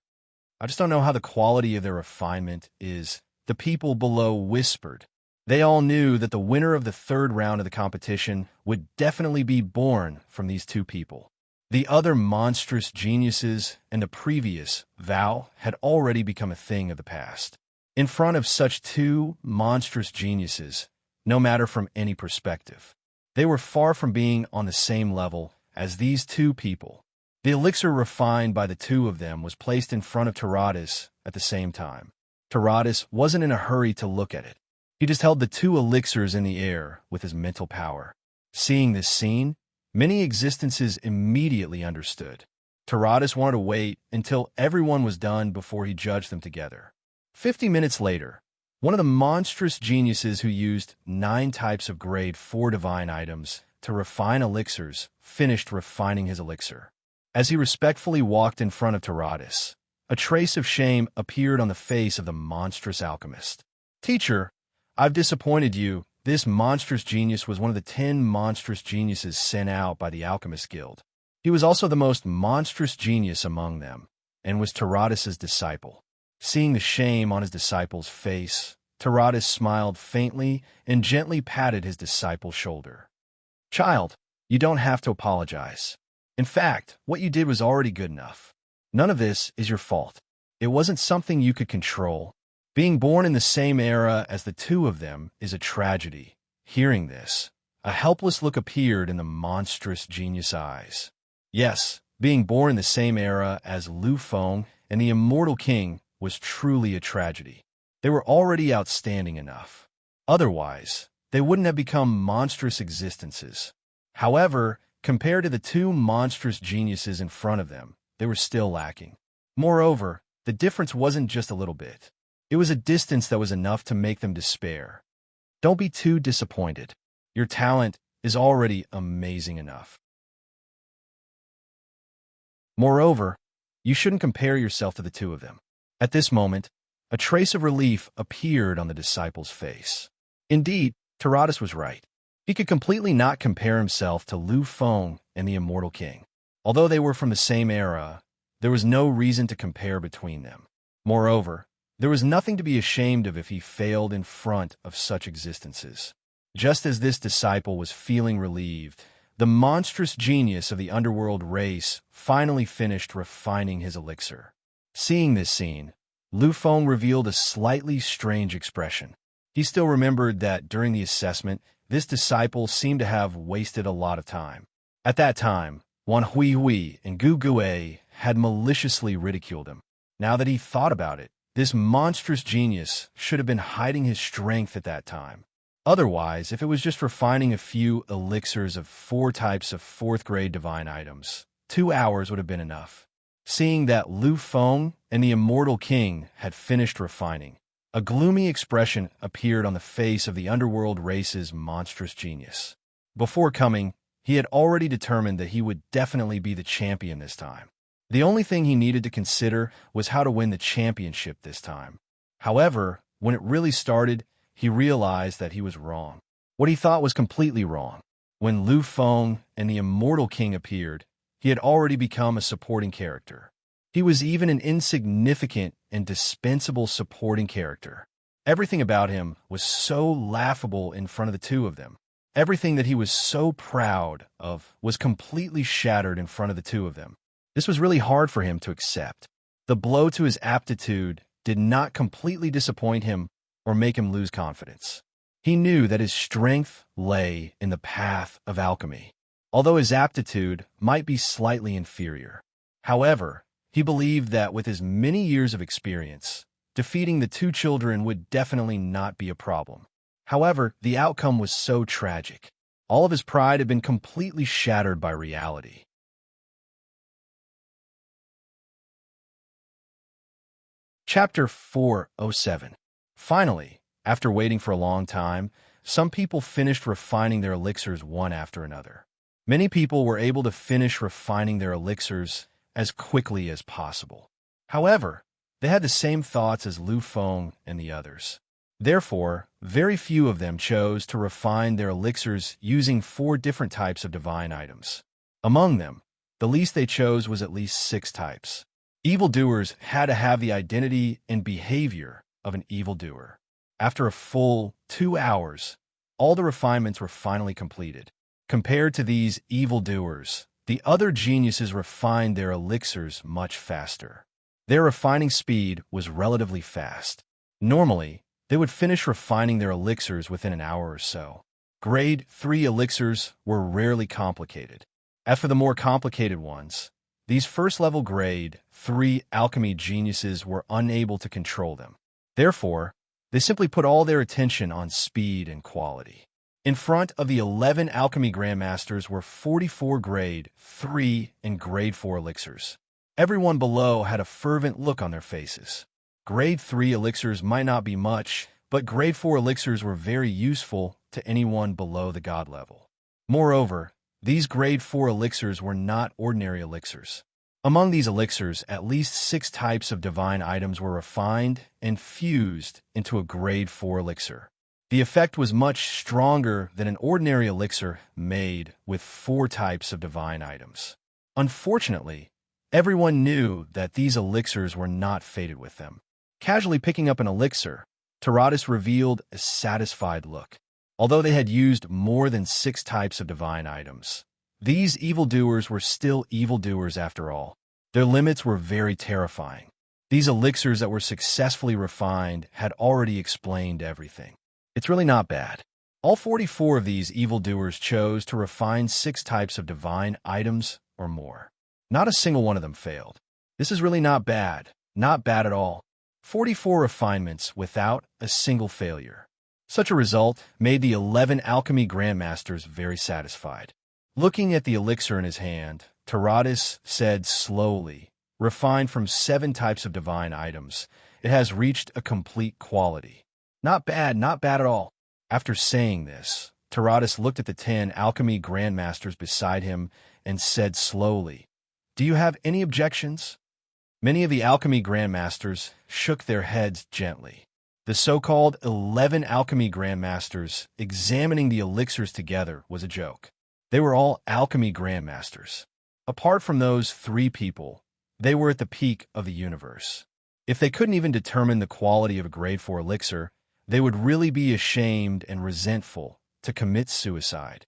I just don't know how the quality of their refinement is. The people below whispered. They all knew that the winner of the third round of the competition would definitely be born from these two people. The other monstrous geniuses and the previous vow had already become a thing of the past. In front of such two monstrous geniuses, no matter from any perspective, they were far from being on the same level as these two people. The elixir refined by the two of them was placed in front of Taradas at the same time. Taradas wasn't in a hurry to look at it. He just held the two elixirs in the air with his mental power. Seeing this scene, many existences immediately understood. Taradas wanted to wait until everyone was done before he judged them together. 50 minutes later, one of the monstrous geniuses who used 9 types of grade 4 divine items to refine elixirs finished refining his elixir. As he respectfully walked in front of Taradas, a trace of shame appeared on the face of the monstrous alchemist. "Teacher, I've disappointed you. This monstrous genius was one of the 10 monstrous geniuses sent out by the Alchemist Guild. He was also the most monstrous genius among them, and was Taradas's disciple." Seeing the shame on his disciple's face, Taradas smiled faintly and gently patted his disciple's shoulder. "Child, you don't have to apologize. In fact, what you did was already good enough. None of this is your fault. It wasn't something you could control. Being born in the same era as the two of them is a tragedy." Hearing this, a helpless look appeared in the monstrous genius eyes. Yes, being born in the same era as Lu Feng and the Immortal King was truly a tragedy. They were already outstanding enough. Otherwise, they wouldn't have become monstrous existences. However, compared to the two monstrous geniuses in front of them, they were still lacking. Moreover, the difference wasn't just a little bit. It was a distance that was enough to make them despair. Don't be too disappointed. Your talent is already amazing enough. Moreover, you shouldn't compare yourself to the two of them. At this moment, a trace of relief appeared on the disciple's face. Indeed, Taradas was right. He could completely not compare himself to Lu Feng and the Immortal King. Although they were from the same era, there was no reason to compare between them. Moreover, there was nothing to be ashamed of if he failed in front of such existences. Just as this disciple was feeling relieved, the monstrous genius of the underworld race finally finished refining his elixir. Seeing this scene, Lu Feng revealed a slightly strange expression. He still remembered that during the assessment, this disciple seemed to have wasted a lot of time. At that time, Wan Hui Hui and Gu Gue had maliciously ridiculed him. Now that he thought about it, this monstrous genius should have been hiding his strength at that time. Otherwise, if it was just refining a few elixirs of 4 types of 4th grade divine items, 2 hours would have been enough. Seeing that Lu Feng and the Immortal King had finished refining, a gloomy expression appeared on the face of the underworld race's monstrous genius. Before coming, he had already determined that he would definitely be the champion this time. The only thing he needed to consider was how to win the championship this time. However, when it really started, he realized that he was wrong. What he thought was completely wrong. When Lu Feng and the Immortal King appeared, he had already become a supporting character. He was even an insignificant and dispensable supporting character. Everything about him was so laughable in front of the two of them. Everything that he was so proud of was completely shattered in front of the two of them. This was really hard for him to accept. The blow to his aptitude did not completely disappoint him or make him lose confidence. He knew that his strength lay in the path of alchemy, although his aptitude might be slightly inferior. However, he believed that with his many years of experience, defeating the two children would definitely not be a problem. However, the outcome was so tragic. All of his pride had been completely shattered by reality. Chapter 407. Finally, after waiting for a long time, some people finished refining their elixirs one after another. Many people were able to finish refining their elixirs as quickly as possible. However, they had the same thoughts as Lu Feng and the others. Therefore, very few of them chose to refine their elixirs using 4 different types of divine items. Among them, the least they chose was at least 6 types. Evildoers had to have the identity and behavior of an evildoer. After a full 2 hours, all the refinements were finally completed. Compared to these evildoers, the other geniuses refined their elixirs much faster. Their refining speed was relatively fast. Normally, they would finish refining their elixirs within an hour or so. Grade 3 elixirs were rarely complicated. As for the more complicated ones, these first-level Grade 3 alchemy geniuses were unable to control them. Therefore, they simply put all their attention on speed and quality. In front of the 11 alchemy grandmasters were 44 Grade 3 and Grade 4 elixirs. Everyone below had a fervent look on their faces. Grade 3 elixirs might not be much, but Grade 4 elixirs were very useful to anyone below the god level. Moreover, these Grade 4 elixirs were not ordinary elixirs. Among these elixirs, at least 6 types of divine items were refined and fused into a Grade 4 elixir. The effect was much stronger than an ordinary elixir made with 4 types of divine items. Unfortunately, everyone knew that these elixirs were not fated with them. Casually picking up an elixir, Taratus revealed a satisfied look. Although they had used more than 6 types of divine items, these evildoers were still evildoers after all. Their limits were very terrifying. These elixirs that were successfully refined had already explained everything. It's really not bad. All 44 of these evildoers chose to refine 6 types of divine items or more. Not a single one of them failed. This is really not bad at all. 44 refinements without a single failure. Such a result made the 11 alchemy grandmasters very satisfied. Looking at the elixir in his hand, Taratus said slowly, refined from 7 types of divine items, it has reached a complete quality. Not bad at all. After saying this, Taratus looked at the 10 alchemy grandmasters beside him and said slowly, "Do you have any objections?" Many of the alchemy grandmasters shook their heads gently. The so-called 11 alchemy grandmasters examining the elixirs together was a joke. They were all alchemy grandmasters. Apart from those 3 people, they were at the peak of the universe. If they couldn't even determine the quality of a Grade 4 elixir, they would really be ashamed and resentful to commit suicide.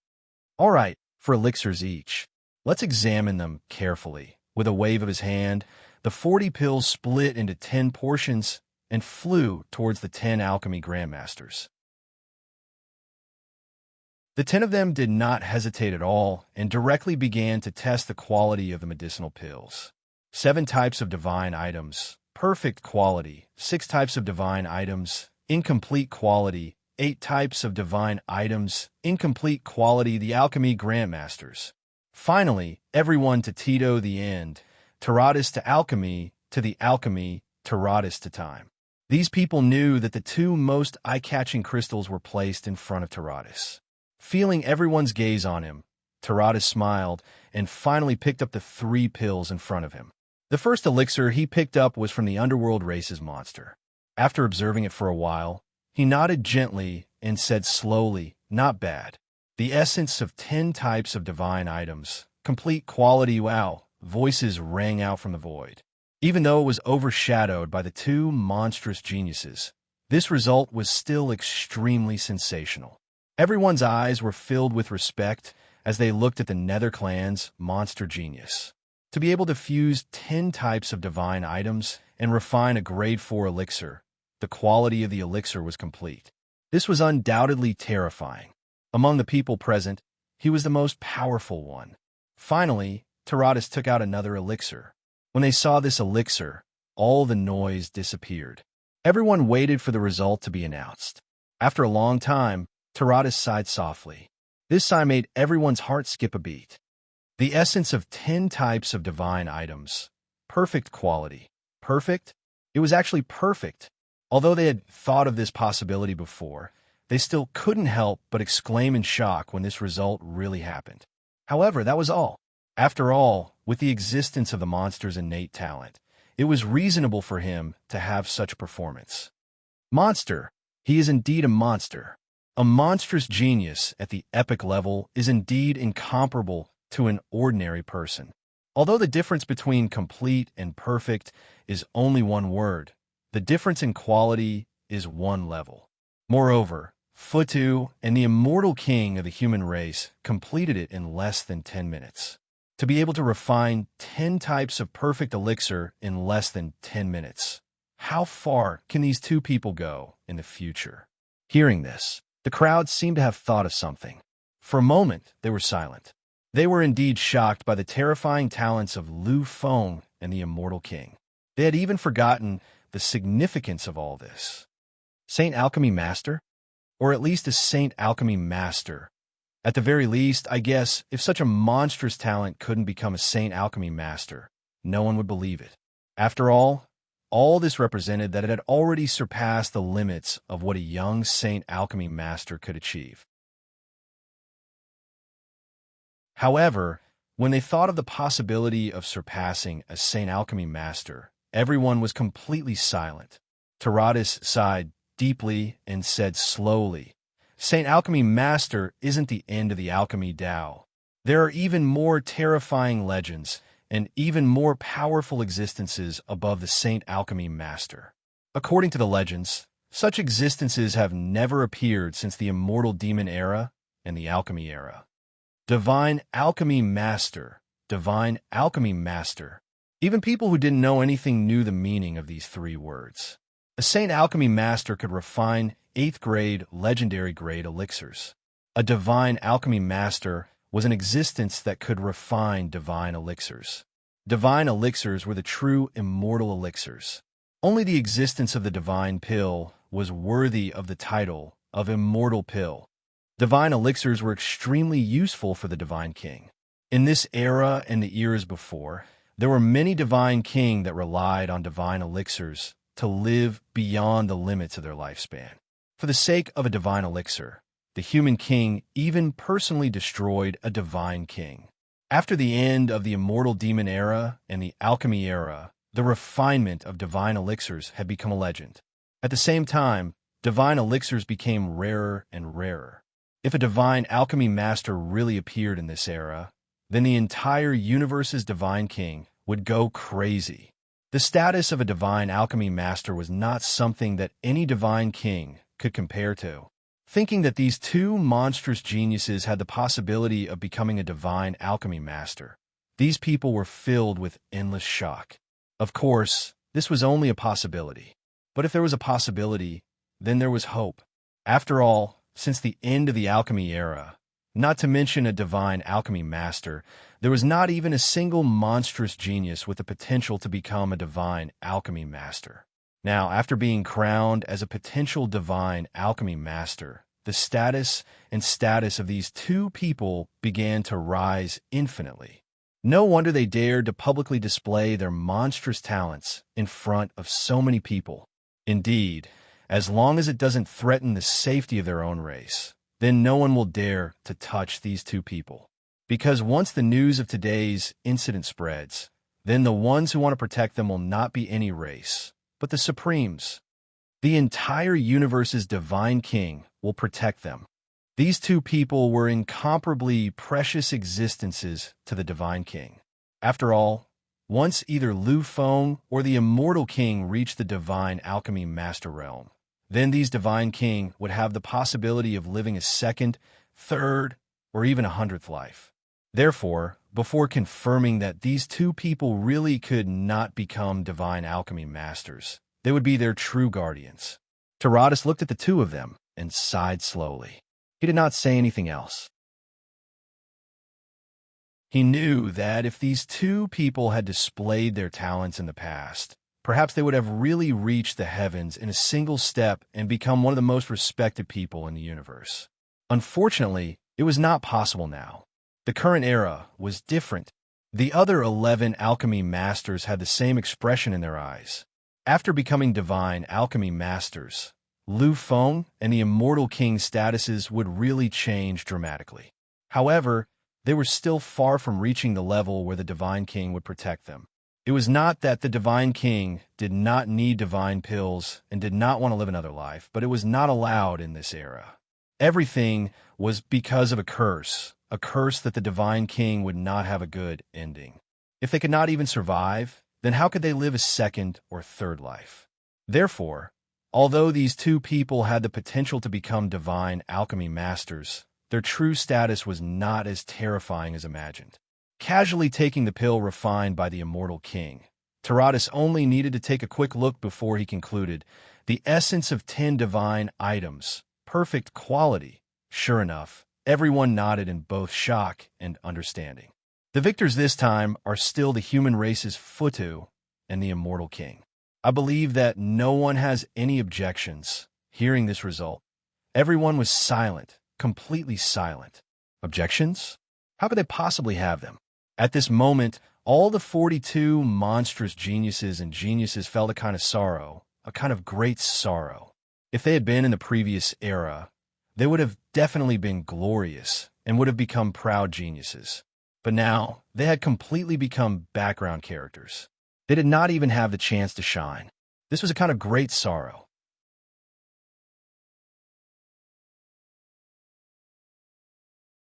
All right, for elixirs each, let's examine them carefully. With a wave of his hand, the 40 pills split into 10 portions and flew towards the 10 alchemy grandmasters. The 10 of them did not hesitate at all and directly began to test the quality of the medicinal pills. 7 types of divine items, perfect quality. 6 types of divine items, incomplete quality. 8 types of divine items, incomplete quality. The alchemy grandmasters. Finally, everyone to Tito the end. Taratus to alchemy, to the alchemy, Taratus to time. These people knew that the 2 most eye-catching crystals were placed in front of Taratus. Feeling everyone's gaze on him, Taratus smiled and finally picked up the 3 pills in front of him. The first elixir he picked up was from the underworld race's monster. After observing it for a while, he nodded gently and said slowly, "Not bad. The essence of 10 types of divine items. Complete quality." Wow, voices rang out from the void. Even though it was overshadowed by the 2 monstrous geniuses, this result was still extremely sensational. Everyone's eyes were filled with respect as they looked at the Nether Clan's monster genius. To be able to fuse 10 types of divine items and refine a Grade 4 elixir, the quality of the elixir was complete. This was undoubtedly terrifying. Among the people present, he was the most powerful one. Finally, Taratus took out another elixir. When they saw this elixir, all the noise disappeared. Everyone waited for the result to be announced. After a long time, Taratus sighed softly. This sigh made everyone's heart skip a beat. The essence of 10 types of divine items. Perfect quality. Perfect? It was actually perfect. Although they had thought of this possibility before, they still couldn't help but exclaim in shock when this result really happened. However, that was all. After all, with the existence of the monster's innate talent, it was reasonable for him to have such a performance. Monster. He is indeed a monster. A monstrous genius at the epic level is indeed incomparable to an ordinary person. Although the difference between complete and perfect is only one word, the difference in quality is one level. Moreover, Futu and the immortal king of the human race completed it in less than 10 minutes. To be able to refine 10 types of perfect elixir in less than 10 minutes. How far can these two people go in the future? Hearing this, the crowd seemed to have thought of something. For a moment, they were silent. They were indeed shocked by the terrifying talents of Lu Feng and the immortal king. They had even forgotten the significance of all this. Saint Alchemy Master? Or at least a Saint Alchemy Master. At the very least, I guess, if such a monstrous talent couldn't become a Saint Alchemy Master, no one would believe it. After all this represented that it had already surpassed the limits of what a young Saint Alchemy Master could achieve. However, when they thought of the possibility of surpassing a Saint Alchemy Master, everyone was completely silent. Taradas sighed deeply and said slowly, Saint Alchemy Master isn't the end of the alchemy Tao. There are even more terrifying legends and even more powerful existences above the Saint Alchemy Master. According to the legends, such existences have never appeared since the immortal demon era and the alchemy era. Divine Alchemy Master, Divine Alchemy Master. Even people who didn't know anything knew the meaning of these three words. A Saint Alchemy Master could refine 8th grade, legendary grade elixirs. A Divine Alchemy Master was an existence that could refine divine elixirs. Divine elixirs were the true immortal elixirs. Only the existence of the divine pill was worthy of the title of immortal pill. Divine elixirs were extremely useful for the divine king. In this era and the eras before, there were many divine king that relied on divine elixirs to live beyond the limits of their lifespan. For the sake of a divine elixir, the human king even personally destroyed a divine king. After the end of the immortal demon era and the alchemy era, the refinement of divine elixirs had become a legend. At the same time, divine elixirs became rarer and rarer. If a divine alchemy master really appeared in this era, then the entire universe's divine king would go crazy. The status of a divine alchemy master was not something that any divine king could compare to. Thinking that these two monstrous geniuses had the possibility of becoming a divine alchemy master, these people were filled with endless shock. Of course, this was only a possibility. But if there was a possibility, then there was hope. After all, since the end of the alchemy era, not to mention a divine alchemy master, there was not even a single monstrous genius with the potential to become a divine alchemy master. Now, after being crowned as a potential divine alchemy master, the status of these two people began to rise infinitely. No wonder they dared to publicly display their monstrous talents in front of so many people. Indeed, as long as it doesn't threaten the safety of their own race, then no one will dare to touch these two people. Because once the news of today's incident spreads, then the ones who want to protect them will not be any race, but the Supremes. The entire universe's divine king will protect them. These two people were incomparably precious existences to the divine king. After all, once either Lu Feng or the immortal king reached the divine alchemy master realm, then these divine king would have the possibility of living a second, third, or even 100th life. Therefore, before confirming that these two people really could not become divine alchemy masters, they would be their true guardians. Taradas looked at the two of them and sighed slowly. He did not say anything else. He knew that if these two people had displayed their talents in the past, perhaps they would have really reached the heavens in a single step and become one of the most respected people in the universe. Unfortunately, it was not possible now. The current era was different. The other 11 alchemy masters had the same expression in their eyes. After becoming divine alchemy masters, Lu Feng and the immortal king's statuses would really change dramatically. However, they were still far from reaching the level where the divine king would protect them. It was not that the divine king did not need divine pills and did not want to live another life, but it was not allowed in this era. Everything was because of a curse that the divine king would not have a good ending. If they could not even survive, then how could they live a second or third life? Therefore, Although these two people had the potential to become divine alchemy masters, their true status was not as terrifying as imagined. Casually taking the pill refined by the immortal king, Taratus only needed to take a quick look before he concluded, the essence of 10 divine items, perfect quality. Sure enough, everyone nodded in both shock and understanding. The victors this time are still the human race's Futu and the immortal king. I believe that no one has any objections. Hearing this result, everyone was silent, completely silent. Objections? How could they possibly have them? At this moment, all the 42 monstrous geniuses and geniuses felt a kind of sorrow, a kind of great sorrow. If they had been in the previous era, they would have definitely been glorious and would have become proud geniuses. But now, they had completely become background characters. They did not even have the chance to shine. This was a kind of great sorrow.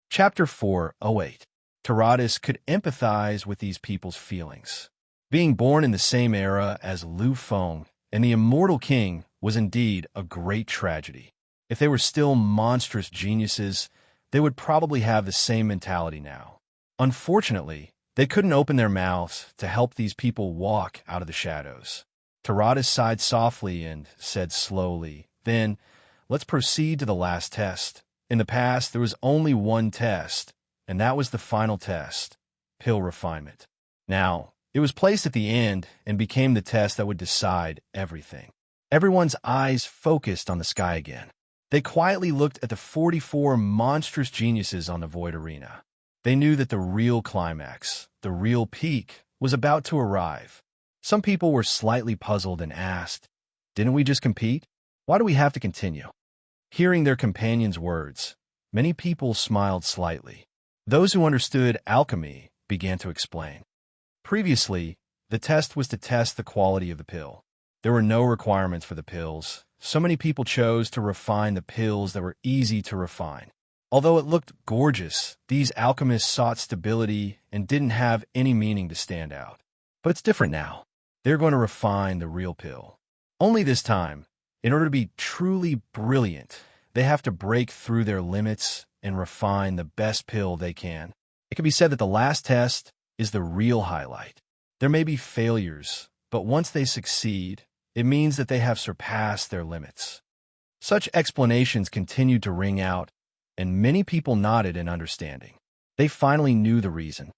Chapter 408. Taratus could empathize with these people's feelings. Being born in the same era as Lu Feng and the immortal king was indeed a great tragedy. If they were still monstrous geniuses, they would probably have the same mentality now. Unfortunately, they couldn't open their mouths to help these people walk out of the shadows. Taratus sighed softly and said slowly, "Then, let's proceed to the last test. In the past, there was only one test, and that was the final test, pill refinement. Now, it was placed at the end and became the test that would decide everything." Everyone's eyes focused on the sky again. They quietly looked at the 44 monstrous geniuses on the void arena. They knew that the real climax, the real peak, was about to arrive. Some people were slightly puzzled and asked, "Didn't we just compete? Why do we have to continue?" Hearing their companions' words, many people smiled slightly. Those who understood alchemy began to explain. Previously, the test was to test the quality of the pill. There were no requirements for the pills. So many people chose to refine the pills that were easy to refine. Although it looked gorgeous, these alchemists sought stability and didn't have any meaning to stand out. But it's different now. They're going to refine the real pill. Only this time, in order to be truly brilliant, they have to break through their limits and refine the best pill they can. It can be said that the last test is the real highlight. There may be failures, but once they succeed, it means that they have surpassed their limits. Such explanations continued to ring out, and many people nodded in understanding. They finally knew the reason.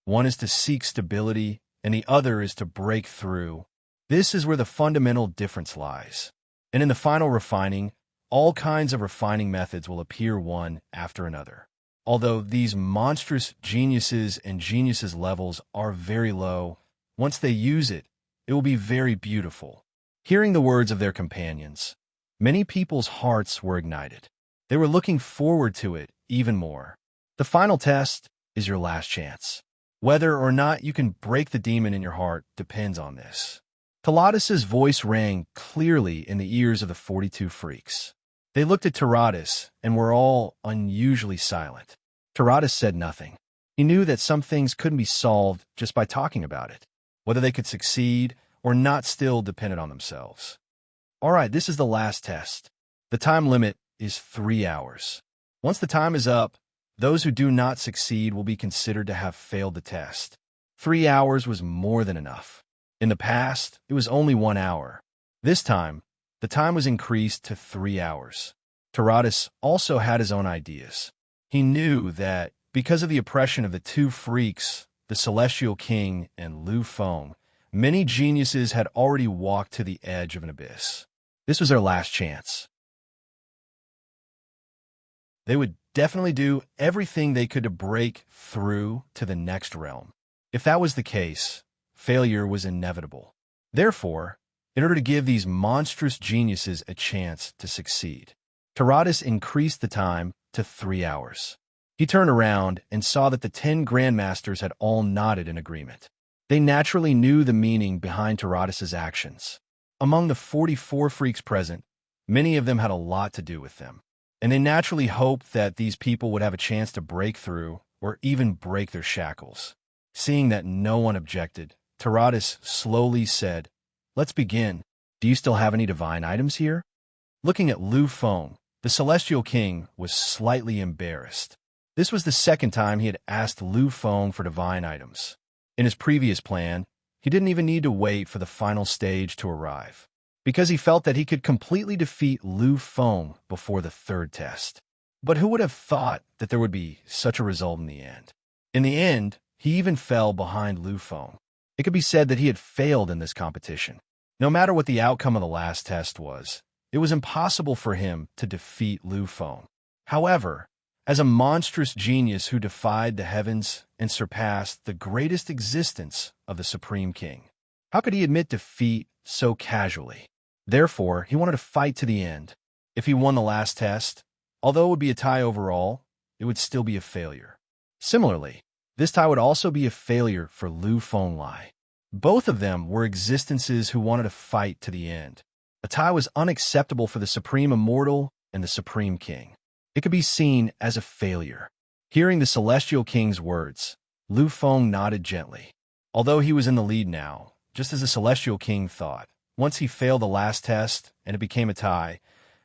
One is to seek stability, and the other is to break through. This is where the fundamental difference lies. And in the final refining, all kinds of refining methods will appear one after another. Although these monstrous geniuses and geniuses levels are very low, once they use it, it will be very beautiful. Hearing the words of their companions, many people's hearts were ignited. They were looking forward to it even more. The final test is your last chance. Whether or not you can break the demon in your heart depends on this. Taratus's voice rang clearly in the ears of the 42 freaks. They looked at Taratus and were all unusually silent. Taratus said nothing. He knew that some things couldn't be solved just by talking about it. Whether they could succeed or not still depended on themselves. All right, this is the last test. The time limit is 3 hours. Once the time is up, those who do not succeed will be considered to have failed the test. 3 hours was more than enough. In the past, it was only 1 hour. This time, the time was increased to 3 hours. Taratus also had his own ideas. He knew that, because of the oppression of the two freaks, the Celestial King and Lu Feng, many geniuses had already walked to the edge of an abyss. This was their last chance. They would definitely do everything they could to break through to the next realm. If that was the case, failure was inevitable. Therefore, in order to give these monstrous geniuses a chance to succeed, Taratus increased the time to 3 hours. He turned around and saw that the 10 grandmasters had all nodded in agreement. They naturally knew the meaning behind Taratus's actions. Among the 44 freaks present, many of them had a lot to do with them, and they naturally hoped that these people would have a chance to break through or even break their shackles. Seeing that no one objected, Taratus slowly said, "Let's begin." Do you still have any divine items here? Looking at Lu Feng, the Celestial King was slightly embarrassed. This was the second time he had asked Lu Feng for divine items. In his previous plan, he didn't even need to wait for the final stage to arrive, because he felt that he could completely defeat Lu Feng before the third test. But who would have thought that there would be such a result in the end? In the end, he even fell behind Lu Feng. It could be said that he had failed in this competition. No matter what the outcome of the last test was, it was impossible for him to defeat Lu Feng. However, as a monstrous genius who defied the heavens and surpassed the greatest existence of the Supreme King, how could he admit defeat so casually? Therefore, he wanted to fight to the end. If he won the last test, although it would be a tie overall, it would still be a failure. Similarly, this tie would also be a failure for Lu Fenglai. Both of them were existences who wanted to fight to the end. A tie was unacceptable for the Supreme Immortal and the Supreme King. It could be seen as a failure. Hearing the Celestial King's words, Lu Feng nodded gently. Although he was in the lead now, just as the Celestial King thought, once he failed the last test and it became a tie,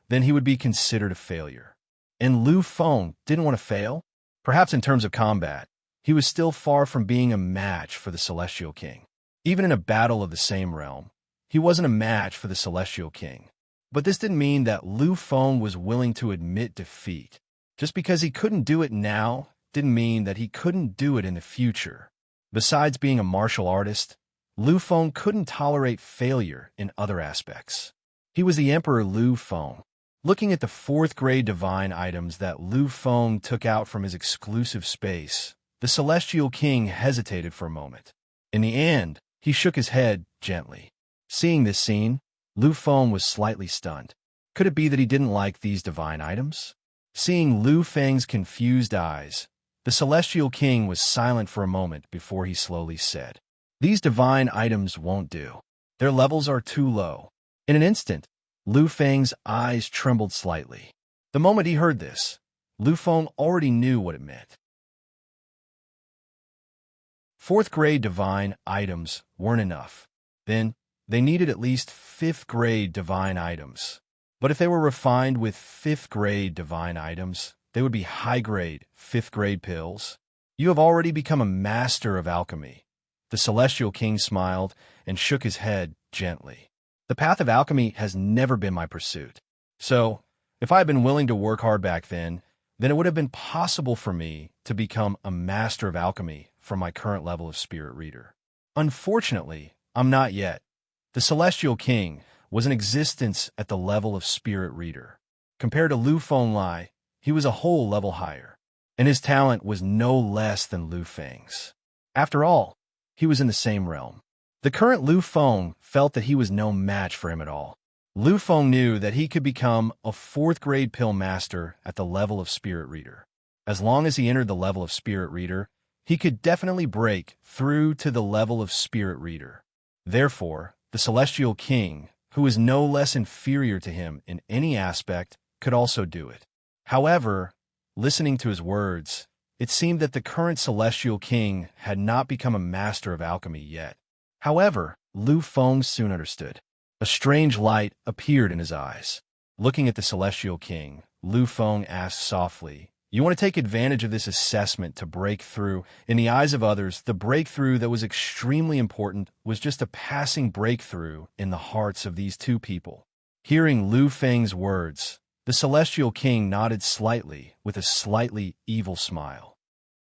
then he would be considered a failure. And Lu Feng didn't want to fail. Perhaps in terms of combat, he was still far from being a match for the Celestial King. Even in a battle of the same realm, he wasn't a match for the Celestial King. But this didn't mean that Lu Feng was willing to admit defeat. Just because he couldn't do it now didn't mean that he couldn't do it in the future. Besides being a martial artist, Lu Feng couldn't tolerate failure in other aspects. He was the Emperor Lu Feng. Looking at the fourth-grade divine items that Lu Feng took out from his exclusive space, the Celestial King hesitated for a moment. In the end, he shook his head gently. Seeing this scene, Lu Feng was slightly stunned. Could it be that he didn't like these divine items? Seeing Lu Feng's confused eyes, the Celestial King was silent for a moment before he slowly said, "These divine items won't do. Their levels are too low." In an instant, Lu Feng's eyes trembled slightly. The moment he heard this, Lu Feng already knew what it meant. Fourth-grade divine items weren't enough. Then, they needed at least fifth-grade divine items. But if they were refined with fifth-grade divine items, they would be high-grade, fifth-grade pills. You have already become a master of alchemy. The Celestial King smiled and shook his head gently. The path of alchemy has never been my pursuit. So, if I had been willing to work hard back then it would have been possible for me to become a master of alchemy from my current level of Spirit Reader. Unfortunately, I'm not yet. The Celestial King was in existence at the level of Spirit Reader. Compared to Lu Fenglai, he was a whole level higher, and his talent was no less than Lu Feng's. After all, he was in the same realm. The current Lu Feng felt that he was no match for him at all. Lu Feng knew that he could become a fourth-grade pill master at the level of Spirit Reader. As long as he entered the level of Spirit Reader, he could definitely break through to the level of Spirit Reader. Therefore, the Celestial King, who is no less inferior to him in any aspect, could also do it. However, listening to his words, it seemed that the current Celestial King had not become a master of alchemy yet. However, Lu Feng soon understood. A strange light appeared in his eyes. Looking at the Celestial King, Lu Feng asked softly, "You want to take advantage of this assessment to break through?" In the eyes of others, the breakthrough that was extremely important was just a passing breakthrough in the hearts of these two people. Hearing Lu Feng's words, the Celestial King nodded slightly with a slightly evil smile.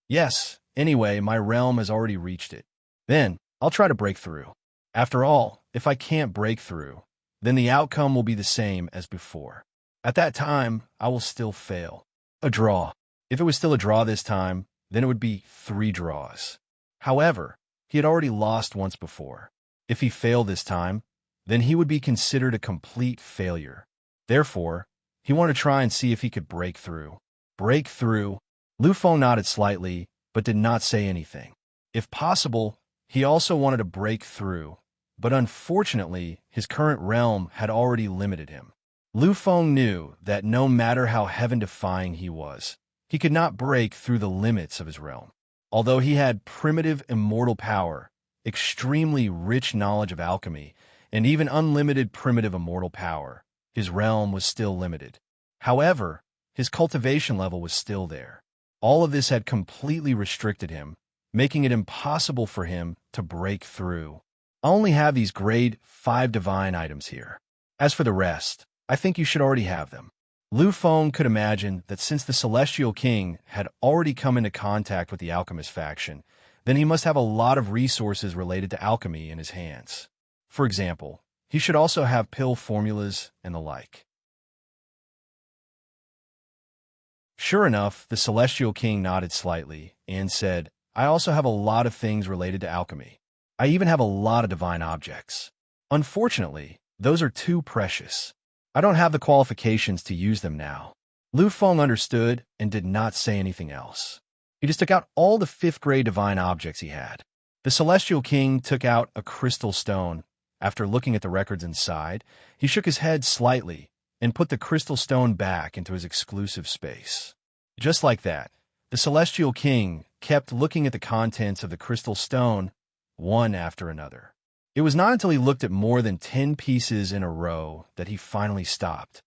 "Yes, anyway, my realm has already reached it. Then, I'll try to break through. After all, if I can't break through, then the outcome will be the same as before. At that time, I will still fail. A draw. If it was still a draw this time, then it would be 3 draws. However, he had already lost once before. If he failed this time, then he would be considered a complete failure. Therefore, he wanted to try and see if he could break through. Break through? Lu Feng nodded slightly, but did not say anything. If possible, he also wanted to break through, but unfortunately, his current realm had already limited him. Lu Feng knew that no matter how heaven-defying he was, he could not break through the limits of his realm. Although he had primitive immortal power, extremely rich knowledge of alchemy, and even unlimited primitive immortal power, his realm was still limited. However, his cultivation level was still there. All of this had completely restricted him, making it impossible for him to break through. I only have these grade 5 divine items here. As for the rest, I think you should already have them. Lu Feng could imagine that since the Celestial King had already come into contact with the alchemist faction, then he must have a lot of resources related to alchemy in his hands. For example, he should also have pill formulas and the like. Sure enough, the Celestial King nodded slightly and said, I also have a lot of things related to alchemy. I even have a lot of divine objects. Unfortunately, those are too precious. I don't have the qualifications to use them now. Lu Feng understood and did not say anything else. He just took out all the 5th grade divine objects he had. The Celestial King took out a crystal stone. After looking at the records inside, he shook his head slightly and put the crystal stone back into his exclusive space. Just like that, the Celestial King kept looking at the contents of the crystal stone, one after another. It was not until he looked at more than 10 pieces in a row that he finally stopped.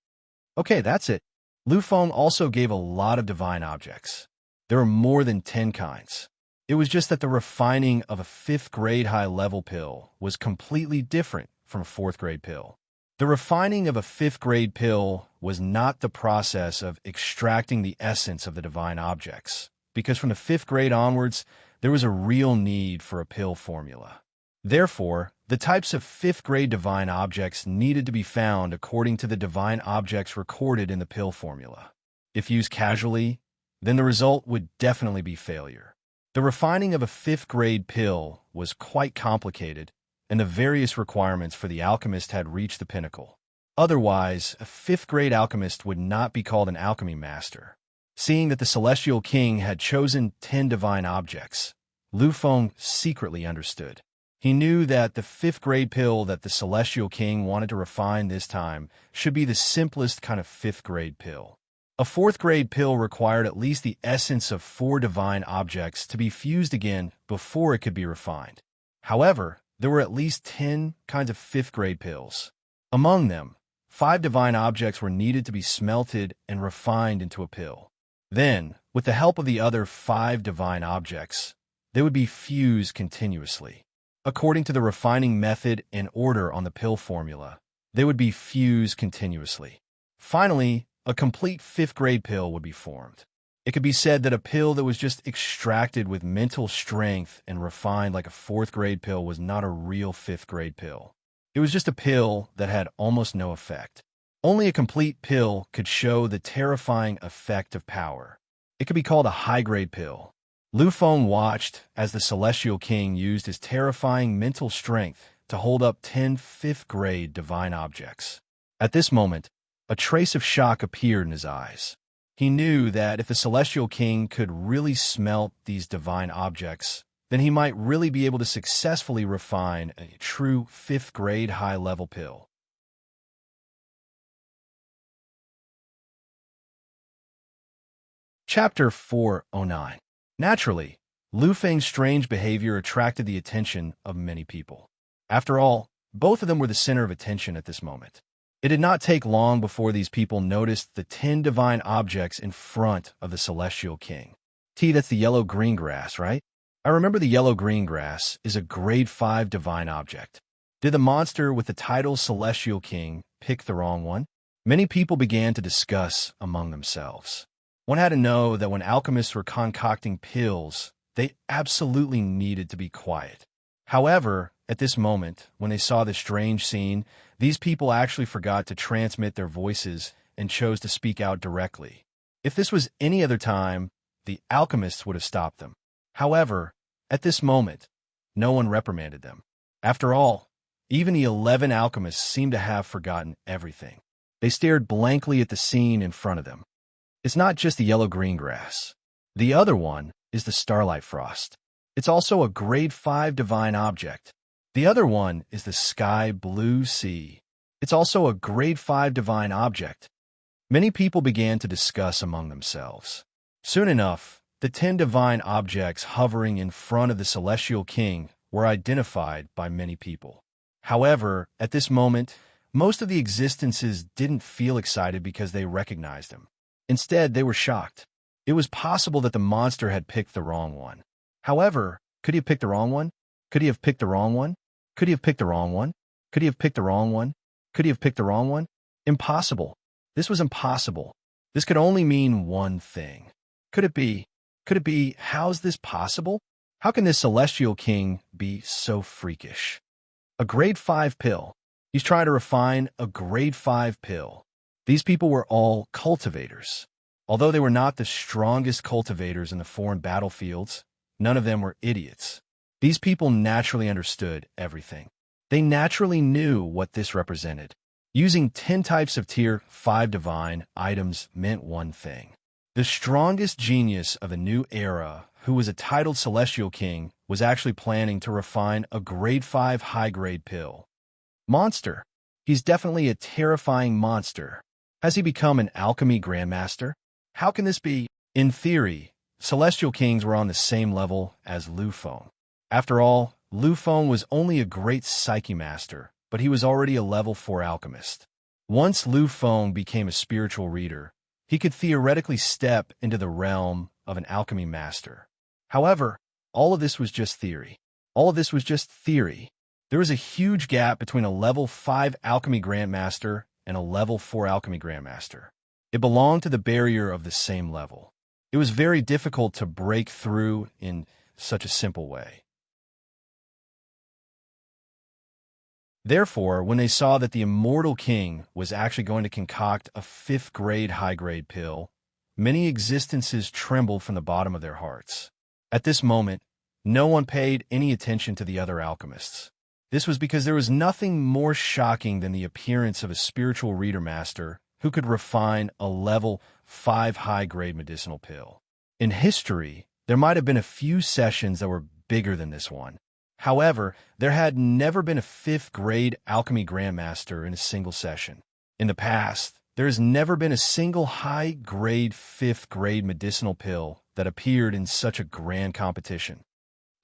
Okay, that's it. Lu Feng also gave a lot of divine objects. There were more than 10 kinds. It was just that the refining of a 5th grade high-level pill was completely different from a 4th grade pill. The refining of a 5th grade pill was not the process of extracting the essence of the divine objects, because from the 5th grade onwards, there was a real need for a pill formula. Therefore, the types of 5th grade divine objects needed to be found according to the divine objects recorded in the pill formula. If used casually, then the result would definitely be failure. The refining of a 5th grade pill was quite complicated, and the various requirements for the alchemist had reached the pinnacle. Otherwise, a 5th grade alchemist would not be called an alchemy master. Seeing that the Celestial King had chosen 10 divine objects, Lu Feng secretly understood. He knew that the 5th grade pill that the Celestial King wanted to refine this time should be the simplest kind of 5th grade pill. A 4th grade pill required at least the essence of 4 divine objects to be fused again before it could be refined. However, there were at least 10 kinds of 5th grade pills. Among them, 5 divine objects were needed to be smelted and refined into a pill. Then, with the help of the other 5 divine objects, they would be fused continuously. According to the refining method and order on the pill formula, they would be fused continuously. Finally, a complete 5th grade pill would be formed. It could be said that a pill that was just extracted with mental strength and refined like a 4th grade pill was not a real 5th grade pill. It was just a pill that had almost no effect. Only a complete pill could show the terrifying effect of power. It could be called a high-grade pill. Lu Feng watched as the Celestial King used his terrifying mental strength to hold up 10 5th grade divine objects. At this moment, a trace of shock appeared in his eyes. He knew that if the Celestial King could really smelt these divine objects, then he might really be able to successfully refine a true 5th grade high-level pill. Chapter 409. Naturally, Lu Feng's strange behavior attracted the attention of many people. After all, both of them were the center of attention at this moment. It did not take long before these people noticed the 10 divine objects in front of the Celestial King. That's the yellow-green grass, right? I remember the yellow-green grass is a grade 5 divine object. Did the monster with the title Celestial King pick the wrong one? Many people began to discuss among themselves. One had to know that when alchemists were concocting pills, they absolutely needed to be quiet. However, at this moment, when they saw this strange scene, these people actually forgot to transmit their voices and chose to speak out directly. If this was any other time, the alchemists would have stopped them. However, at this moment, no one reprimanded them. After all, even the 11 alchemists seemed to have forgotten everything. They stared blankly at the scene in front of them. It's not just the yellow-green grass. The other one is the starlight frost. It's also a grade 5 divine object. The other one is the sky blue sea. It's also a grade 5 divine object. Many people began to discuss among themselves. Soon enough, the 10 divine objects hovering in front of the Celestial King were identified by many people. However, at this moment, most of the existences didn't feel excited because they recognized him. Instead, they were shocked. It was possible that the monster had picked the wrong one. However, could he have picked the wrong one? Could he have picked the wrong one? Could he have picked the wrong one? Could he have picked the wrong one? Could he have picked the wrong one? Impossible. This was impossible. This could only mean one thing. Could it be? Could it be? How's this possible? How can this celestial king be so freakish? A grade 5 pill. He's trying to refine a grade 5 pill. These people were all cultivators. Although they were not the strongest cultivators in the foreign battlefields, none of them were idiots. These people naturally understood everything. They naturally knew what this represented. Using 10 types of tier 5 divine items meant one thing. The strongest genius of the new era, who was a titled celestial king, was actually planning to refine a grade 5 high-grade pill. Monster. He's definitely a terrifying monster. Has he become an alchemy grandmaster? How can this be? In theory, celestial kings were on the same level as Lu Feng. After all, Lu Feng was only a great psyche master, but he was already a level 4 alchemist. Once Lu Feng became a spiritual reader, he could theoretically step into the realm of an alchemy master. However, all of this was just theory. All of this was just theory. There was a huge gap between a level 5 alchemy grandmaster and a level 4 alchemy grandmaster. It belonged to the barrier of the same level. It was very difficult to break through in such a simple way. Therefore, when they saw that the immortal king was actually going to concoct a 5th grade high-grade pill, many existences trembled from the bottom of their hearts. At this moment, no one paid any attention to the other alchemists. This was because there was nothing more shocking than the appearance of a spiritual reader master who could refine a level 5 high-grade medicinal pill. In history, there might have been a few sessions that were bigger than this one. However, there had never been a 5th grade alchemy grandmaster in a single session. In the past, there has never been a single high-grade 5th grade medicinal pill that appeared in such a grand competition.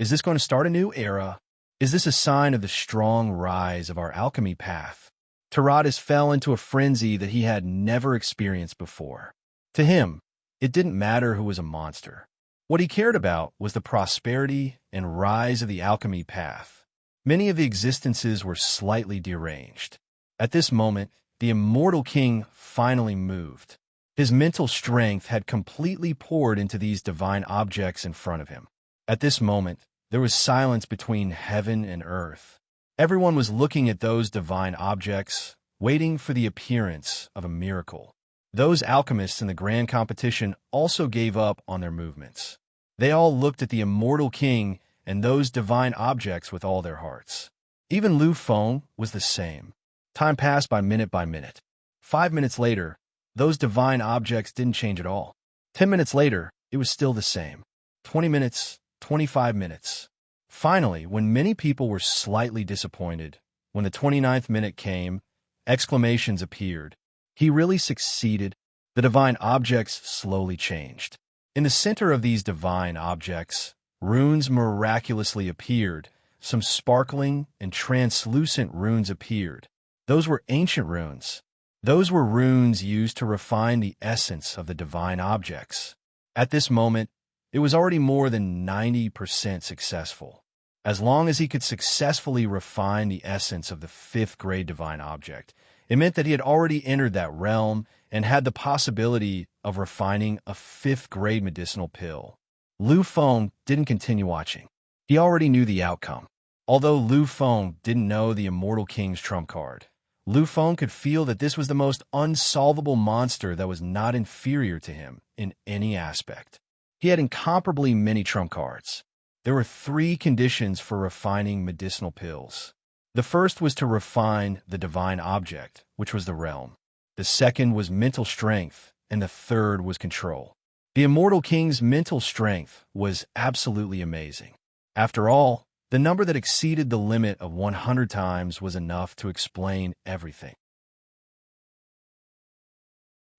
Is this going to start a new era? Is this a sign of the strong rise of our alchemy path? Taradas fell into a frenzy that he had never experienced before. To him, it didn't matter who was a monster. What he cared about was the prosperity and rise of the alchemy path. Many of the existences were slightly deranged. At this moment, the immortal king finally moved. His mental strength had completely poured into these divine objects in front of him. At this moment, there was silence between heaven and earth. Everyone was looking at those divine objects, waiting for the appearance of a miracle. Those alchemists in the grand competition also gave up on their movements. They all looked at the immortal king and those divine objects with all their hearts. Even Lu Feng was the same. Time passed by minute. 5 minutes later, those divine objects didn't change at all. 10 minutes later, it was still the same. 20 minutes, 25 minutes. Finally, when many people were slightly disappointed, when the 29th minute came, exclamations appeared. He really succeeded. The divine objects slowly changed. In the center of these divine objects, runes miraculously appeared. Some sparkling and translucent runes appeared. Those were ancient runes. Those were runes used to refine the essence of the divine objects. At this moment, it was already more than 90% successful. As long as he could successfully refine the essence of the 5th grade divine object, it meant that he had already entered that realm and had the possibility of refining a 5th grade medicinal pill. Lu Feng didn't continue watching. He already knew the outcome. Although Lu Feng didn't know the immortal king's trump card, Lu Feng could feel that this was the most unsolvable monster that was not inferior to him in any aspect. He had incomparably many trump cards. There were 3 conditions for refining medicinal pills. The first was to refine the divine object, which was the realm. The second was mental strength, and the third was control. The immortal king's mental strength was absolutely amazing. After all, the number that exceeded the limit of 100 times was enough to explain everything.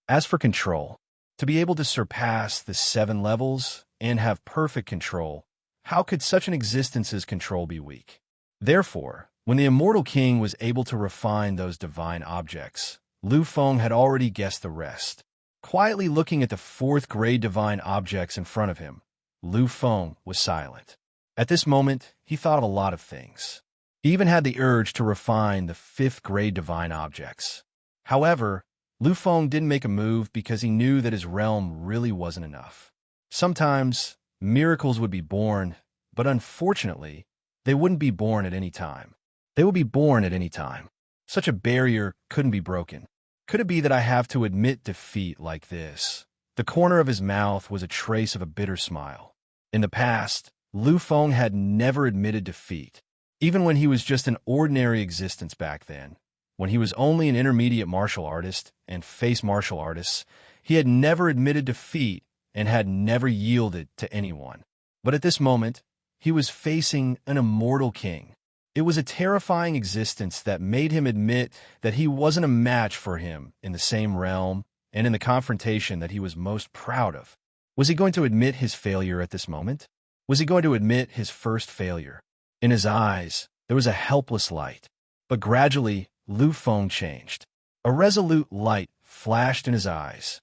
As for control, to be able to surpass the 7 levels and have perfect control, how could such an existence's control be weak? Therefore, When the Immortal King was able to refine those divine objects, Lu Feng had already guessed the rest. Quietly looking at the fourth-grade divine objects in front of him, Lu Feng was silent. At this moment, he thought of a lot of things. He even had the urge to refine the fifth-grade divine objects. However, Lu Feng didn't make a move because he knew that his realm really wasn't enough. Sometimes, miracles would be born, but unfortunately, they wouldn't be born at any time. They would be born at any time. Such a barrier couldn't be broken. Could it be that I have to admit defeat like this? The corner of his mouth was a trace of a bitter smile. In the past, Lu Feng had never admitted defeat, even when he was just an ordinary existence back then. When he was only an intermediate martial artist and face martial artists, he had never admitted defeat and had never yielded to anyone. But at this moment, he was facing an immortal king. It was a terrifying existence that made him admit that he wasn't a match for him in the same realm and in the confrontation that he was most proud of. Was he going to admit his failure at this moment? Was he going to admit his first failure? In his eyes, there was a helpless light. But gradually, Lu Feng changed. A resolute light flashed in his eyes.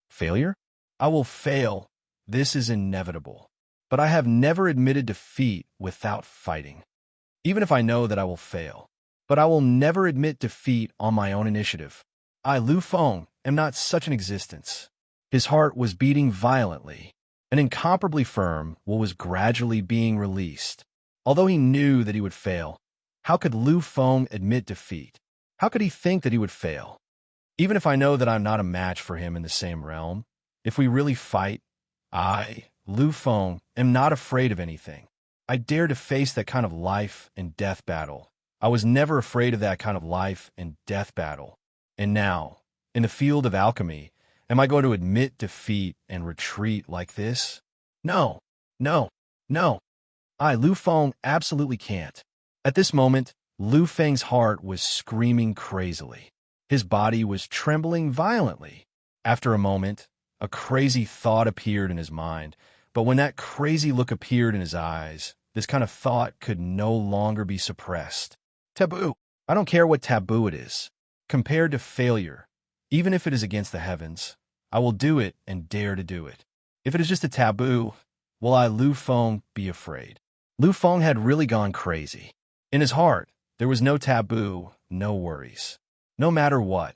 Failure? I will fail. This is inevitable. But I have never admitted defeat without fighting. Even if I know that I will fail. But I will never admit defeat on my own initiative. I, Lu Feng, am not such an existence. His heart was beating violently. An incomparably firm will was gradually being released. Although he knew that he would fail, how could Lu Feng admit defeat? How could he think that he would fail? Even if I know that I'm not a match for him in the same realm, if we really fight, I, Lu Feng, am not afraid of anything. I dare to face that kind of life and death battle. I was never afraid of that kind of life and death battle. And now, in the field of alchemy, am I going to admit defeat and retreat like this? No, no, no. I, Lu Feng, absolutely can't. At this moment, Lu Feng's heart was screaming crazily. His body was trembling violently. After a moment, a crazy thought appeared in his mind, but when that crazy look appeared in his eyes, this kind of thought could no longer be suppressed. Taboo. I don't care what taboo it is. Compared to failure, even if it is against the heavens, I will do it and dare to do it. If it is just a taboo, will I, Lu Feng, be afraid? Lu Feng had really gone crazy. In his heart, there was no taboo, no worries. No matter what,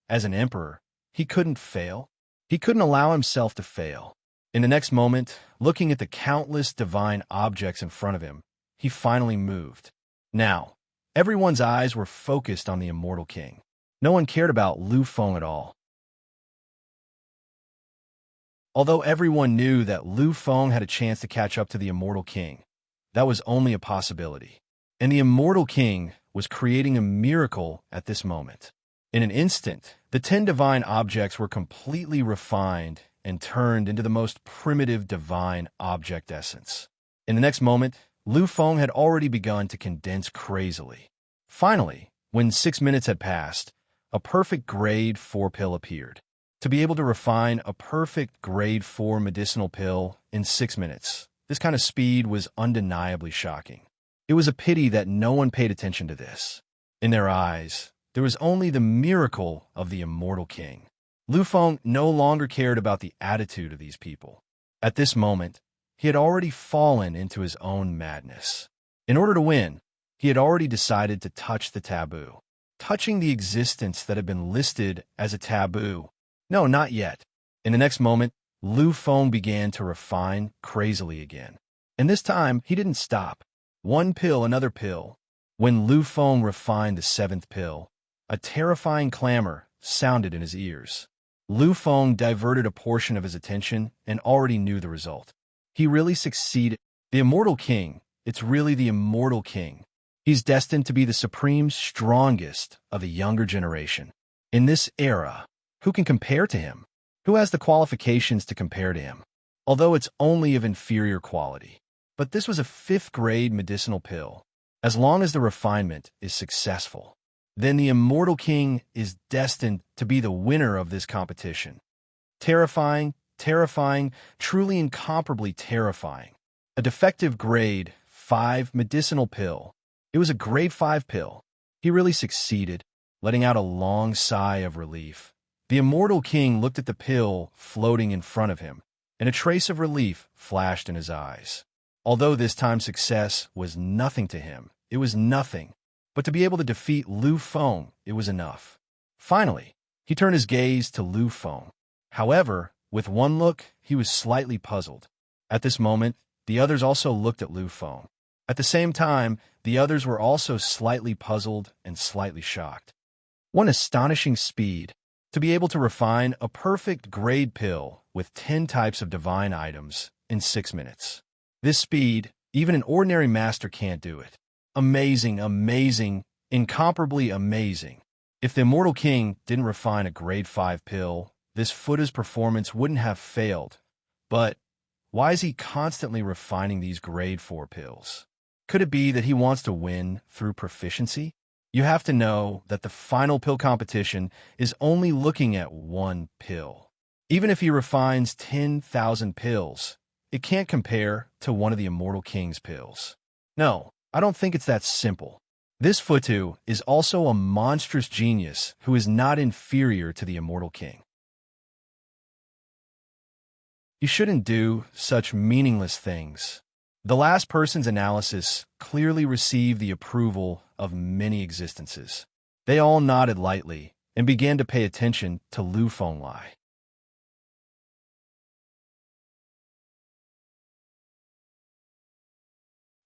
as an emperor, he couldn't fail. He couldn't allow himself to fail. In the next moment, looking at the countless divine objects in front of him, he finally moved. Now, everyone's eyes were focused on the Immortal King. No one cared about Lu Feng at all. Although everyone knew that Lu Feng had a chance to catch up to the Immortal King, that was only a possibility. And the Immortal King was creating a miracle at this moment. In an instant, the 10 divine objects were completely refined and turned into the most primitive divine object essence. In the next moment, Lu Feng had already begun to condense crazily. Finally, when 6 minutes had passed, a perfect grade 4 pill appeared. To be able to refine a perfect grade 4 medicinal pill in 6 minutes, this kind of speed was undeniably shocking. It was a pity that no one paid attention to this. In their eyes, there was only the miracle of the Immortal King. Lu Feng no longer cared about the attitude of these people. At this moment, he had already fallen into his own madness. In order to win, he had already decided to touch the taboo. Touching the existence that had been listed as a taboo. No, not yet. In the next moment, Lu Feng began to refine crazily again. And this time, he didn't stop. One pill, another pill. When Lu Feng refined the 7th pill, a terrifying clamor sounded in his ears. Lu Feng diverted a portion of his attention and already knew the result. He really succeeded. The Immortal King, it's really the Immortal King. He's destined to be the supreme strongest of the younger generation. In this era, who can compare to him? Who has the qualifications to compare to him? Although it's only of inferior quality. But this was a 5th-grade medicinal pill. As long as the refinement is successful, then the Immortal King is destined to be the winner of this competition. Terrifying, terrifying, truly incomparably terrifying. A defective grade 5 medicinal pill. It was a grade 5 pill. He really succeeded, letting out a long sigh of relief. The immortal king looked at the pill floating in front of him, and a trace of relief flashed in his eyes. Although this time success was nothing to him, it was nothing. But to be able to defeat Lu Feng, it was enough. Finally, he turned his gaze to Lu Feng. However, with one look, he was slightly puzzled. At this moment, the others also looked at Lu Feng. At the same time, the others were also slightly puzzled and slightly shocked. What astonishing speed! To be able to refine a perfect grade pill with 10 types of divine items in 6 minutes. This speed, even an ordinary master can't do it. Amazing, amazing, incomparably amazing. If the Immortal King didn't refine a grade 5 pill, this Fuda's performance wouldn't have failed. But why is he constantly refining these grade 4 pills? Could it be that he wants to win through proficiency? You have to know that the final pill competition is only looking at one pill. Even if he refines 10,000 pills, it can't compare to one of the Immortal King's pills. No, I don't think it's that simple. This Futu is also a monstrous genius who is not inferior to the Immortal King. You shouldn't do such meaningless things. The last person's analysis clearly received the approval of many existences. They all nodded lightly and began to pay attention to Lu Fenglai.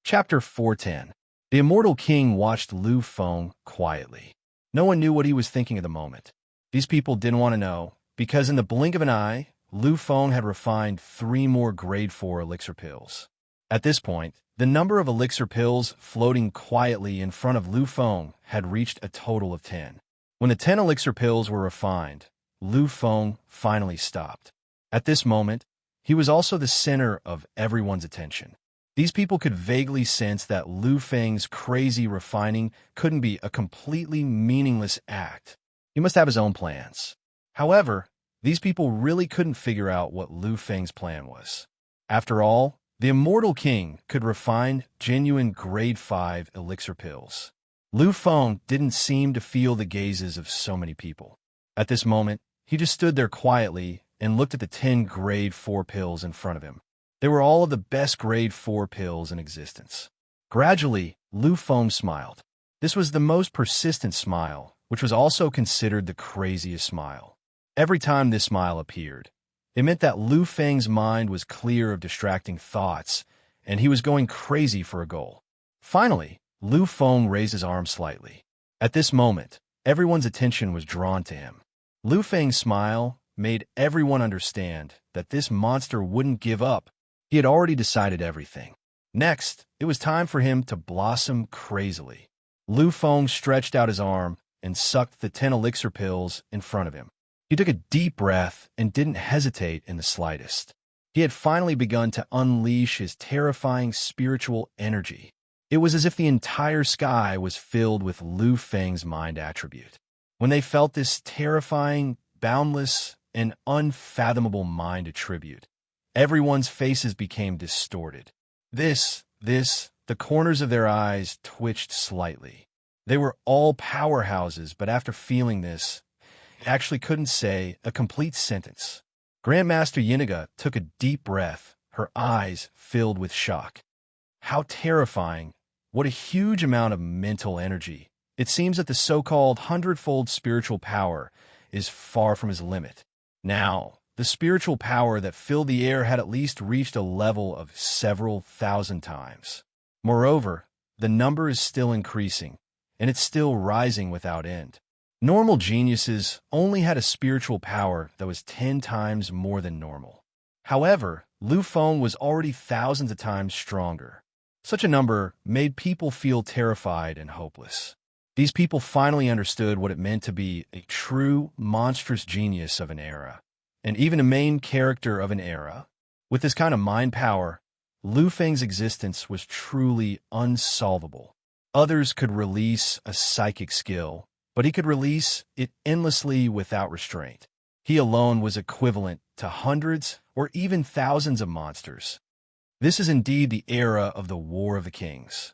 Chapter 410. The Immortal King watched Lu Feng quietly. No one knew what he was thinking at the moment. These people didn't want to know, because in the blink of an eye, Lu Feng had refined 3 more grade 4 elixir pills. At this point, the number of elixir pills floating quietly in front of Lu Feng had reached a total of 10. When the 10 elixir pills were refined, Lu Feng finally stopped. At this moment, he was also the center of everyone's attention. These people could vaguely sense that Lu Feng's crazy refining couldn't be a completely meaningless act. He must have his own plans. However, these people really couldn't figure out what Lu Feng's plan was. After all, the Immortal King could refine genuine grade 5 elixir pills. Lu Feng didn't seem to feel the gazes of so many people. At this moment, he just stood there quietly and looked at the 10 grade 4 pills in front of him. They were all of the best grade 4 pills in existence. Gradually, Lu Feng smiled. This was the most persistent smile, which was also considered the craziest smile. Every time this smile appeared, it meant that Lu Feng's mind was clear of distracting thoughts, and he was going crazy for a goal. Finally, Lu Feng raised his arm slightly. At this moment, everyone's attention was drawn to him. Lu Feng's smile made everyone understand that this monster wouldn't give up. He had already decided everything. Next, it was time for him to blossom crazily. Lu Feng stretched out his arm and sucked the 10 elixir pills in front of him. He took a deep breath and didn't hesitate in the slightest. He had finally begun to unleash his terrifying spiritual energy. It was as if the entire sky was filled with Lu Feng's mind attribute. When they felt this terrifying, boundless, and unfathomable mind attribute, everyone's faces became distorted. The corners of their eyes twitched slightly. They were all powerhouses, but after feeling this, actually couldn't say a complete sentence. Grandmaster Yinaga took a deep breath, her eyes filled with shock. How terrifying! What a huge amount of mental energy. It seems that the so-called 100-fold spiritual power is far from his limit. Now, the spiritual power that filled the air had at least reached a level of several thousand times. Moreover, the number is still increasing, and it's still rising without end. Normal geniuses only had a spiritual power that was 10 times more than normal. However, Lu Feng was already thousands of times stronger. Such a number made people feel terrified and hopeless. These people finally understood what it meant to be a true, monstrous genius of an era, and even a main character of an era. With this kind of mind power, Lu Feng's existence was truly unsolvable. Others could release a psychic skill, but he could release it endlessly without restraint. He alone was equivalent to hundreds or even thousands of monsters. This is indeed the era of the War of the Kings.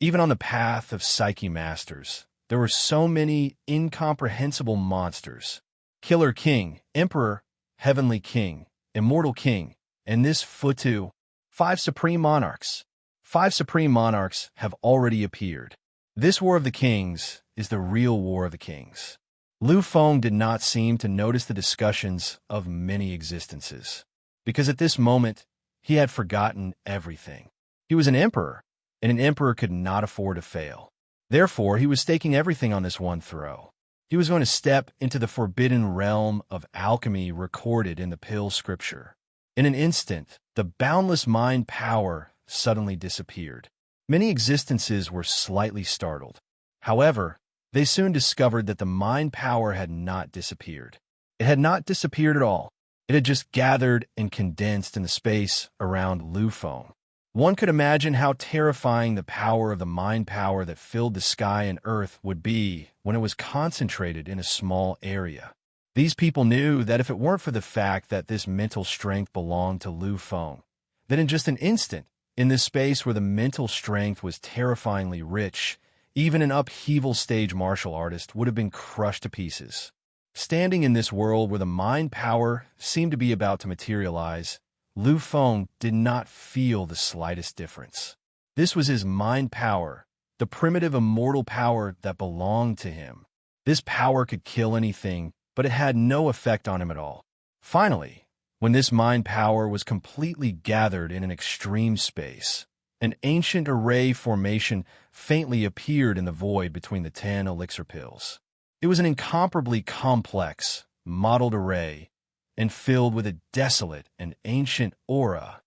Even on the path of Psyche Masters, there were so many incomprehensible monsters. Killer King, Emperor, Heavenly King, Immortal King, and this Futu, 5 Supreme Monarchs. 5 Supreme Monarchs have already appeared. This War of the Kings is the real War of the Kings. Lu Feng did not seem to notice the discussions of many existences, because at this moment, he had forgotten everything. He was an emperor, and an emperor could not afford to fail. Therefore, he was staking everything on this one throw. He was going to step into the forbidden realm of alchemy recorded in the pill scripture. In an instant, the boundless mind power suddenly disappeared. Many existences were slightly startled. However, they soon discovered that the mind power had not disappeared. It had not disappeared at all. It had just gathered and condensed in the space around Lu Feng. One could imagine how terrifying the power of the mind power that filled the sky and earth would be when it was concentrated in a small area. These people knew that if it weren't for the fact that this mental strength belonged to Lu Feng, then in just an instant, in this space where the mental strength was terrifyingly rich, even an upheaval stage martial artist would have been crushed to pieces. Standing in this world where the mind power seemed to be about to materialize, Lu Feng did not feel the slightest difference. This was his mind power, the primitive immortal power that belonged to him. This power could kill anything, but it had no effect on him at all. Finally, when this mind power was completely gathered in an extreme space, an ancient array formation faintly appeared in the void between the 10 elixir pills. It was an incomparably complex, modeled array, and filled with a desolate and ancient aura.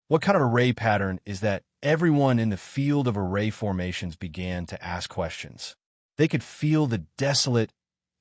What kind of array pattern is that? Everyone in the field of array formations began to ask questions. They could feel the desolate,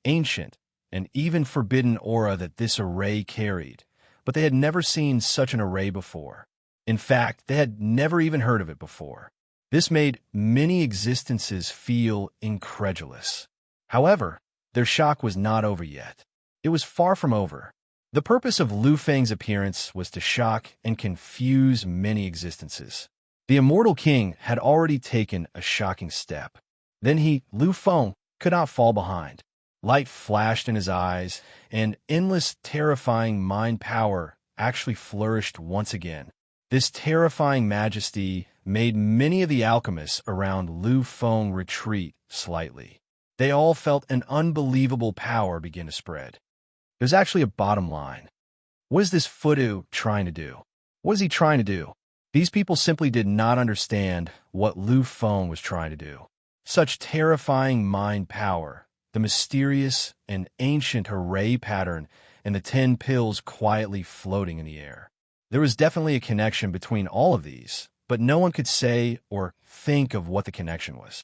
ancient, and even forbidden aura that this array carried, but they had never seen such an array before. In fact, they had never even heard of it before. This made many existences feel incredulous. However, their shock was not over yet. It was far from over. The purpose of Lu Feng's appearance was to shock and confuse many existences. The Immortal King had already taken a shocking step. Then he, Lu Feng, could not fall behind. Light flashed in his eyes, and endless, terrifying mind power actually flourished once again. This terrifying majesty made many of the alchemists around Lu Feng retreat slightly. They all felt an unbelievable power begin to spread. There's actually a bottom line. What is this Futu trying to do? What is he trying to do? These people simply did not understand what Lu Feng was trying to do. Such terrifying mind power, the mysterious and ancient array pattern, and the 10 pills quietly floating in the air. There was definitely a connection between all of these, but no one could say or think of what the connection was.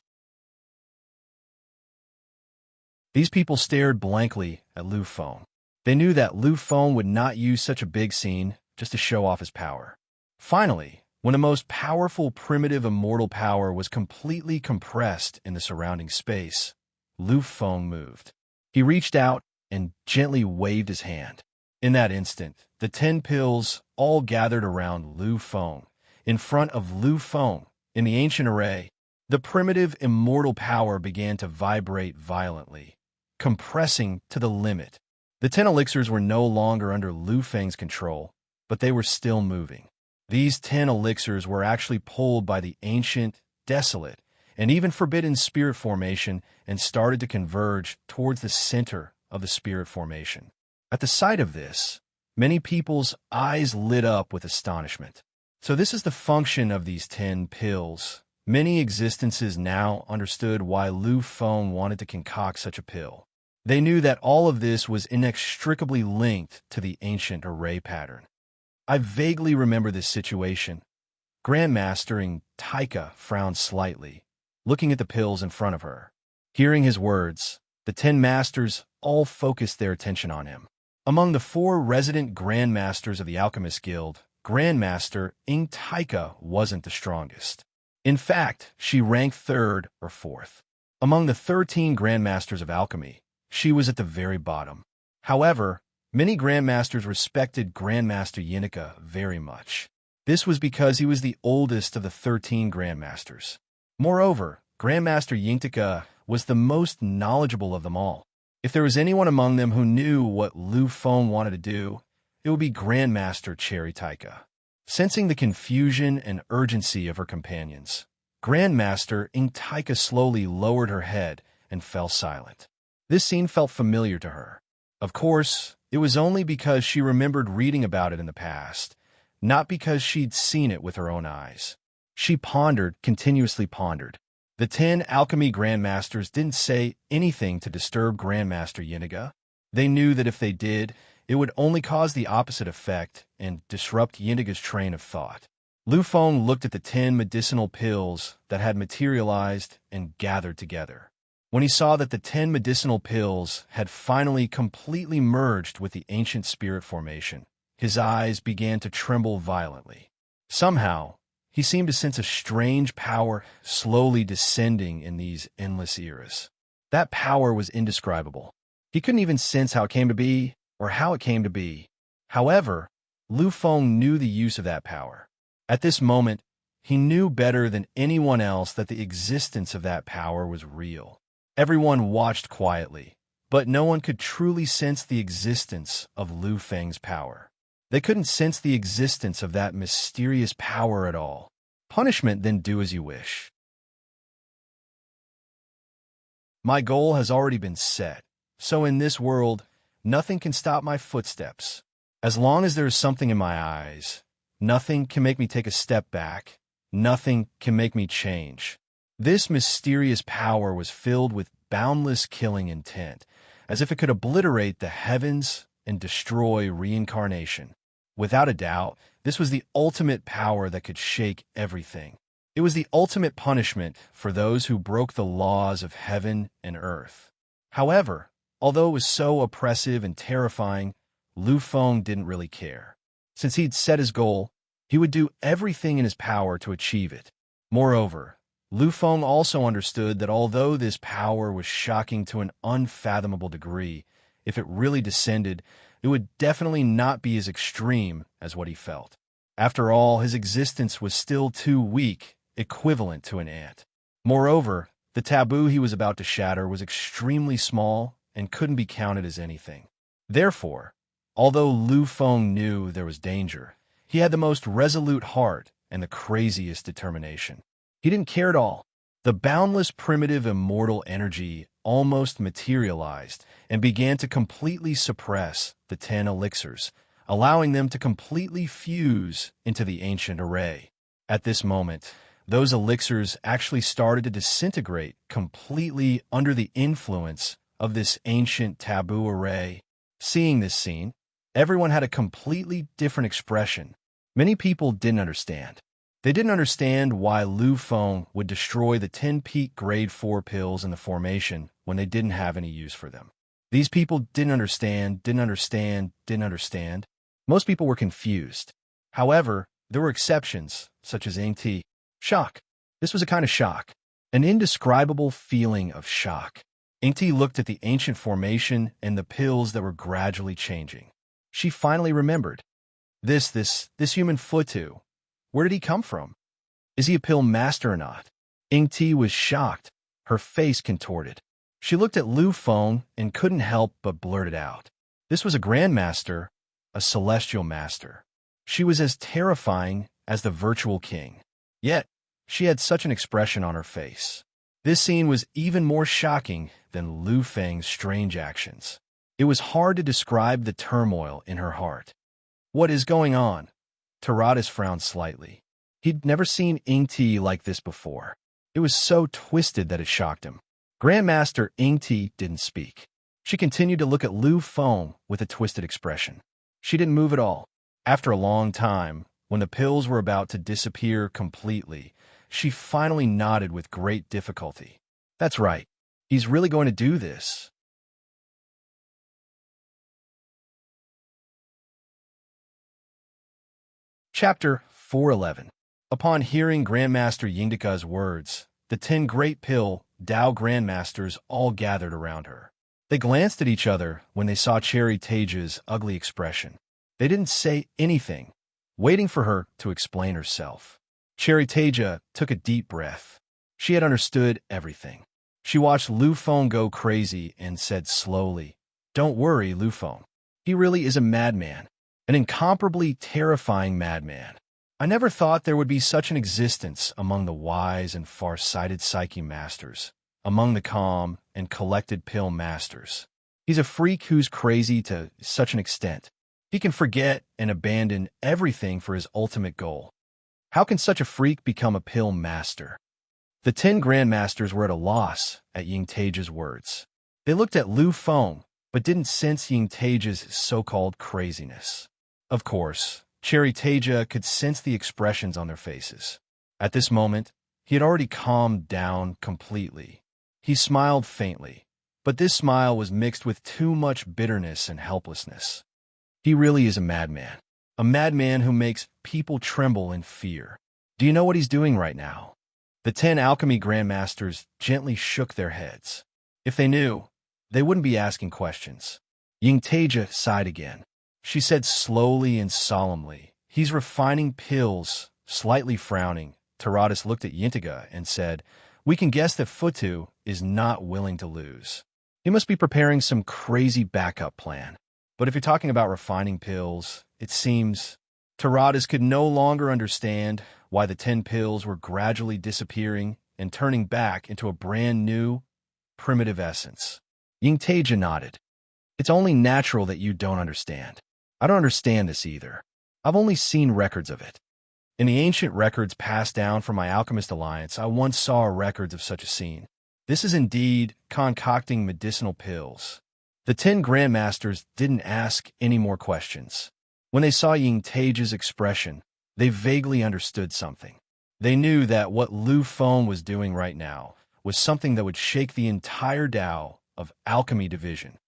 These people stared blankly at Lu Feng. They knew that Lu Feng would not use such a big scene just to show off his power. Finally, when the most powerful primitive immortal power was completely compressed in the surrounding space, Lu Feng moved. He reached out and gently waved his hand. In that instant, the 10 pills all gathered around Lu Feng. In front of Lu Feng, in the ancient array, the primitive immortal power began to vibrate violently, compressing to the limit. The 10 elixirs were no longer under Lu Feng's control, but they were still moving. These 10 elixirs were actually pulled by the ancient, desolate, and even forbidden spirit formation and started to converge towards the center of the spirit formation. At the sight of this, many people's eyes lit up with astonishment. So this is the function of these 10 pills. Many existences now understood why Lu Feng wanted to concoct such a pill. They knew that all of this was inextricably linked to the ancient array pattern. I vaguely remember this situation. Grandmaster Taika frowned slightly, looking at the pills in front of her. Hearing his words, the 10 masters all focused their attention on him. Among the 4 resident grandmasters of the Alchemist Guild, Grandmaster Taika wasn't the strongest. In fact, she ranked 3rd or 4th. Among the 13 grandmasters of alchemy, she was at the very bottom. However, many grandmasters respected Grandmaster Yinika very much. This was because he was the oldest of the 13 grandmasters. Moreover, Grandmaster Yingtika was the most knowledgeable of them all. If there was anyone among them who knew what Lu Feng wanted to do, it would be Grandmaster Cherry Taika. Sensing the confusion and urgency of her companions, Grandmaster Taika slowly lowered her head and fell silent. This scene felt familiar to her. Of course, it was only because she remembered reading about it in the past, not because she'd seen it with her own eyes. She pondered, continuously pondered. The 10 alchemy grandmasters didn't say anything to disturb Grandmaster Yiniga. They knew that if they did, it would only cause the opposite effect and disrupt Yiniga's train of thought. Lu Feng looked at the 10 medicinal pills that had materialized and gathered together. When he saw that the 10 medicinal pills had finally completely merged with the ancient spirit formation, his eyes began to tremble violently. Somehow, he seemed to sense a strange power slowly descending in these endless eras. That power was indescribable. He couldn't even sense how it came to be or how it came to be. However, Lu Feng knew the use of that power. At this moment, he knew better than anyone else that the existence of that power was real. Everyone watched quietly, but no one could truly sense the existence of Lu Feng's power. They couldn't sense the existence of that mysterious power at all. Punishment, then do as you wish. My goal has already been set, so in this world, nothing can stop my footsteps. As long as there is something in my eyes, nothing can make me take a step back. Nothing can make me change. This mysterious power was filled with boundless killing intent, as if it could obliterate the heavens and destroy reincarnation. Without a doubt, this was the ultimate power that could shake everything. It was the ultimate punishment for those who broke the laws of heaven and earth. However, although it was so oppressive and terrifying, Lu Feng didn't really care. Since he'd set his goal, he would do everything in his power to achieve it. Moreover, Lu Feng also understood that although this power was shocking to an unfathomable degree, if it really descended, it would definitely not be as extreme as what he felt. After all, his existence was still too weak, equivalent to an ant. Moreover, the taboo he was about to shatter was extremely small and couldn't be counted as anything. Therefore, although Lu Feng knew there was danger, he had the most resolute heart and the craziest determination. He didn't care at all. The boundless primitive immortal energy almost materialized and began to completely suppress the 10 elixirs, allowing them to completely fuse into the ancient array. At this moment, those elixirs actually started to disintegrate completely under the influence of this ancient taboo array. Seeing this scene, everyone had a completely different expression. Many people didn't understand. They didn't understand why Lu Feng would destroy the 10 peak grade 4 pills in the formation when they didn't have any use for them. These people didn't understand. Most people were confused. However, there were exceptions, such as Yingti. Shock. This was a kind of shock. An indescribable feeling of shock. Yingti looked at the ancient formation and the pills that were gradually changing. She finally remembered. This human Futu. Where did he come from? Is he a pill master or not? Yingti was shocked, her face contorted. She looked at Lu Feng and couldn't help but blurt it out. This was a grandmaster, a celestial master. She was as terrifying as the virtual king. Yet, she had such an expression on her face. This scene was even more shocking than Lu Feng's strange actions. It was hard to describe the turmoil in her heart. What is going on? Taradas frowned slightly. He'd never seen Yingti like this before. It was so twisted that it shocked him. Grandmaster Yingti didn't speak. She continued to look at Lu Feng with a twisted expression. She didn't move at all. After a long time, when the pills were about to disappear completely, she finally nodded with great difficulty. That's right. He's really going to do this. Chapter 411. Upon hearing Grandmaster Yingdika's words, the 10 Great Pill Tao Grandmasters all gathered around her. They glanced at each other when they saw Cherry Taja's ugly expression. They didn't say anything, waiting for her to explain herself. Cherry Taja took a deep breath. She had understood everything. She watched Lu Feng go crazy and said slowly, "Don't worry, Lu Feng. He really is a madman, an incomparably terrifying madman. I never thought there would be such an existence among the wise and far-sighted psyche masters, among the calm and collected pill masters. He's a freak who's crazy to such an extent. He can forget and abandon everything for his ultimate goal. How can such a freak become a pill master?" The 10 grandmasters were at a loss at Ying Tage's words. They looked at Lu Feng, but didn't sense Ying Tage's so-called craziness. Of course, Cherry Taja could sense the expressions on their faces. At this moment, he had already calmed down completely. He smiled faintly, but this smile was mixed with too much bitterness and helplessness. He really is a madman who makes people tremble in fear. Do you know what he's doing right now? The 10 alchemy grandmasters gently shook their heads. If they knew, they wouldn't be asking questions. Ying Taja sighed again. She said slowly and solemnly, "He's refining pills." Slightly frowning, Taradas looked at Yintiga and said, "We can guess that Futu is not willing to lose. He must be preparing some crazy backup plan. But if you're talking about refining pills, it seems..." Taradas could no longer understand why the 10 pills were gradually disappearing and turning back into a brand new, primitive essence. Ying Taja nodded. "It's only natural that you don't understand. I don't understand this either. I've only seen records of it. In the ancient records passed down from my Alchemist Alliance, I once saw records of such a scene. This is indeed concocting medicinal pills." The 10 grandmasters didn't ask any more questions. When they saw Ying Tage's expression, they vaguely understood something. They knew that what Lu Feng was doing right now was something that would shake the entire Tao of Alchemy Division.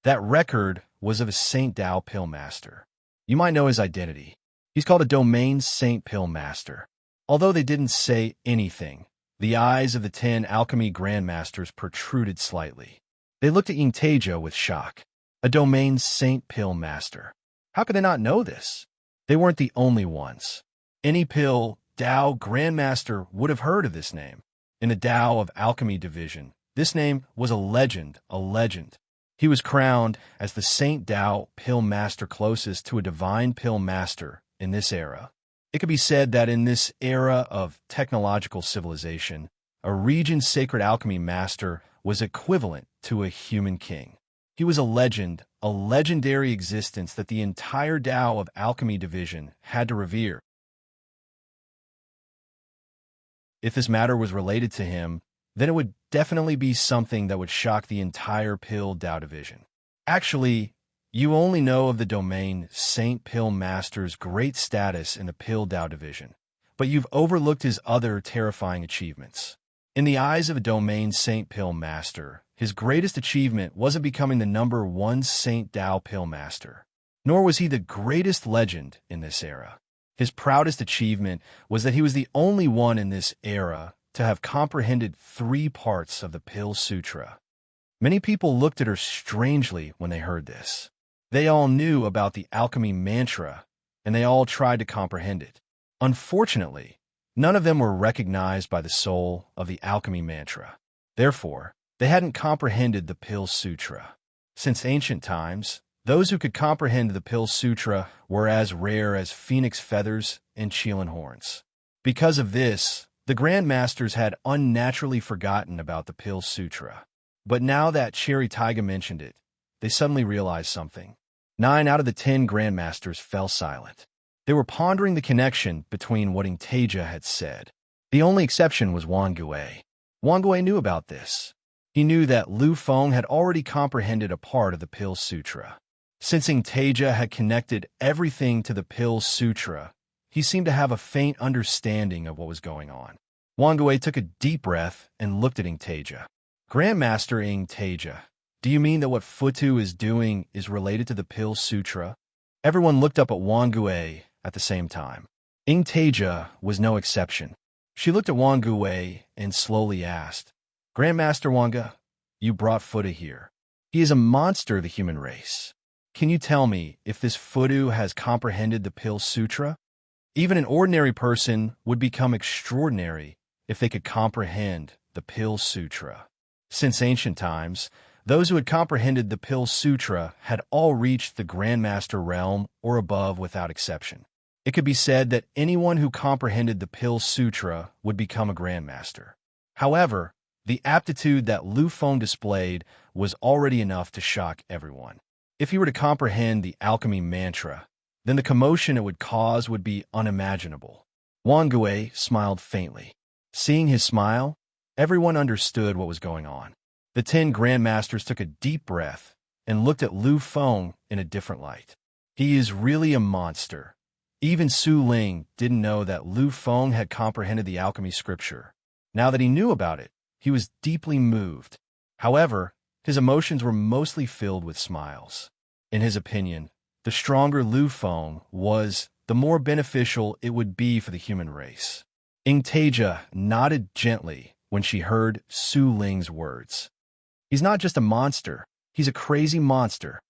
That record was of a Saint Tao Pill Master. You might know his identity. He's called a Domain Saint Pill Master. Although they didn't say anything, the eyes of the 10 alchemy grandmasters protruded slightly. They looked at Ying Taja with shock. A Domain Saint Pill Master. How could they not know this? They weren't the only ones. Any Pill Tao Grandmaster would have heard of this name. In the Tao of Alchemy Division, this name was a legend, a legend. He was crowned as the Saint Tao Pill Master closest to a divine Pill Master in this era. It could be said that in this era of technological civilization, a region's sacred alchemy master was equivalent to a human king. He was a legend, a legendary existence that the entire Tao of Alchemy Division had to revere. If this matter was related to him, then it would definitely be something that would shock the entire Pill Tao Division. Actually, you only know of the Domain Saint Pill Master's great status in the Pill Tao Division, but you've overlooked his other terrifying achievements. In the eyes of a Domain Saint Pill Master, his greatest achievement wasn't becoming the #1 Saint Tao Pill Master, nor was he the greatest legend in this era. His proudest achievement was that he was the only one in this era to have comprehended 3 parts of the Pill Sutra. Many people looked at her strangely when they heard this. They all knew about the alchemy mantra, and they all tried to comprehend it. Unfortunately, none of them were recognized by the soul of the alchemy mantra. Therefore, they hadn't comprehended the Pill Sutra. Since ancient times, those who could comprehend the Pill Sutra were as rare as phoenix feathers and Qilin horns. Because of this, the Grandmasters had unnaturally forgotten about the Pill Sutra. But now that Cherry Taiga mentioned it, they suddenly realized something. 9 out of the 10 Grandmasters fell silent. They were pondering the connection between what Ying Taja had said. The only exception was Wang Gui. Wang Gui knew about this. He knew that Lu Feng had already comprehended a part of the Pill Sutra. Since Ying Taja had connected everything to the Pill Sutra, he seemed to have a faint understanding of what was going on. Wang Gui took a deep breath and looked at Ying Taja. "Grandmaster Ying Taja, do you mean that what Futu is doing is related to the Pill Sutra?" Everyone looked up at Wang Gui at the same time. Ying Taja was no exception. She looked at Wang Gui and slowly asked, "Grandmaster Wanga, you brought Futu here. He is a monster of the human race. Can you tell me if this Futu has comprehended the Pill Sutra? Even an ordinary person would become extraordinary if they could comprehend the Pill Sutra. Since ancient times, those who had comprehended the Pill Sutra had all reached the Grandmaster realm or above without exception. It could be said that anyone who comprehended the Pill Sutra would become a Grandmaster. However, the aptitude that Lu Feng displayed was already enough to shock everyone. If he were to comprehend the alchemy mantra, then the commotion it would cause would be unimaginable. Wang Gui smiled faintly. Seeing his smile, everyone understood what was going on. The 10 Grandmasters took a deep breath and looked at Lu Feng in a different light. He is really a monster. Even Su Ling didn't know that Lu Feng had comprehended the alchemy scripture. Now that he knew about it, he was deeply moved. However, his emotions were mostly filled with smiles. In his opinion, the stronger Lu Feng was, the more beneficial it would be for the human race. Ingtaja nodded gently when she heard Su Ling's words. He's not just a monster, he's a crazy monster.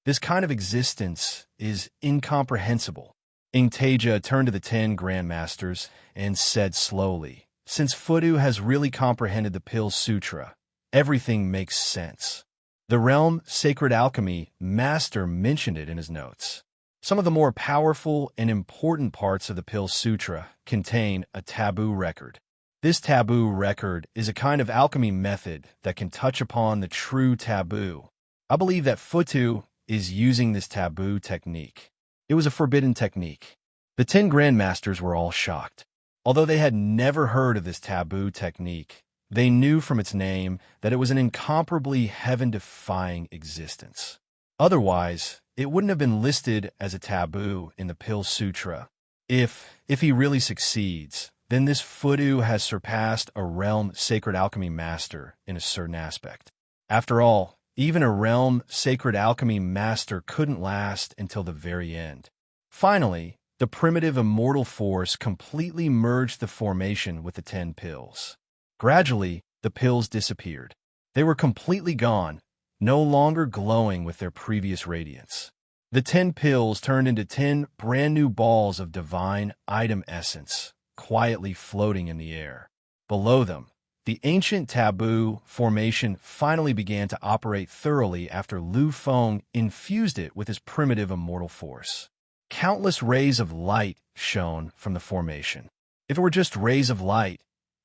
This kind of existence is incomprehensible. Ingtaja turned to the 10 Grandmasters and said slowly, "Since Fudu has really comprehended the Pill Sutra, everything makes sense." The realm Sacred Alchemy Master mentioned it in his notes. Some of the more powerful and important parts of the Pill Sutra contain a taboo record. This taboo record is a kind of alchemy method that can touch upon the true taboo. I believe that Futu is using this taboo technique. It was a forbidden technique. The 10 Grandmasters were all shocked. Although they had never heard of this taboo technique, they knew from its name that it was an incomparably heaven-defying existence. Otherwise, it wouldn't have been listed as a taboo in the Pill Sutra. If he really succeeds, then this Fudu has surpassed a realm Sacred Alchemy Master in a certain aspect. After all, even a realm Sacred Alchemy Master couldn't last until the very end. Finally, the primitive immortal force completely merged the formation with the 10 pills. Gradually, the pills disappeared. They were completely gone, no longer glowing with their previous radiance. The 10 pills turned into 10 brand new balls of divine item essence, quietly floating in the air. Below them, the ancient taboo formation finally began to operate thoroughly after Lu Feng infused it with his primitive immortal force. Countless rays of light shone from the formation. If it were just rays of light,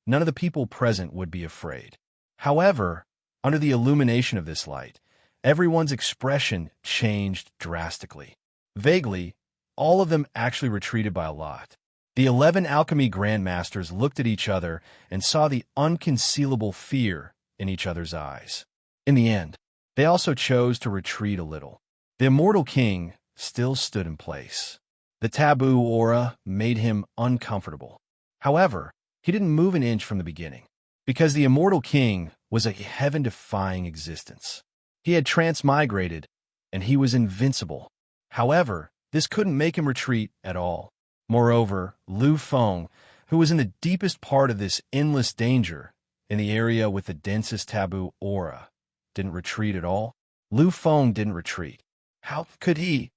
none of the people present would be afraid. However, under the illumination of this light, everyone's expression changed drastically. Vaguely, all of them actually retreated by a lot. The 11 alchemy grandmasters looked at each other and saw the unconcealable fear in each other's eyes. In the end, they also chose to retreat a little. The immortal king still stood in place. The taboo aura made him uncomfortable. However, he didn't move an inch from the beginning, because the immortal king was a heaven-defying existence. He had transmigrated, and he was invincible. However, this couldn't make him retreat at all. Moreover, Lu Feng, who was in the deepest part of this endless danger, in the area with the densest taboo aura, didn't retreat at all. Lu Feng didn't retreat. How could he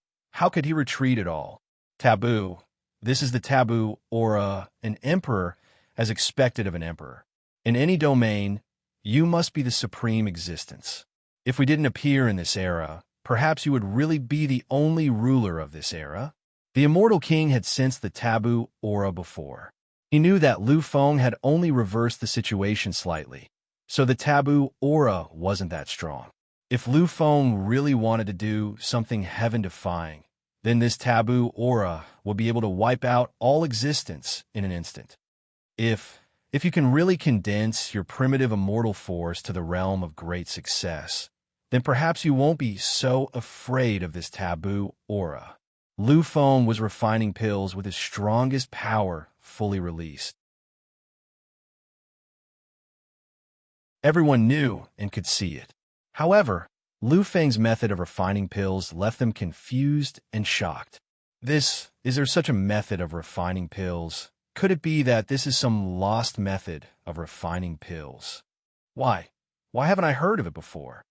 retreat at all? Taboo. This is the taboo aura an emperor has expected of an emperor. In any domain, you must be the supreme existence. If we didn't appear in this era, perhaps you would really be the only ruler of this era. The immortal king had sensed the taboo aura before. He knew that Lu Feng had only reversed the situation slightly, so the taboo aura wasn't that strong. If Lu Feng really wanted to do something heaven-defying, then this taboo aura would be able to wipe out all existence in an instant. If you can really condense your primitive immortal force to the realm of great success, then perhaps you won't be so afraid of this taboo aura. Lu Feng was refining pills with his strongest power fully released. Everyone knew and could see it. However, Lu Feng's method of refining pills left them confused and shocked. Is there such a method of refining pills? Could it be that this is some lost method of refining pills? Why haven't I heard of it before?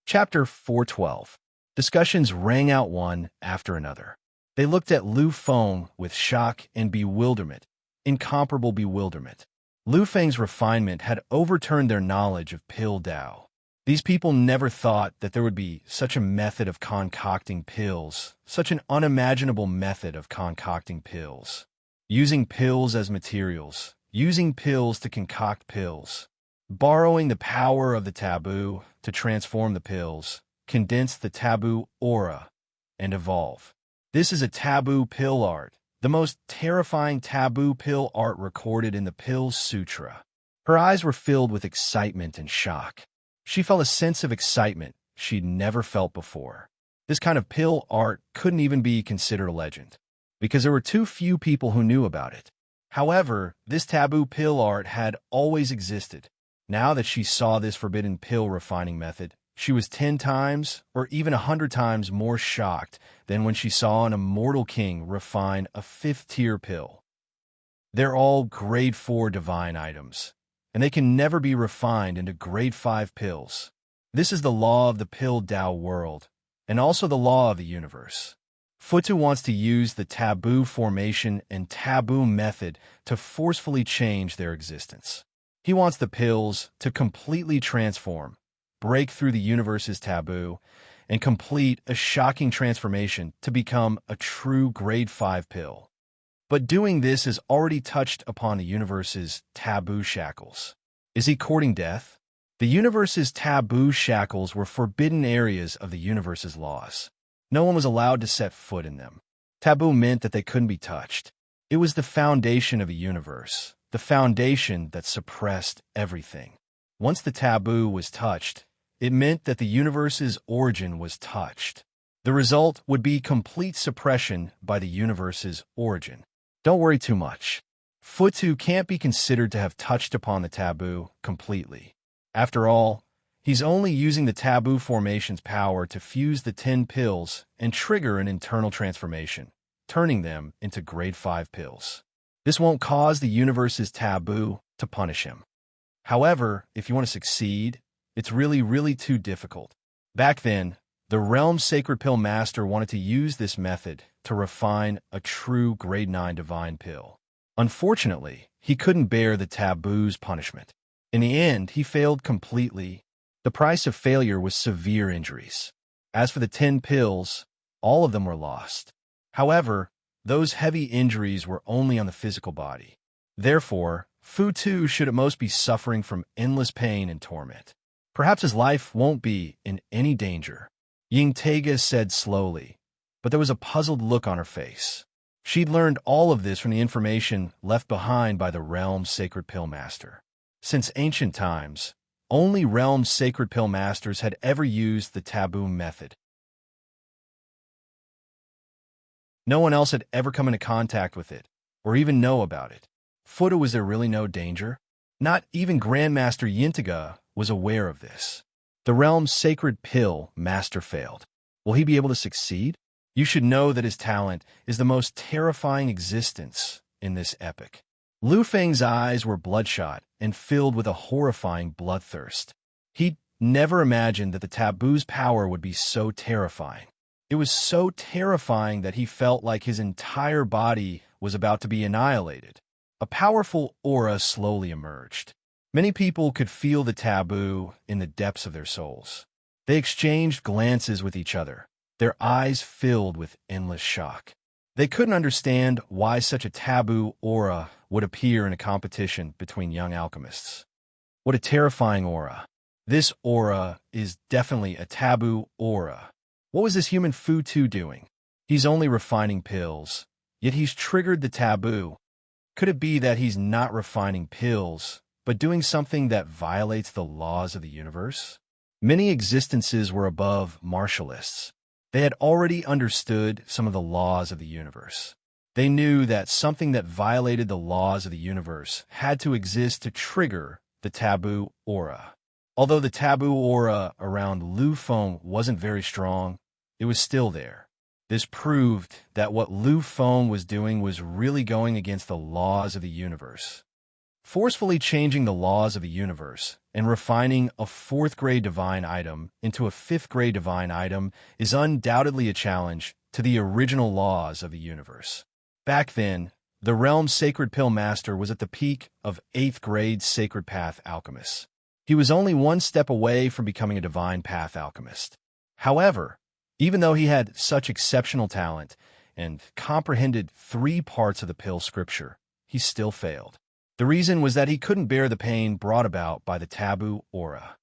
Chapter 412. Discussions rang out one after another. They looked at Lu Feng with shock and bewilderment, incomparable bewilderment. Lu Feng's refinement had overturned their knowledge of pill Dao. These people never thought that there would be such a method of concocting pills, such an unimaginable method of concocting pills. Using pills as materials, using pills to concoct pills, borrowing the power of the taboo to transform the pills, condense the taboo aura, and evolve. This is a taboo pill art, the most terrifying taboo pill art recorded in the Pill Sutra. Her eyes were filled with excitement and shock. She felt a sense of excitement she'd never felt before. This kind of pill art couldn't even be considered a legend, because there were too few people who knew about it. However, this taboo pill art had always existed. Now that she saw this forbidden pill refining method, she was 10 times or even 100 times more shocked than when she saw an immortal king refine a 5th-tier pill. They're all grade 4 divine items, and they can never be refined into grade 5 pills. This is the law of the pill Dao world, and also the law of the universe. Futu wants to use the taboo formation and taboo method to forcefully change their existence. He wants the pills to completely transform, break through the universe's taboo, and complete a shocking transformation to become a true grade 5 pill. But doing this has already touched upon the universe's taboo shackles. Is he courting death? The universe's taboo shackles were forbidden areas of the universe's laws. No one was allowed to set foot in them. Taboo meant that they couldn't be touched. It was the foundation of a universe, the foundation that suppressed everything. Once the taboo was touched, it meant that the universe's origin was touched. The result would be complete suppression by the universe's origin. Don't worry too much. Futu can't be considered to have touched upon the taboo completely. After all, he's only using the taboo formation's power to fuse the 10 pills and trigger an internal transformation, turning them into grade 5 pills. This won't cause the universe's taboo to punish him. However, if you want to succeed, it's really too difficult. Back then, the realm's sacred pill master wanted to use this method to refine a true grade 9 divine pill. Unfortunately, he couldn't bear the taboo's punishment. In the end, he failed completely. The price of failure was severe injuries. As for the 10 pills, all of them were lost. However, those heavy injuries were only on the physical body. Therefore, Futu should at most be suffering from endless pain and torment. Perhaps his life won't be in any danger, Ying Tega said slowly, but there was a puzzled look on her face. She'd learned all of this from the information left behind by the realm's sacred pill master. Since ancient times, only realm's sacred pill masters had ever used the taboo method. No one else had ever come into contact with it, or even know about it. Futu, was there really no danger? Not even Grandmaster Yintiga was aware of this. The realm's sacred pill master failed. Will he be able to succeed? You should know that his talent is the most terrifying existence in this epic. Lu Feng's eyes were bloodshot and filled with a horrifying bloodthirst. He'd never imagined that the taboo's power would be so terrifying. It was so terrifying that he felt like his entire body was about to be annihilated. A powerful aura slowly emerged. Many people could feel the taboo in the depths of their souls. They exchanged glances with each other, their eyes filled with endless shock. They couldn't understand why such a taboo aura would appear in a competition between young alchemists. What a terrifying aura. This aura is definitely a taboo aura. What was this human Futu doing? He's only refining pills, yet he's triggered the taboo. Could it be that he's not refining pills, but doing something that violates the laws of the universe? Many existences were above martialists. They had already understood some of the laws of the universe. They knew that something that violated the laws of the universe had to exist to trigger the taboo aura. Although the taboo aura around Lu Feng wasn't very strong, it was still there. This proved that what Lu Feng was doing was really going against the laws of the universe. Forcefully changing the laws of the universe and refining a fourth-grade divine item into a fifth-grade divine item is undoubtedly a challenge to the original laws of the universe. Back then, the realm's Sacred Pill Master was at the peak of 8th grade Sacred Path Alchemist. He was only one step away from becoming a Divine Path Alchemist. However, even though he had such exceptional talent and comprehended 3 parts of the Pill Scripture, he still failed. The reason was that he couldn't bear the pain brought about by the taboo aura.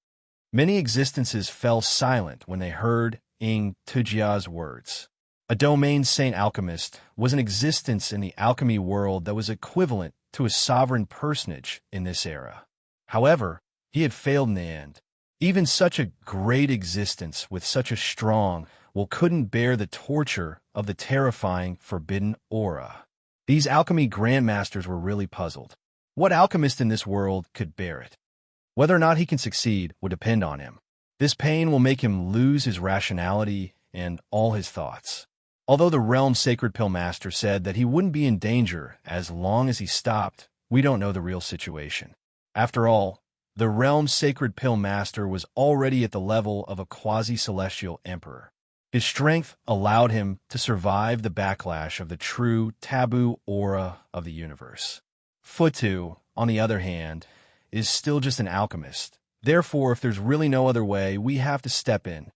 Many existences fell silent when they heard Ing Tujia's words. A domain saint alchemist was an existence in the alchemy world that was equivalent to a sovereign personage in this era. However, he had failed in the end. Even such a great existence with such a strong will couldn't bear the torture of the terrifying forbidden aura. These alchemy grandmasters were really puzzled. What alchemist in this world could bear it? Whether or not he can succeed will depend on him. This pain will make him lose his rationality and all his thoughts. Although the realm's Sacred Pill Master said that he wouldn't be in danger as long as he stopped, we don't know the real situation. After all, the realm's Sacred Pill Master was already at the level of a quasi-celestial emperor. His strength allowed him to survive the backlash of the true taboo aura of the universe. Futu, on the other hand, is still just an alchemist. Therefore, if there's really no other way, we have to step in.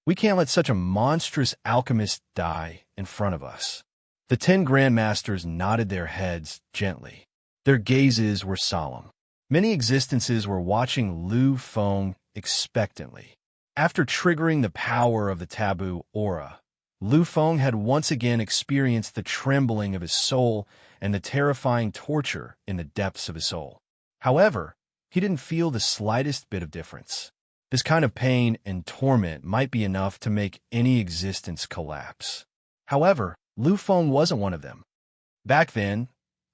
We can't let such a monstrous alchemist die in front of us. The 10 grandmasters nodded their heads gently. Their gazes were solemn. Many existences were watching Lu Feng expectantly. After triggering the power of the taboo aura, Lu Feng had once again experienced the trembling of his soul and the terrifying torture in the depths of his soul. However, he didn't feel the slightest bit of difference. This kind of pain and torment might be enough to make any existence collapse. However, Lu Feng wasn't one of them. Back then,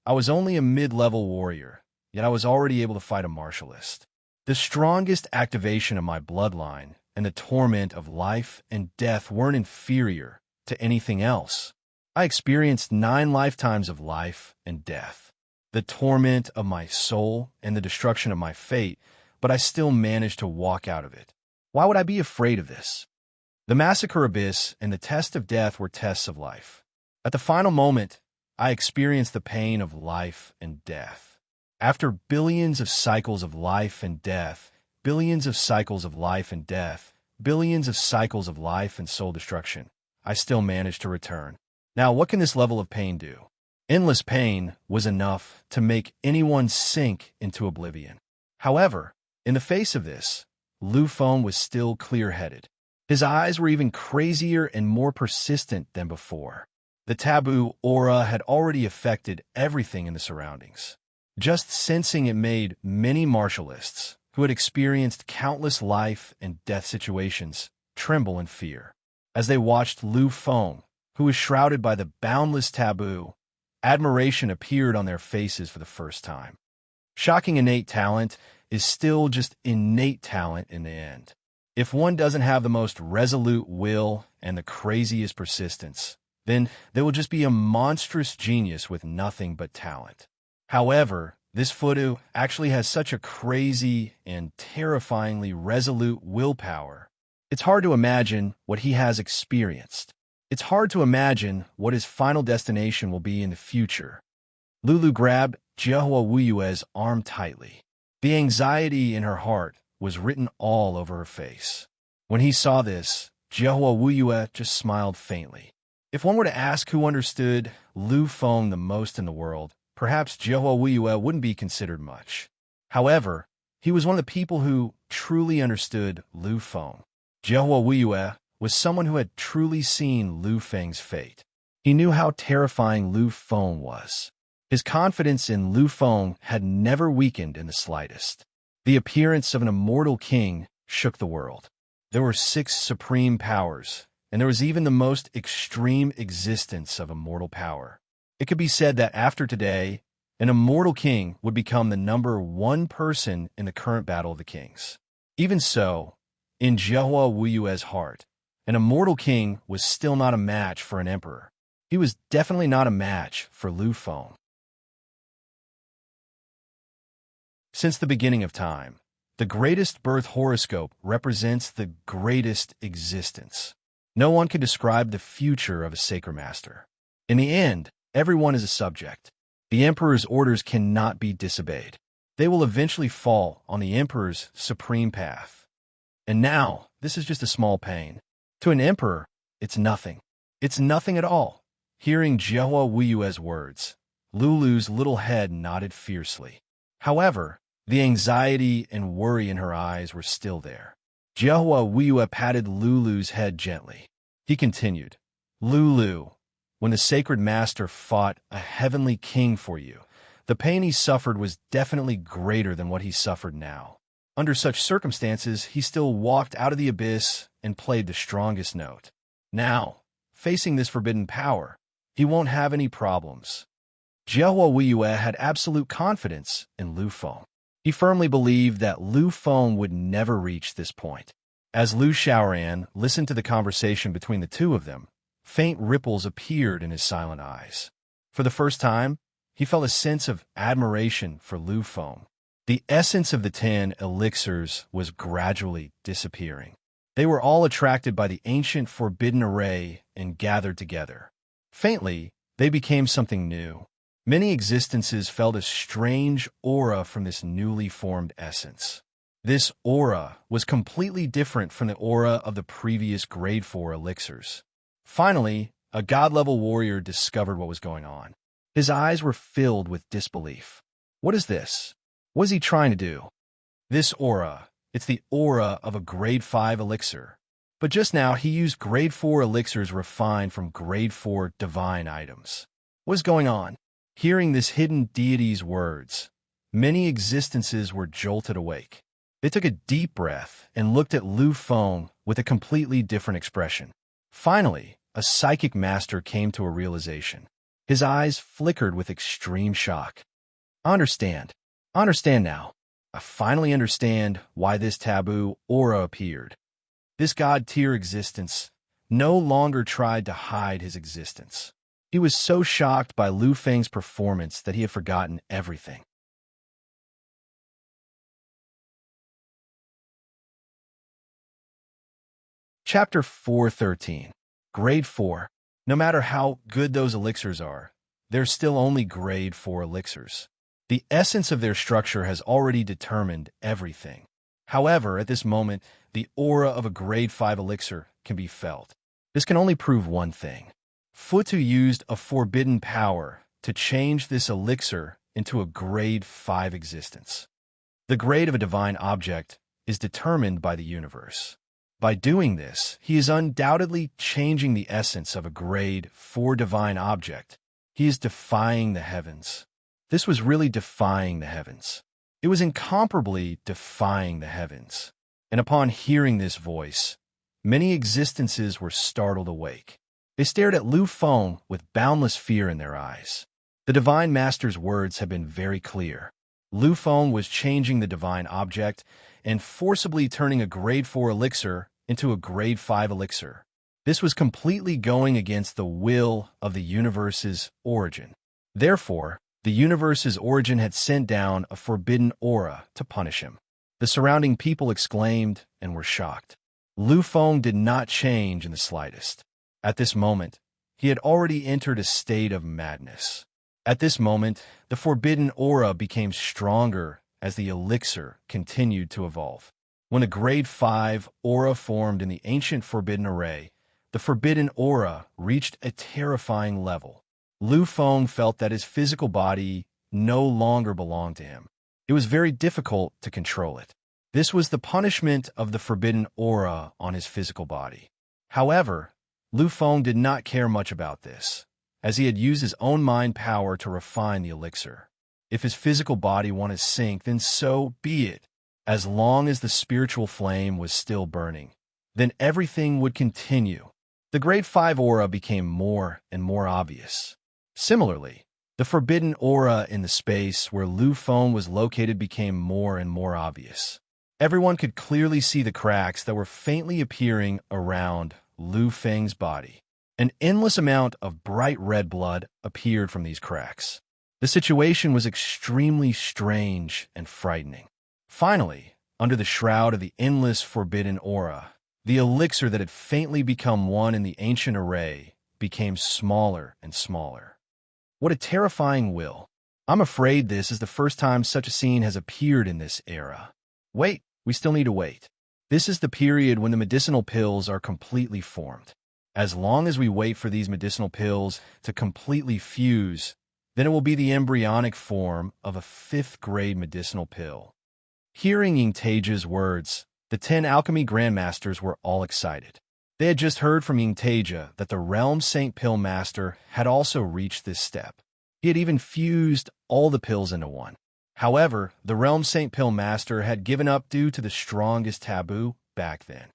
I was only a mid-level warrior, yet I was already able to fight a martialist. The strongest activation of my bloodline and the torment of life and death weren't inferior to anything else. I experienced 9 lifetimes of life and death, the torment of my soul and the destruction of my fate, but I still managed to walk out of it. Why would I be afraid of this? The Massacre Abyss and the Test of Death were tests of life. At the final moment, I experienced the pain of life and death. After billions of cycles of life and death, billions of cycles of life and death, billions of cycles of life and soul destruction, I still managed to return. Now, what can this level of pain do? Endless pain was enough to make anyone sink into oblivion. However, in the face of this, Lu Feng was still clear-headed. His eyes were even crazier and more persistent than before. The taboo aura had already affected everything in the surroundings. Just sensing it made many martialists, who had experienced countless life and death situations, tremble in fear. As they watched Lu Feng, who was shrouded by the boundless taboo, admiration appeared on their faces for the first time. Shocking innate talent is still just innate talent in the end. If one doesn't have the most resolute will and the craziest persistence, then they will just be a monstrous genius with nothing but talent. However, this Futu actually has such a crazy and terrifyingly resolute willpower. It's hard to imagine what he has experienced. It's hard to imagine what his final destination will be in the future. Lulu grabbed Jiahua Wuyue's arm tightly. The anxiety in her heart was written all over her face. When he saw this, Jiahua Wuyue just smiled faintly. If one were to ask who understood Lu Feng the most in the world, perhaps Jiahua Wuyue wouldn't be considered much. However, he was one of the people who truly understood Lu Feng. Jiahua Wuyue was someone who had truly seen Lu Feng's fate. He knew how terrifying Lu Feng was. His confidence in Lu Feng had never weakened in the slightest. The appearance of an immortal king shook the world. There were 6 supreme powers, and there was even the most extreme existence of immortal power. It could be said that after today, an immortal king would become the number 1 person in the current Battle of the Kings. Even so, in Jiahua Wuyue's heart, an immortal king was still not a match for an emperor. He was definitely not a match for Lu Feng. Since the beginning of time, the greatest birth horoscope represents the greatest existence. No one can describe the future of a sacred master. In the end, everyone is a subject. The emperor's orders cannot be disobeyed. They will eventually fall on the emperor's supreme path. And now, this is just a small pain. To an emperor, it's nothing. It's nothing at all. Hearing Jihua Wuyue's words, Lulu's little head nodded fiercely. However, the anxiety and worry in her eyes were still there. Jihua Wuyue patted Lulu's head gently. He continued, Lulu, when the sacred master fought a heavenly king for you, the pain he suffered was definitely greater than what he suffered now. Under such circumstances, he still walked out of the abyss and played the strongest note. Now, facing this forbidden power, he won't have any problems. Jihua Wuyue had absolute confidence in Lu Feng. He firmly believed that Lu Feng would never reach this point. As Lu Xiaoran listened to the conversation between the two of them, faint ripples appeared in his silent eyes. For the first time, he felt a sense of admiration for Lu Feng. The essence of the 10 elixirs was gradually disappearing. They were all attracted by the ancient forbidden array and gathered together. Faintly, they became something new. Many existences felt a strange aura from this newly formed essence. This aura was completely different from the aura of the previous grade 4 elixirs. Finally, a god-level warrior discovered what was going on. His eyes were filled with disbelief. What is this? What is he trying to do? This aura, it's the aura of a grade 5 elixir. But just now, he used grade 4 elixirs refined from grade 4 divine items. What is going on? Hearing this hidden deity's words, many existences were jolted awake. They took a deep breath and looked at Lu Feng with a completely different expression. Finally, a psychic master came to a realization. His eyes flickered with extreme shock. I understand. I understand now. I finally understand why this taboo aura appeared. This god-tier existence no longer tried to hide his existence. He was so shocked by Lu Feng's performance that he had forgotten everything. Chapter 413. Grade 4. No matter how good those elixirs are, they're still only grade 4 elixirs. The essence of their structure has already determined everything. However, at this moment, the aura of a grade 5 elixir can be felt. This can only prove one thing. Futu used a forbidden power to change this elixir into a grade 5 existence. The grade of a divine object is determined by the universe. By doing this, he is undoubtedly changing the essence of a grade 4 divine object. He is defying the heavens. This was really defying the heavens. It was incomparably defying the heavens. And upon hearing this voice, many existences were startled awake. They stared at Lu Feng with boundless fear in their eyes. The Divine Master's words had been very clear. Lu Feng was changing the divine object and forcibly turning a grade 4 elixir into a grade 5 elixir. This was completely going against the will of the universe's origin. Therefore, the universe's origin had sent down a forbidden aura to punish him. The surrounding people exclaimed and were shocked. Lu Feng did not change in the slightest. At this moment, he had already entered a state of madness. At this moment, the forbidden aura became stronger as the elixir continued to evolve. When a grade 5 aura formed in the ancient forbidden array, the forbidden aura reached a terrifying level. Lu Feng felt that his physical body no longer belonged to him. It was very difficult to control it. This was the punishment of the forbidden aura on his physical body. However, Lu Feng did not care much about this, as he had used his own mind power to refine the elixir. If his physical body wanted to sink, then so be it. As long as the spiritual flame was still burning, then everything would continue. The grade 5 aura became more and more obvious. Similarly, the forbidden aura in the space where Lu Feng was located became more and more obvious. Everyone could clearly see the cracks that were faintly appearing around Lu Feng's body. An endless amount of bright red blood appeared from these cracks. The situation was extremely strange and frightening. Finally, under the shroud of the endless forbidden aura, the elixir that had faintly become one in the ancient array became smaller and smaller. What a terrifying will. I'm afraid this is the first time such a scene has appeared in this era. Wait, we still need to wait. This is the period when the medicinal pills are completely formed. As long as we wait for these medicinal pills to completely fuse, then it will be the embryonic form of a 5th-grade medicinal pill. Hearing Yingtaja's words, the 10 alchemy grandmasters were all excited. They had just heard from Yingtaja that the Realm Saint Pill Master had also reached this step. He had even fused all the pills into one. However, the Realm Saint Pill Master had given up due to the strongest taboo back then.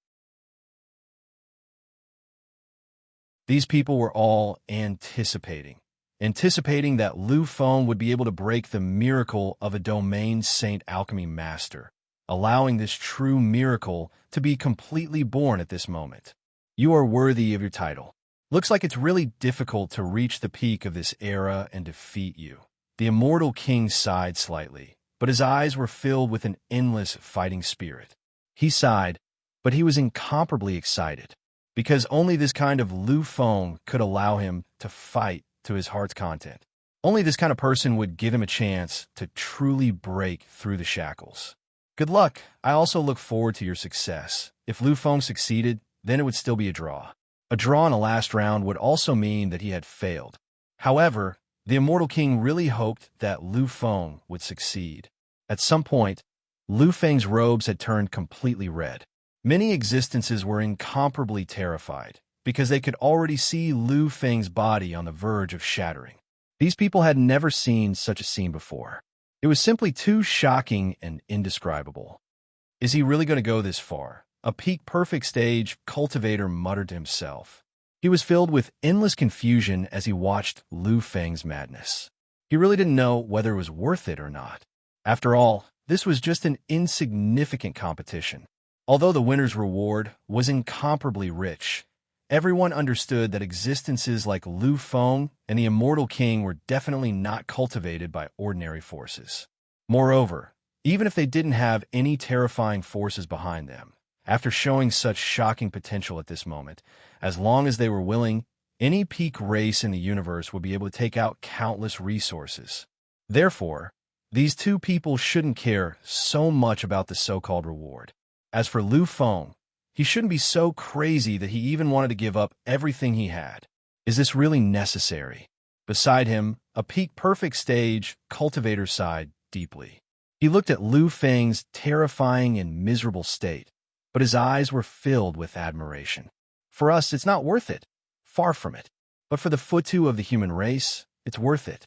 These people were all anticipating that Lu Feng would be able to break the miracle of a domain Saint Alchemy Master, allowing this true miracle to be completely born at this moment. You are worthy of your title. Looks like it's really difficult to reach the peak of this era and defeat you. The immortal king sighed slightly, but his eyes were filled with an endless fighting spirit. He sighed, but he was incomparably excited, because only this kind of Lu Feng could allow him to fight to his heart's content. Only this kind of person would give him a chance to truly break through the shackles. Good luck. I also look forward to your success. If Lu Feng succeeded, then it would still be a draw. A draw in a last round would also mean that he had failed. However, the Immortal King really hoped that Lu Feng would succeed. At some point, Lu Feng's robes had turned completely red. Many existences were incomparably terrified, because they could already see Lu Feng's body on the verge of shattering. These people had never seen such a scene before. It was simply too shocking and indescribable. Is he really going to go this far? A peak-perfect stage cultivator muttered to himself. He was filled with endless confusion as he watched Lu Feng's madness. He really didn't know whether it was worth it or not. After all, this was just an insignificant competition. Although the winner's reward was incomparably rich, everyone understood that existences like Lu Feng and the Immortal King were definitely not cultivated by ordinary forces. Moreover, even if they didn't have any terrifying forces behind them, after showing such shocking potential at this moment, as long as they were willing, any peak race in the universe would be able to take out countless resources. Therefore, these two people shouldn't care so much about the so-called reward. As for Lu Feng, he shouldn't be so crazy that he even wanted to give up everything he had. Is this really necessary? Beside him, a peak-perfect stage cultivator sighed deeply. He looked at Lu Feng's terrifying and miserable state, but his eyes were filled with admiration. For us, it's not worth it. Far from it. But for the Futu of the human race, it's worth it.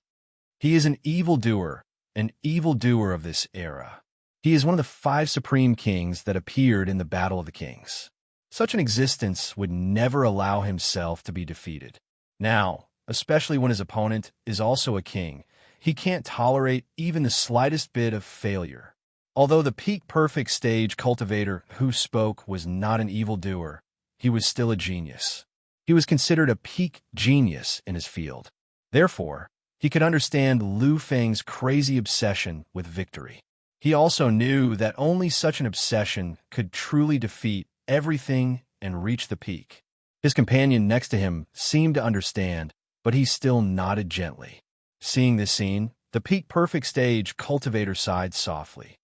He is an evildoer of this era. He is one of the 5 supreme kings that appeared in the Battle of the Kings. Such an existence would never allow himself to be defeated. Now, especially when his opponent is also a king, he can't tolerate even the slightest bit of failure. Although the peak-perfect stage cultivator who spoke was not an evildoer, he was still a genius. He was considered a peak genius in his field. Therefore, he could understand Lu Feng's crazy obsession with victory. He also knew that only such an obsession could truly defeat everything and reach the peak. His companion next to him seemed to understand, but he still nodded gently. Seeing this scene, the peak-perfect stage cultivator sighed softly.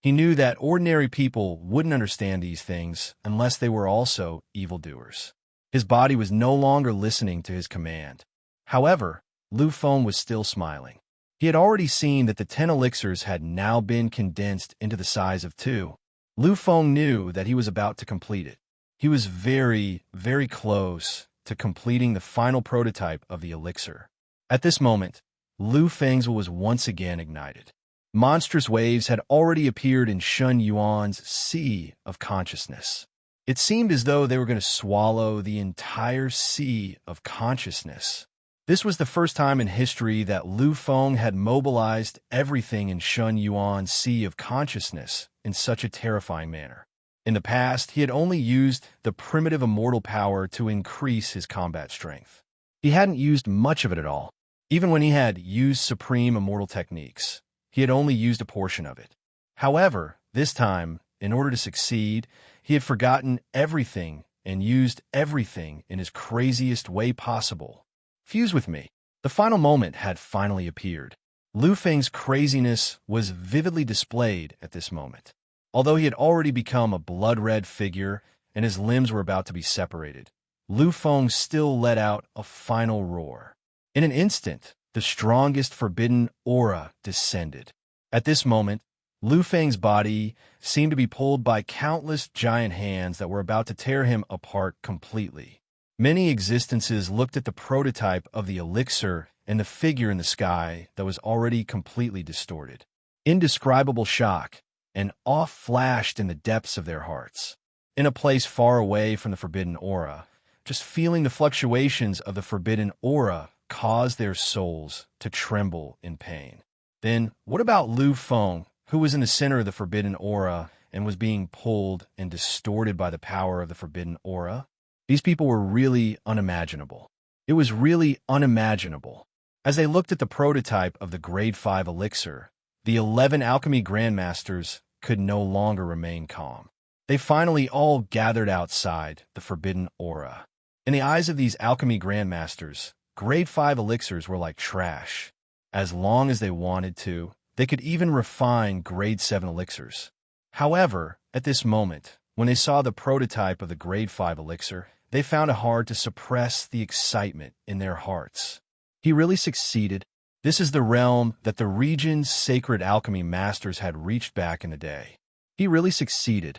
He knew that ordinary people wouldn't understand these things unless they were also evildoers. His body was no longer listening to his command. However, Lu Feng was still smiling. He had already seen that the 10 elixirs had now been condensed into the size of 2. Lu Feng knew that he was about to complete it. He was very, very close to completing the final prototype of the elixir. At this moment, Lu Feng's will was once again ignited. Monstrous waves had already appeared in Shun Yuan's sea of consciousness. It seemed as though they were going to swallow the entire sea of consciousness. This was the first time in history that Lu Feng had mobilized everything in Shun Yuan's sea of consciousness in such a terrifying manner. In the past, he had only used the primitive immortal power to increase his combat strength. He hadn't used much of it at all. Even when he had used supreme immortal techniques, he had only used a portion of it. However, this time, in order to succeed, he had forgotten everything and used everything in his craziest way possible. Fuse with me. The final moment had finally appeared. Lu Feng's craziness was vividly displayed at this moment. Although he had already become a blood-red figure and his limbs were about to be separated, Lu Feng still let out a final roar. In an instant, the strongest forbidden aura descended. At this moment, Lu Feng's body seemed to be pulled by countless giant hands that were about to tear him apart completely. Many existences looked at the prototype of the elixir and the figure in the sky that was already completely distorted. Indescribable shock and awe flashed in the depths of their hearts. In a place far away from the forbidden aura, just feeling the fluctuations of the forbidden aura caused their souls to tremble in pain. Then, what about Lu Feng, who was in the center of the forbidden aura and was being pulled and distorted by the power of the forbidden aura? These people were really unimaginable. It was really unimaginable. As they looked at the prototype of the Grade 5 elixir, the 11 alchemy grandmasters could no longer remain calm. They finally all gathered outside the forbidden aura. In the eyes of these alchemy grandmasters, Grade 5 elixirs were like trash. As long as they wanted to, they could even refine Grade 7 elixirs. However, at this moment, when they saw the prototype of the Grade 5 elixir, they found it hard to suppress the excitement in their hearts. He really succeeded. This is the realm that the region's sacred alchemy masters had reached back in the day. He really succeeded.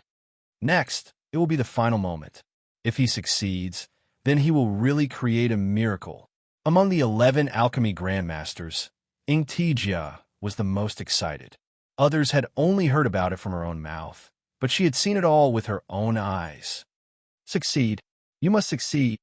Next, it will be the final moment. If he succeeds, then he will really create a miracle. Among the 11 alchemy grandmasters, Ingtijia was the most excited. Others had only heard about it from her own mouth, but she had seen it all with her own eyes. Succeed. You must succeed.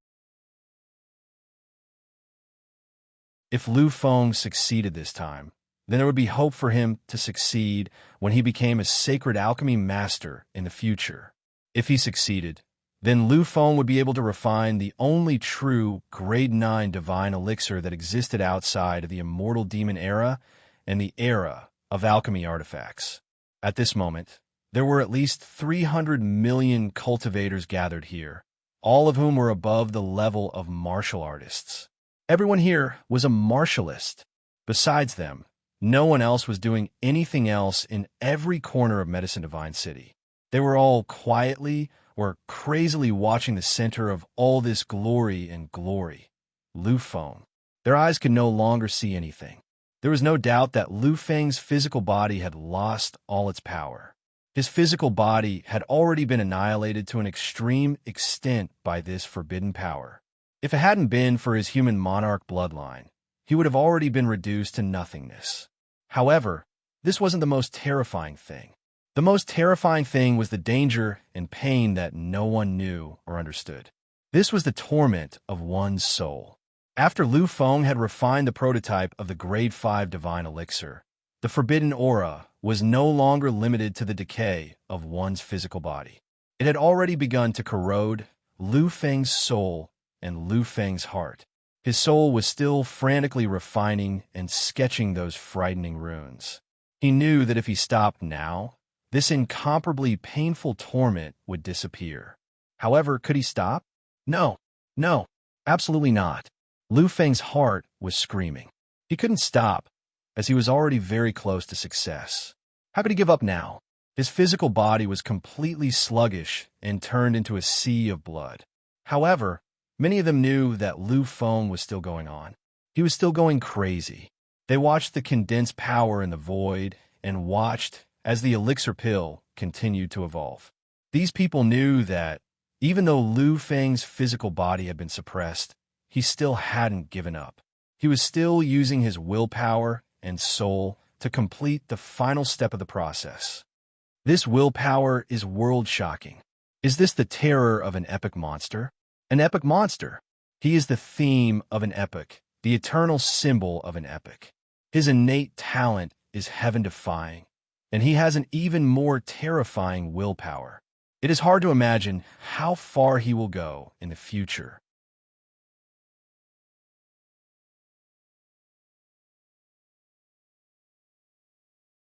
If Lu Feng succeeded this time, then there would be hope for him to succeed when he became a sacred alchemy master in the future. If he succeeded, then Lu Feng would be able to refine the only true Grade 9 divine elixir that existed outside of the immortal demon era and the era of alchemy artifacts. At this moment, there were at least 300 million cultivators gathered here, all of whom were above the level of martial artists. Everyone here was a martialist. Besides them, no one else was doing anything else in every corner of Medicine Divine City. They were all quietly or crazily watching the center of all this glory and glory, Lu Feng. Their eyes could no longer see anything. There was no doubt that Lu Feng's physical body had lost all its power. His physical body had already been annihilated to an extreme extent by this forbidden power. If it hadn't been for his human monarch bloodline, he would have already been reduced to nothingness. However, this wasn't the most terrifying thing. The most terrifying thing was the danger and pain that no one knew or understood. This was the torment of one's soul. After Lu Feng had refined the prototype of the Grade 5 divine elixir, the forbidden aura was no longer limited to the decay of one's physical body. It had already begun to corrode Lu Feng's soul and Lu Feng's heart. His soul was still frantically refining and sketching those frightening runes. He knew that if he stopped now, this incomparably painful torment would disappear. However, could he stop? No, absolutely not. Lu Feng's heart was screaming. He couldn't stop, as he was already very close to success. How could he give up now? His physical body was completely sluggish and turned into a sea of blood. However, many of them knew that Lu Feng was still going on. He was still going crazy. They watched the condensed power in the void and watched as the elixir pill continued to evolve. These people knew that, even though Lu Feng's physical body had been suppressed, he still hadn't given up. He was still using his willpower and soul to complete the final step of the process. This willpower is world-shocking. Is this the terror of an epic monster? An epic monster. He is the theme of an epic, the eternal symbol of an epic. His innate talent is heaven-defying, and he has an even more terrifying willpower. It is hard to imagine how far he will go in the future.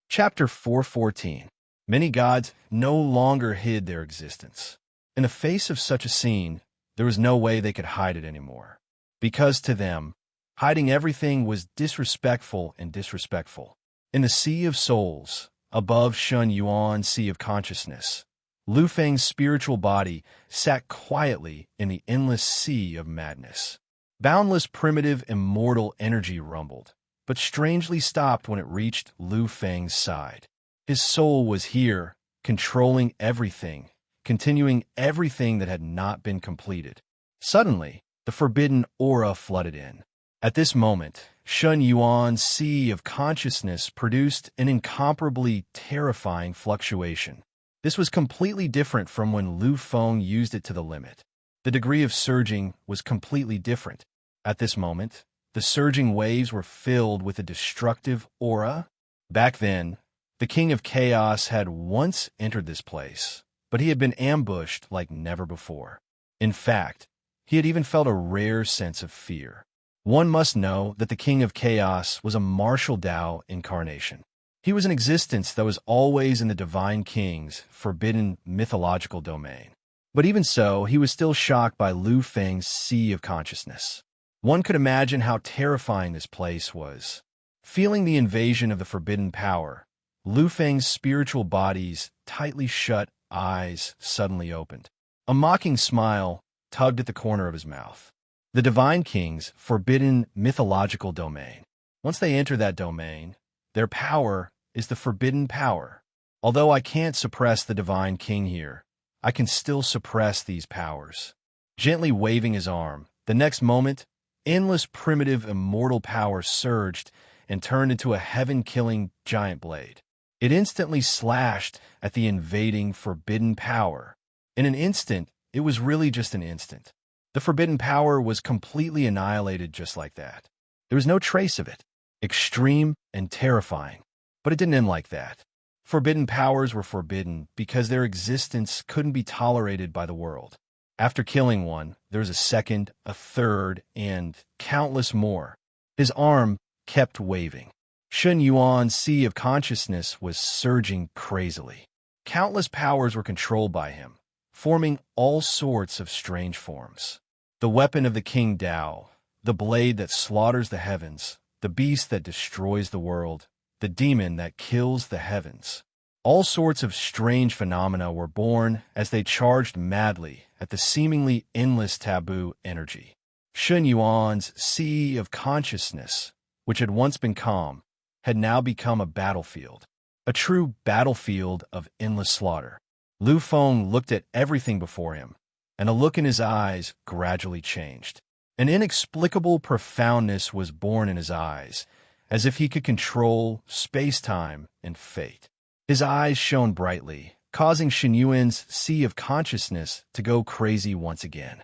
Chapter 414. Many gods no longer hid their existence. In the face of such a scene, there was no way they could hide it anymore. Because to them, hiding everything was disrespectful and disrespectful. In the Sea of Souls, above Shun Yuan's Sea of Consciousness, Lu Feng's spiritual body sat quietly in the endless sea of madness. Boundless primitive immortal energy rumbled, but strangely stopped when it reached Lu Feng's side. His soul was here, controlling everything, continuing everything that had not been completed. Suddenly, the forbidden aura flooded in. At this moment, Shun Yuan's Sea of Consciousness produced an incomparably terrifying fluctuation. This was completely different from when Lu Feng used it to the limit. The degree of surging was completely different. At this moment, the surging waves were filled with a destructive aura. Back then, the King of Chaos had once entered this place, but he had been ambushed like never before. In fact, he had even felt a rare sense of fear. One must know that the King of Chaos was a martial Tao incarnation. He was an existence that was always in the Divine King's forbidden mythological domain. But even so, he was still shocked by Lu Feng's Sea of Consciousness. One could imagine how terrifying this place was. Feeling the invasion of the forbidden power, Lu Feng's spiritual body's tightly shut eyes suddenly opened. A mocking smile tugged at the corner of his mouth. The Divine King's forbidden mythological domain. Once they enter that domain, their power is the forbidden power. Although I can't suppress the Divine King here, I can still suppress these powers. Gently waving his arm, the next moment, endless primitive immortal power surged and turned into a heaven-killing giant blade. It instantly slashed at the invading forbidden power. In an instant, it was really just an instant. The forbidden power was completely annihilated just like that. There was no trace of it. Extreme and terrifying. But it didn't end like that. Forbidden powers were forbidden because their existence couldn't be tolerated by the world. After killing one, there was a second, a third, and countless more. His arm kept waving. Shun Yuan's Sea of Consciousness was surging crazily. Countless powers were controlled by him, forming all sorts of strange forms. The weapon of the King Tao, the blade that slaughters the heavens, the beast that destroys the world, the demon that kills the heavens. All sorts of strange phenomena were born as they charged madly at the seemingly endless taboo energy. Shun Yuan's Sea of Consciousness, which had once been calm, had now become a battlefield. A true battlefield of endless slaughter. Lu Feng looked at everything before him, and a look in his eyes gradually changed. An inexplicable profoundness was born in his eyes, as if he could control space-time and fate. His eyes shone brightly, causing Shun Yuan's Sea of Consciousness to go crazy once again.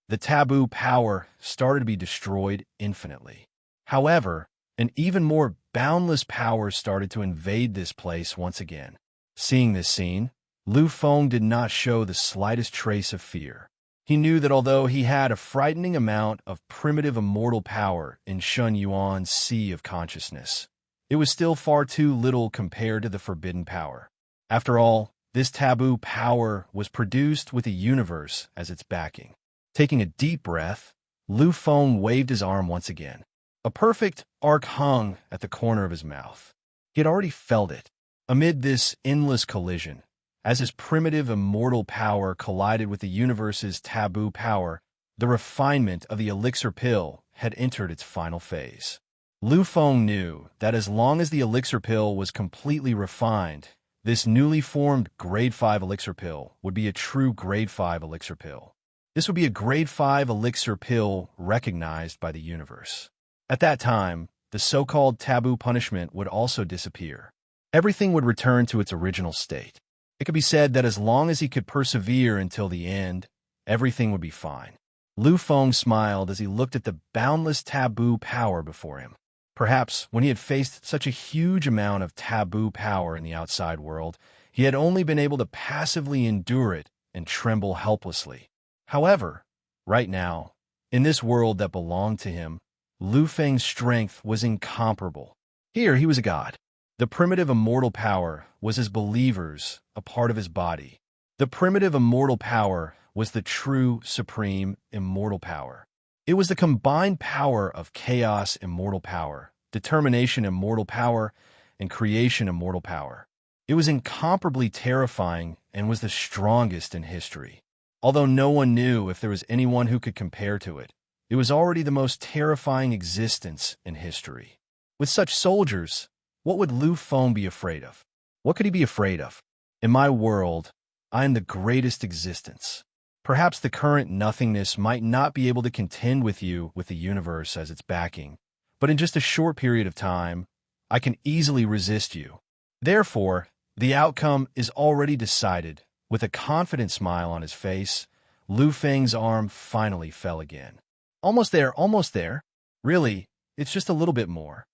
The taboo power started to be destroyed infinitely. However, an even more boundless power started to invade this place once again. Seeing this scene, Lu Feng did not show the slightest trace of fear. He knew that although he had a frightening amount of primitive immortal power in Shun Yuan's Sea of Consciousness, it was still far too little compared to the forbidden power. After all, this taboo power was produced with the universe as its backing. Taking a deep breath, Lu Feng waved his arm once again. A perfect arc hung at the corner of his mouth. He had already felt it. Amid this endless collision, as his primitive immortal power collided with the universe's taboo power, the refinement of the elixir pill had entered its final phase. Lu Feng knew that as long as the elixir pill was completely refined, this newly formed Grade 5 elixir pill would be a true Grade 5 elixir pill. This would be a Grade 5 elixir pill recognized by the universe. At that time, the so-called taboo punishment would also disappear. Everything would return to its original state. It could be said that as long as he could persevere until the end, everything would be fine. Lu Feng smiled as he looked at the boundless taboo power before him. Perhaps when he had faced such a huge amount of taboo power in the outside world, he had only been able to passively endure it and tremble helplessly. However, right now, in this world that belonged to him, Lu Feng's strength was incomparable. Here he was a god. The primitive immortal power was his believers, a part of his body. The primitive immortal power was the true, supreme, immortal power. It was the combined power of chaos immortal power, determination immortal power, and creation immortal power. It was incomparably terrifying and was the strongest in history. Although no one knew if there was anyone who could compare to it, it was already the most terrifying existence in history. With such soldiers, what would Lu Feng be afraid of? What could he be afraid of? In my world, I am the greatest existence. Perhaps the current nothingness might not be able to contend with you with the universe as its backing, but in just a short period of time, I can easily resist you. Therefore, the outcome is already decided. With a confident smile on his face, Lu Feng's arm finally fell again. Almost there, almost there. Really, it's just a little bit more,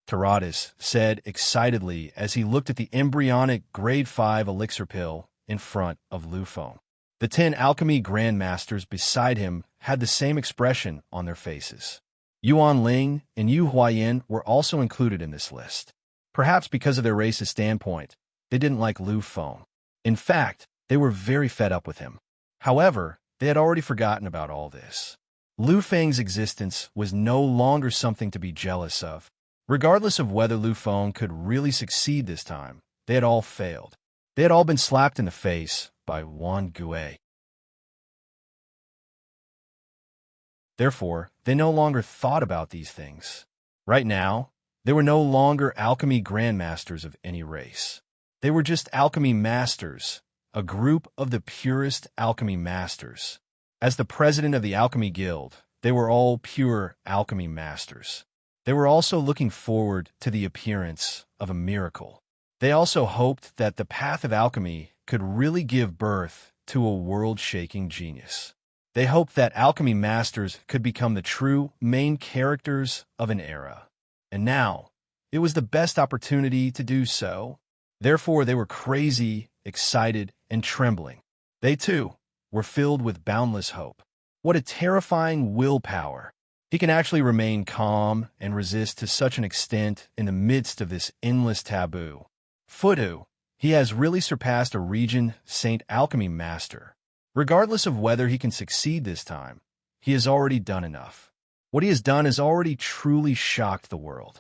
Taradas said excitedly as he looked at the embryonic grade 5 elixir pill in front of Lu Feng. The 10 alchemy grandmasters beside him had the same expression on their faces. Yuan Ling and Yu Huayan were also included in this list. Perhaps because of their racist standpoint, they didn't like Lu Feng. In fact, they were very fed up with him. However, they had already forgotten about all this. Lu Feng's existence was no longer something to be jealous of. Regardless of whether Lu Feng could really succeed this time, they had all failed. They had all been slapped in the face by Wan Gui. Therefore, they no longer thought about these things. Right now, they were no longer alchemy grandmasters of any race. They were just alchemy masters, a group of the purest alchemy masters. As the president of the Alchemy Guild, they were all pure alchemy masters. They were also looking forward to the appearance of a miracle. They also hoped that the path of alchemy could really give birth to a world-shaking genius. They hoped that alchemy masters could become the true main characters of an era. And now, it was the best opportunity to do so. Therefore, they were crazy, excited, and trembling. They, too, were filled with boundless hope. What a terrifying willpower! He can actually remain calm and resist to such an extent in the midst of this endless taboo. Fudu, he has really surpassed a Regent Saint Alchemy Master. Regardless of whether he can succeed this time, he has already done enough. What he has done has already truly shocked the world.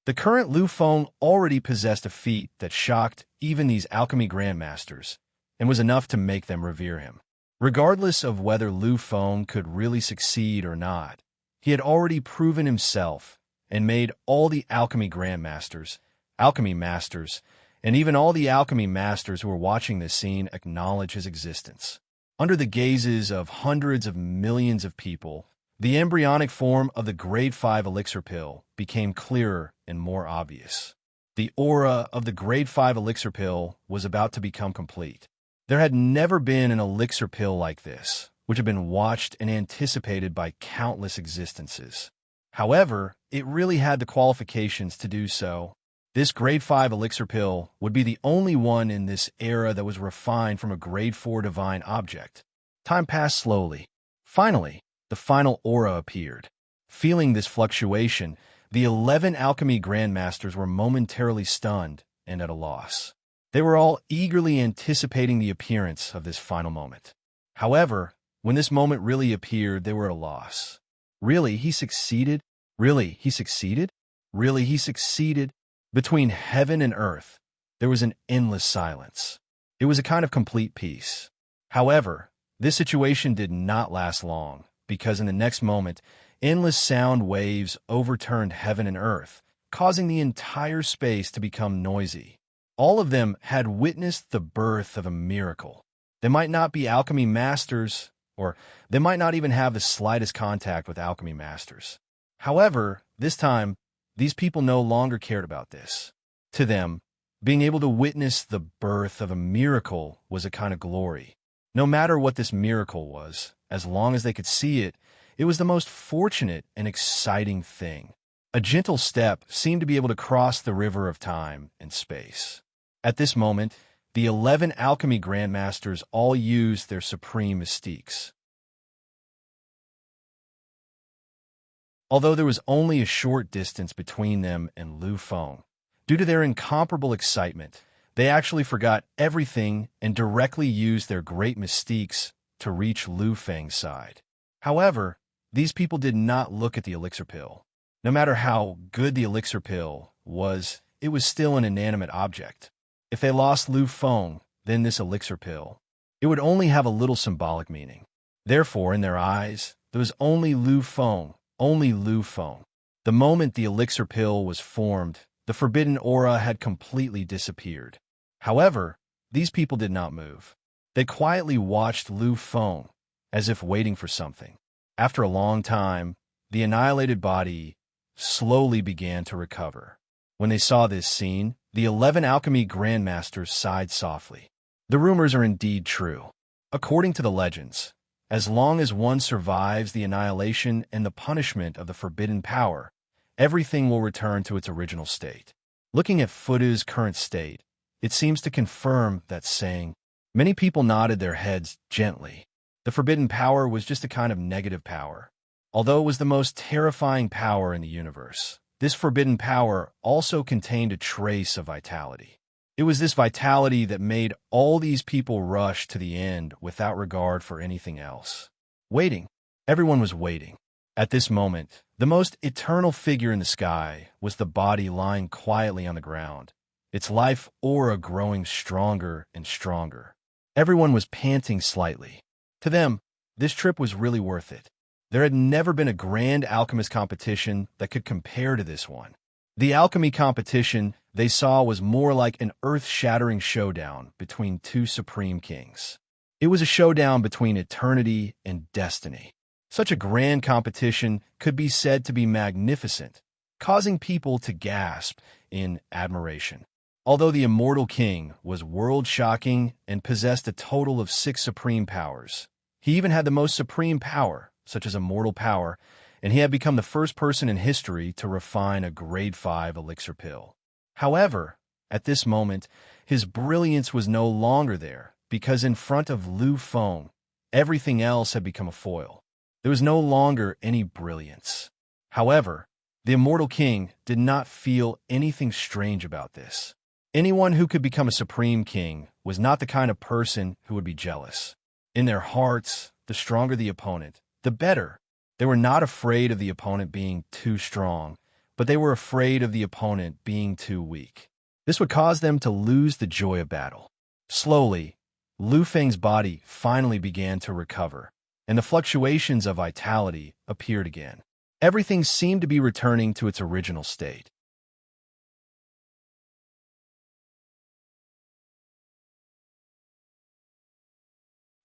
The current Lu Feng already possessed a feat that shocked even these alchemy grandmasters, and was enough to make them revere him. Regardless of whether Lu Feng could really succeed or not, he had already proven himself and made all the alchemy grandmasters, alchemy masters, and even all the alchemy masters who were watching this scene acknowledge his existence. Under the gazes of hundreds of millions of people, the embryonic form of the grade 5 elixir pill became clearer and more obvious. The aura of the grade 5 elixir pill was about to become complete. There had never been an elixir pill like this, which had been watched and anticipated by countless existences. However, it really had the qualifications to do so. This grade 5 elixir pill would be the only one in this era that was refined from a grade 4 divine object. Time passed slowly. Finally, the final aura appeared. Feeling this fluctuation, the 11 alchemy grandmasters were momentarily stunned and at a loss. They were all eagerly anticipating the appearance of this final moment. However, when this moment really appeared, they were at a loss. Really, he succeeded? Really, he succeeded? Really, he succeeded? Between heaven and earth, there was an endless silence. It was a kind of complete peace. However, this situation did not last long, because in the next moment, endless sound waves overturned heaven and earth, causing the entire space to become noisy. All of them had witnessed the birth of a miracle. They might not be alchemy masters, or they might not even have the slightest contact with alchemy masters. However, this time, these people no longer cared about this. To them, being able to witness the birth of a miracle was a kind of glory. No matter what this miracle was, as long as they could see it, it was the most fortunate and exciting thing. A gentle step seemed to be able to cross the river of time and space. At this moment, the 11 alchemy grandmasters all used their supreme mystiques. Although there was only a short distance between them and Lu Feng, due to their incomparable excitement, they actually forgot everything and directly used their great mystiques to reach Lu Feng's side. However, these people did not look at the elixir pill. No matter how good the elixir pill was, it was still an inanimate object. If they lost Lu Feng, then this elixir pill, it would only have a little symbolic meaning. Therefore, in their eyes, there was only Lu Feng, only Lu Feng. The moment the elixir pill was formed, the forbidden aura had completely disappeared. However, these people did not move. They quietly watched Lu Feng, as if waiting for something. After a long time, the annihilated body slowly began to recover. When they saw this scene, the 11 alchemy grandmasters sighed softly. The rumors are indeed true. According to the legends, as long as one survives the annihilation and the punishment of the forbidden power, everything will return to its original state. Looking at Fuda's current state, it seems to confirm that saying. Many people nodded their heads gently. The forbidden power was just a kind of negative power. Although it was the most terrifying power in the universe, this forbidden power also contained a trace of vitality. It was this vitality that made all these people rush to the end without regard for anything else. Waiting. Everyone was waiting. At this moment, the most eternal figure in the sky was the body lying quietly on the ground, its life aura growing stronger and stronger. Everyone was panting slightly. To them, this trip was really worth it. There had never been a grand alchemist competition that could compare to this one. The alchemy competition they saw was more like an earth-shattering showdown between two supreme kings. It was a showdown between eternity and destiny. Such a grand competition could be said to be magnificent, causing people to gasp in admiration. Although the immortal king was world-shocking and possessed a total of 6 supreme powers, he even had the most supreme power, such as immortal power, and he had become the first person in history to refine a grade 5 elixir pill. However, at this moment, his brilliance was no longer there, because in front of Lu Feng, everything else had become a foil. There was no longer any brilliance. However, the immortal king did not feel anything strange about this. Anyone who could become a supreme king was not the kind of person who would be jealous. In their hearts, the stronger the opponent, the better. They were not afraid of the opponent being too strong, but they were afraid of the opponent being too weak. This would cause them to lose the joy of battle. Slowly, Lu Feng's body finally began to recover, and the fluctuations of vitality appeared again. Everything seemed to be returning to its original state.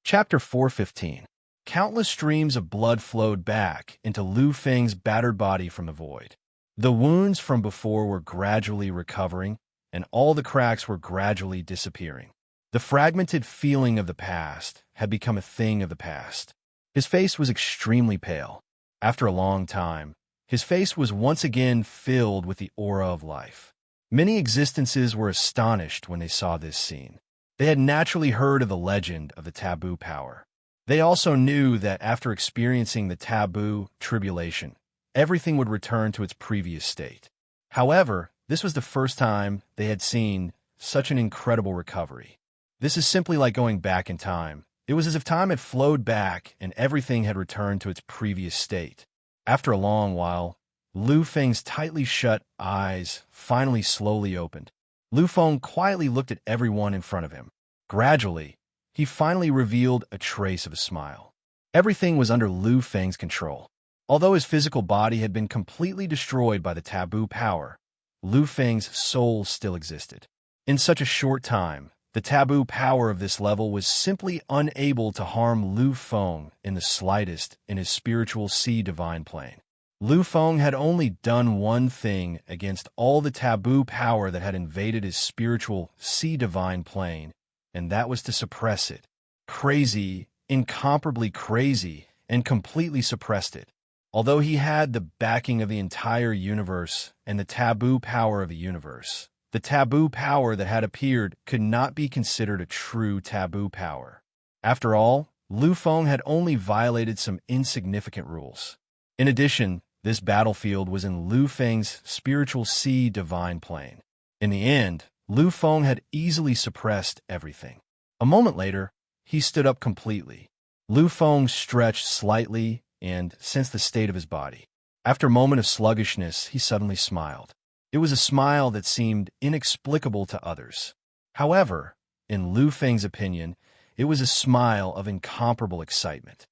Chapter 415. Countless streams of blood flowed back into Lu Feng's battered body from the void. The wounds from before were gradually recovering, and all the cracks were gradually disappearing. The fragmented feeling of the past had become a thing of the past. His face was extremely pale. After a long time, his face was once again filled with the aura of life. Many existences were astonished when they saw this scene. They had naturally heard of the legend of the taboo power. They also knew that after experiencing the taboo tribulation, everything would return to its previous state. However, this was the first time they had seen such an incredible recovery. This is simply like going back in time. It was as if time had flowed back and everything had returned to its previous state. After a long while, Lu Feng's tightly shut eyes finally slowly opened. Lu Feng quietly looked at everyone in front of him. Gradually, he finally revealed a trace of a smile. Everything was under Lu Feng's control. Although his physical body had been completely destroyed by the taboo power, Lu Feng's soul still existed. In such a short time, the taboo power of this level was simply unable to harm Lu Feng in the slightest in his spiritual sea divine plane. Lu Feng had only done one thing against all the taboo power that had invaded his spiritual sea divine plane, and that was to suppress it. Crazy, incomparably crazy, and completely suppressed it. Although he had the backing of the entire universe and the taboo power of the universe, the taboo power that had appeared could not be considered a true taboo power. After all, Lu Feng had only violated some insignificant rules. In addition, this battlefield was in Lu Feng's spiritual sea divine plane. In the end, Lu Feng had easily suppressed everything. A moment later, he stood up completely. Lu Feng stretched slightly and sensed the state of his body. After a moment of sluggishness, he suddenly smiled. It was a smile that seemed inexplicable to others. However, in Lu Feng's opinion, it was a smile of incomparable excitement.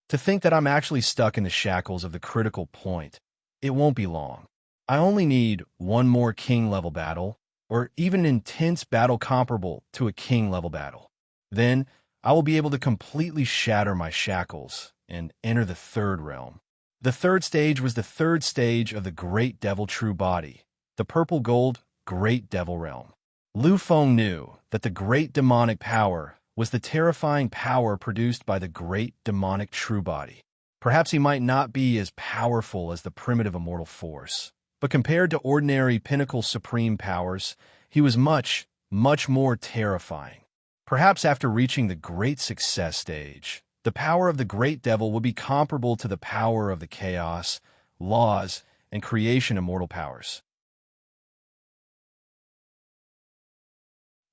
To think that I'm actually stuck in the shackles of the critical point. It won't be long. I only need one more king-level battle, or even an intense battle comparable to a king-level battle. Then, I will be able to completely shatter my shackles and enter the third realm. The third stage was the third stage of the Great Devil True Body, the purple gold Great Devil Realm. Lu Feng knew that the great demonic power was the terrifying power produced by the great demonic true body. Perhaps he might not be as powerful as the primitive immortal force, but compared to ordinary pinnacle supreme powers, he was much, much more terrifying. Perhaps after reaching the great success stage, the power of the great devil would be comparable to the power of the chaos, laws, and creation immortal powers.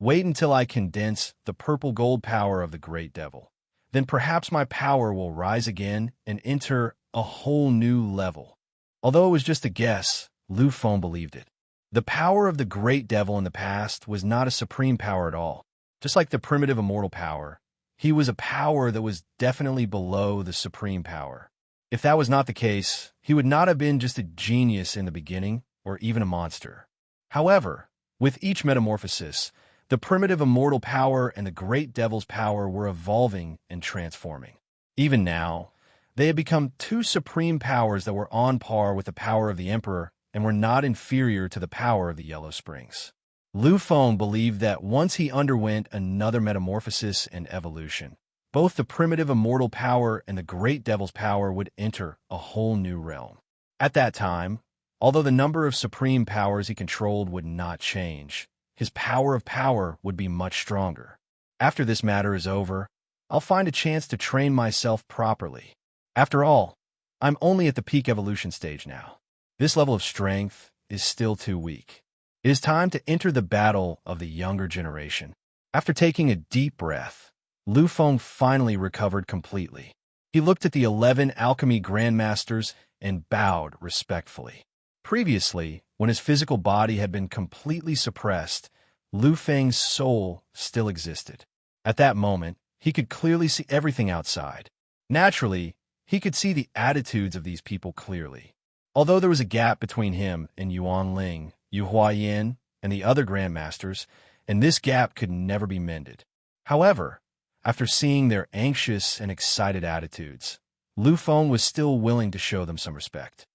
Wait until I condense the purple gold power of the great devil. Then perhaps my power will rise again and enter a whole new level. Although it was just a guess, Lu Feng believed it. The power of the great devil in the past was not a supreme power at all. Just like the primitive immortal power, he was a power that was definitely below the supreme power. If that was not the case, he would not have been just a genius in the beginning or even a monster. However, with each metamorphosis, the primitive immortal power and the great devil's power were evolving and transforming. Even now, they had become two supreme powers that were on par with the power of the emperor and were not inferior to the power of the Yellow Springs. Lu Feng believed that once he underwent another metamorphosis and evolution, both the primitive immortal power and the great devil's power would enter a whole new realm. At that time, although the number of supreme powers he controlled would not change, his power of power would be much stronger. After this matter is over, I'll find a chance to train myself properly. After all, I'm only at the peak evolution stage now. This level of strength is still too weak. It is time to enter the battle of the younger generation. After taking a deep breath, Lu Feng finally recovered completely. He looked at the 11 alchemy grandmasters and bowed respectfully. Previously, when his physical body had been completely suppressed, Lu Feng's soul still existed. At that moment, he could clearly see everything outside. Naturally, he could see the attitudes of these people clearly. Although there was a gap between him and Yuan Ling, Yu Huayan, and the other grandmasters, and this gap could never be mended. However, after seeing their anxious and excited attitudes, Lu Feng was still willing to show them some respect.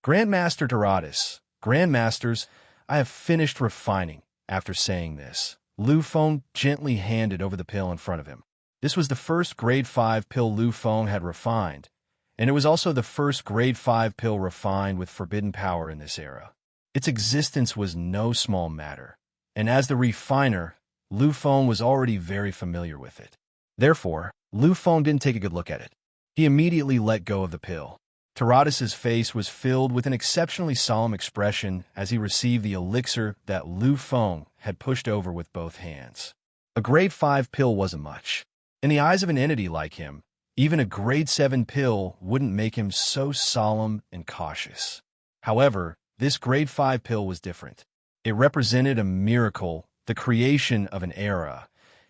Grandmaster Taratus, Grandmasters, I have finished refining. After saying this, Lu Feng gently handed over the pill in front of him. This was the first grade 5 pill Lu Feng had refined, and it was also the first grade 5 pill refined with forbidden power in this era. Its existence was no small matter, and as the refiner, Lu Feng was already very familiar with it. Therefore, Lu Feng didn't take a good look at it. He immediately let go of the pill. Taratus's face was filled with an exceptionally solemn expression as he received the elixir that Lu Feng had pushed over with both hands. A grade 5 pill wasn't much. In the eyes of an entity like him, even a grade 7 pill wouldn't make him so solemn and cautious. However, this grade 5 pill was different. It represented a miracle, the creation of an era,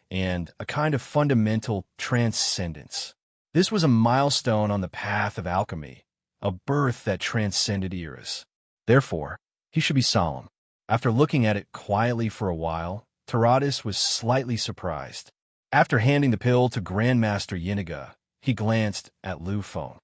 and a kind of fundamental transcendence. This was a milestone on the path of alchemy, a birth that transcended eras. Therefore, he should be solemn. After looking at it quietly for a while, Taratus was slightly surprised. After handing the pill to Grandmaster Yiniga, he glanced at Lu Feng.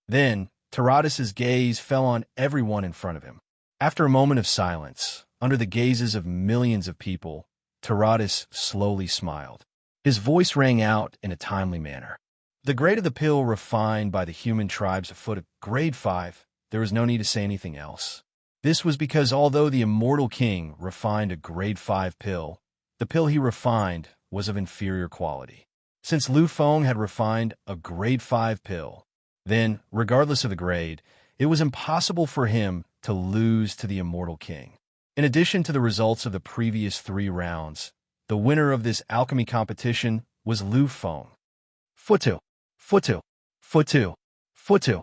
Then, Taratus's gaze fell on everyone in front of him. After a moment of silence, under the gazes of millions of people, Taratus slowly smiled. His voice rang out in a timely manner. The grade of the pill refined by the human tribes afoot of grade 5, there was no need to say anything else. This was because although the immortal king refined a grade 5 pill, the pill he refined was of inferior quality. Since Lu Feng had refined a grade 5 pill, then, regardless of the grade, it was impossible for him to lose to the immortal king. In addition to the results of the previous 3 rounds, the winner of this alchemy competition was Lu Feng. Futu, Futu, Futu, Futu.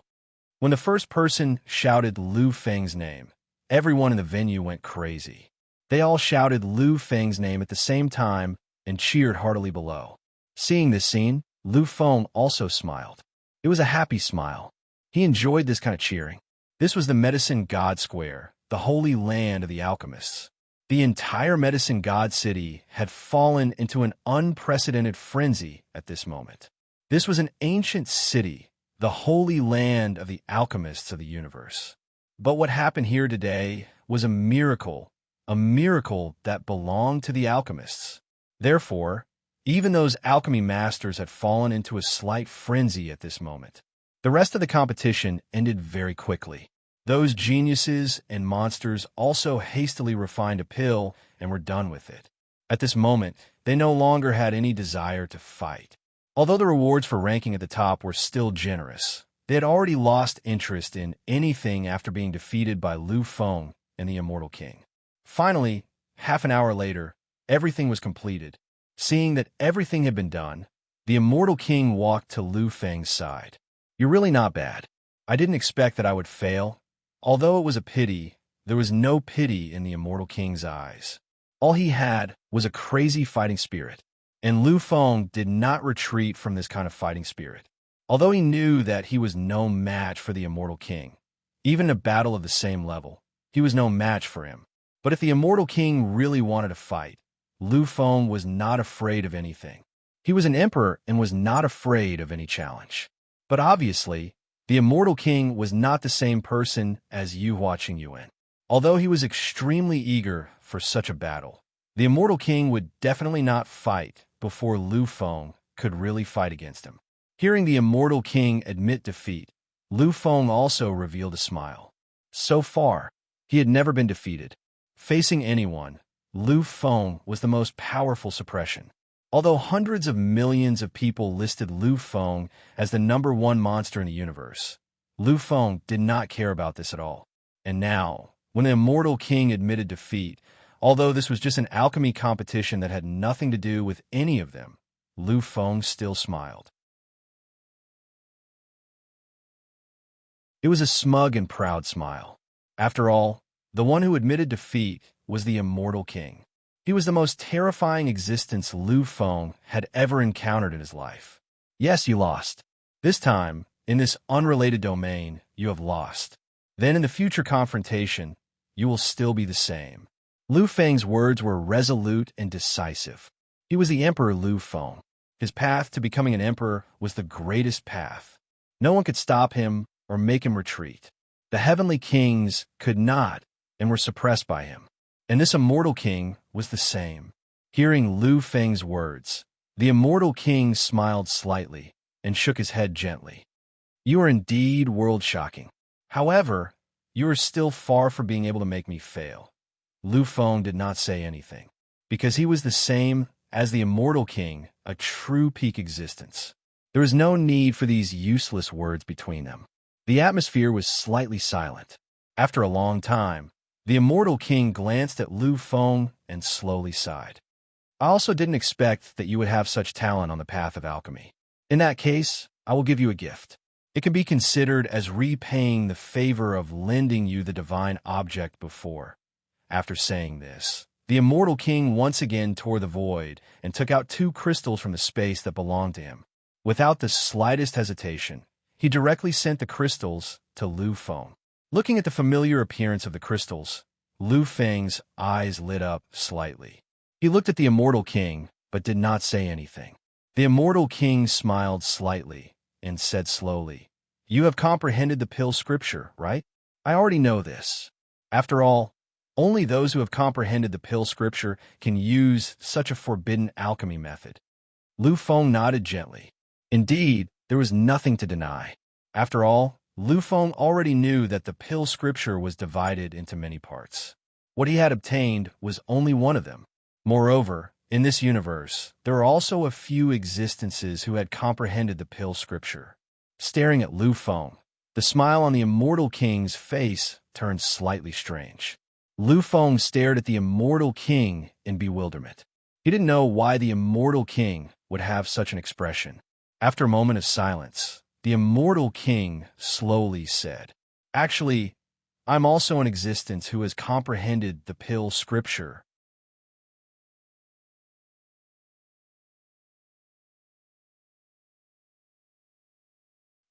When the first person shouted Lu Feng's name, everyone in the venue went crazy. They all shouted Lu Feng's name at the same time and cheered heartily below. Seeing this scene, Lu Feng also smiled. It was a happy smile. He enjoyed this kind of cheering. This was the Medicine God Square, the holy land of the alchemists. The entire Medicine God City had fallen into an unprecedented frenzy at this moment. This was an ancient city, the holy land of the alchemists of the universe. But what happened here today was a miracle that belonged to the alchemists. Therefore, even those alchemy masters had fallen into a slight frenzy at this moment. The rest of the competition ended very quickly. Those geniuses and monsters also hastily refined a pill and were done with it. At this moment, they no longer had any desire to fight. Although the rewards for ranking at the top were still generous, they had already lost interest in anything after being defeated by Lu Feng and the Immortal King. Finally, half an hour later, everything was completed. Seeing that everything had been done, the Immortal King walked to Lu Feng's side. "You're really not bad. I didn't expect that I would fail." Although it was a pity, there was no pity in the Immortal King's eyes. All he had was a crazy fighting spirit, and Lu Feng did not retreat from this kind of fighting spirit. Although he knew that he was no match for the Immortal King, even in a battle of the same level, he was no match for him. But if the Immortal King really wanted to fight, Lu Feng was not afraid of anything. He was an emperor and was not afraid of any challenge. But obviously, the Immortal King was not the same person as you watching Yuan. Although he was extremely eager for such a battle, the Immortal King would definitely not fight before Lu Feng could really fight against him. Hearing the Immortal King admit defeat, Lu Feng also revealed a smile. So far, he had never been defeated. Facing anyone, Lu Feng was the most powerful suppression. Although hundreds of millions of people listed Lu Feng as the #1 monster in the universe, Lu Feng did not care about this at all. And now, when the Immortal King admitted defeat, although this was just an alchemy competition that had nothing to do with any of them, Lu Feng still smiled. It was a smug and proud smile. After all, the one who admitted defeat was the Immortal King. He was the most terrifying existence Lu Feng had ever encountered in his life. Yes, you lost. This time, in this unrelated domain, you have lost. Then in the future confrontation, you will still be the same. Lu Feng's words were resolute and decisive. He was the Emperor Lu Feng. His path to becoming an emperor was the greatest path. No one could stop him or make him retreat. The heavenly kings could not and were suppressed by him. And this Immortal King was the same. Hearing Lu Feng's words, the Immortal King smiled slightly and shook his head gently. "You are indeed world-shocking. However, you are still far from being able to make me fail." Lu Feng did not say anything, because he was the same as the Immortal King, a true peak existence. There was no need for these useless words between them. The atmosphere was slightly silent. After a long time, the Immortal King glanced at Lu Feng and slowly sighed. "I also didn't expect that you would have such talent on the path of alchemy. In that case, I will give you a gift. It can be considered as repaying the favor of lending you the divine object before." After saying this, the Immortal King once again tore the void and took out 2 crystals from the space that belonged to him. Without the slightest hesitation, he directly sent the crystals to Lu Feng. Looking at the familiar appearance of the crystals, Lu Feng's eyes lit up slightly. He looked at the Immortal King, but did not say anything. The Immortal King smiled slightly and said slowly, "You have comprehended the pill scripture, right? I already know this. After all, only those who have comprehended the pill scripture can use such a forbidden alchemy method." Lu Feng nodded gently. Indeed, There was nothing to deny. After all, Lu Feng already knew that the pill scripture was divided into many parts. What he had obtained was only one of them. Moreover, in this universe, there are also a few existences who had comprehended the pill scripture. Staring at Lu Feng, the smile on the immortal king's face turned slightly strange. Lu Feng stared at the immortal king in bewilderment. He didn't know why the immortal king would have such an expression. After a moment of silence, the immortal king slowly said, "Actually, I'm also an existence who has comprehended the pill scripture."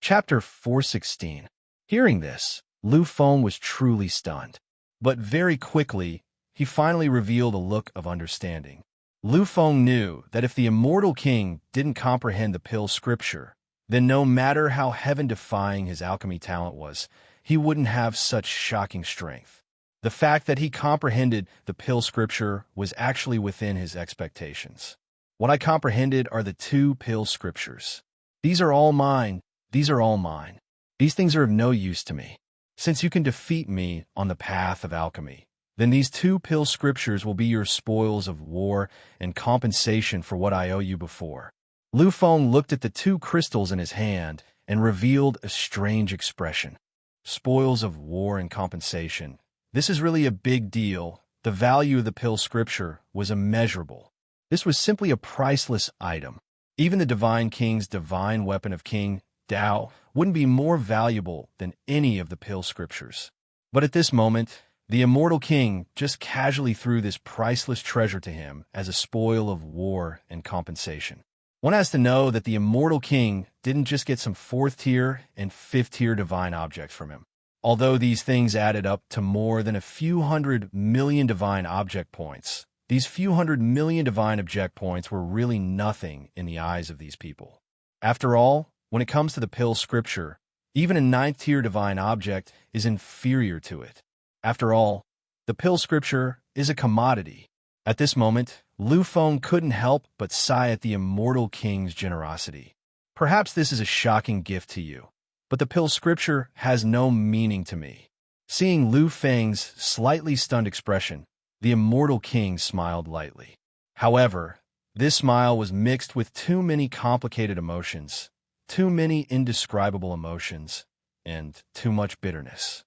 Chapter 416. Hearing this, Lu Feng was truly stunned. But very quickly, he finally revealed a look of understanding. Lu Feng knew that if the immortal king didn't comprehend the pill scripture, then no matter how heaven-defying his alchemy talent was, he wouldn't have such shocking strength. The fact that he comprehended the pill scripture was actually within his expectations. What I comprehended are the two pill scriptures. These are all mine. These are all mine. These things are of no use to me. Since you can defeat me on the path of alchemy, then these two pill scriptures will be your spoils of war and compensation for what I owe you before. Lu Feng looked at the two crystals in his hand and revealed a strange expression. Spoils of war and compensation. This is really a big deal. The value of the pill scripture was immeasurable. This was simply a priceless item. Even the divine king's divine weapon of King Dao wouldn't be more valuable than any of the pill scriptures. But at this moment, the immortal king just casually threw this priceless treasure to him as a spoil of war and compensation. One has to know that the immortal king didn't just get some 4th-tier and 5th-tier divine objects from him. Although these things added up to more than a few 100 million divine object points, these few 100 million divine object points were really nothing in the eyes of these people. After all, when it comes to the pill scripture, even a 9th-tier divine object is inferior to it. After all, the pill scripture is a commodity. At this moment, Lu Feng couldn't help but sigh at the immortal king's generosity. Perhaps this is a shocking gift to you, but the pill scripture has no meaning to me. Seeing Lu Feng's slightly stunned expression, the immortal king smiled lightly. However, this smile was mixed with too many complicated emotions, too many indescribable emotions, and too much bitterness.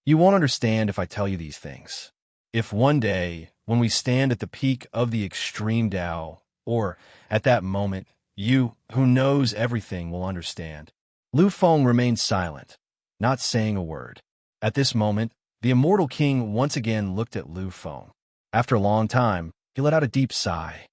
You won't understand if I tell you these things. If one day, when we stand at the peak of the extreme Tao, or at that moment, you, who knows everything, will understand. Lu Feng remained silent, not saying a word. At this moment, the immortal king once again looked at Lu Feng. After a long time, he let out a deep sigh.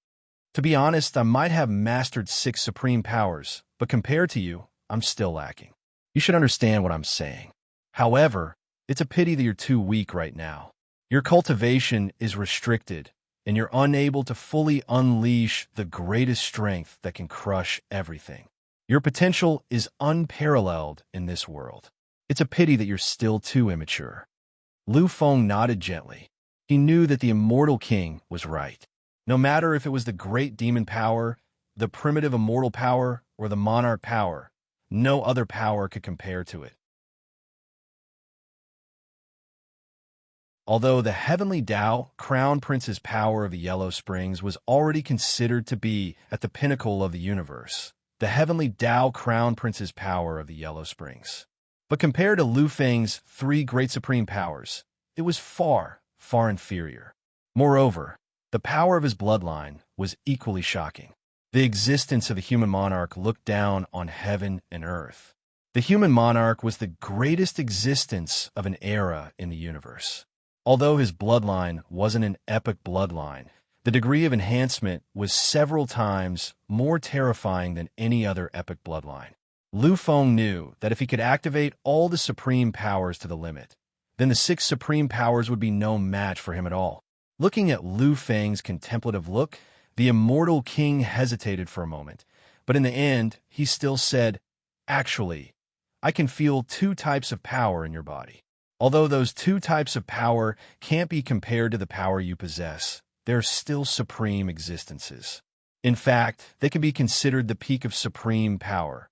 To be honest, I might have mastered 6 supreme powers, but compared to you, I'm still lacking. You should understand what I'm saying. However, it's a pity that you're too weak right now. Your cultivation is restricted, and you're unable to fully unleash the greatest strength that can crush everything. Your potential is unparalleled in this world. It's a pity that you're still too immature. Lu Feng nodded gently. He knew that the immortal king was right. No matter if it was the great demon power, the primitive immortal power, or the monarch power, no other power could compare to it. Although the heavenly Tao, Crown Prince's power of the Yellow Springs, was already considered to be at the pinnacle of the universe, the heavenly Tao, Crown Prince's power of the Yellow Springs. But compared to Lu Feng's 3 great supreme powers, it was far, far inferior. Moreover, the power of his bloodline was equally shocking. The existence of the human monarch looked down on heaven and earth. The human monarch was the greatest existence of an era in the universe. Although his bloodline wasn't an epic bloodline, the degree of enhancement was several times more terrifying than any other epic bloodline. Lu Feng knew that if he could activate all the supreme powers to the limit, then the 6 supreme powers would be no match for him at all. Looking at Lu Feng's contemplative look, the immortal king hesitated for a moment, but in the end, he still said, "Actually, I can feel 2 types of power in your body. Although those 2 types of power can't be compared to the power you possess, they're still supreme existences. In fact, they can be considered the peak of supreme power."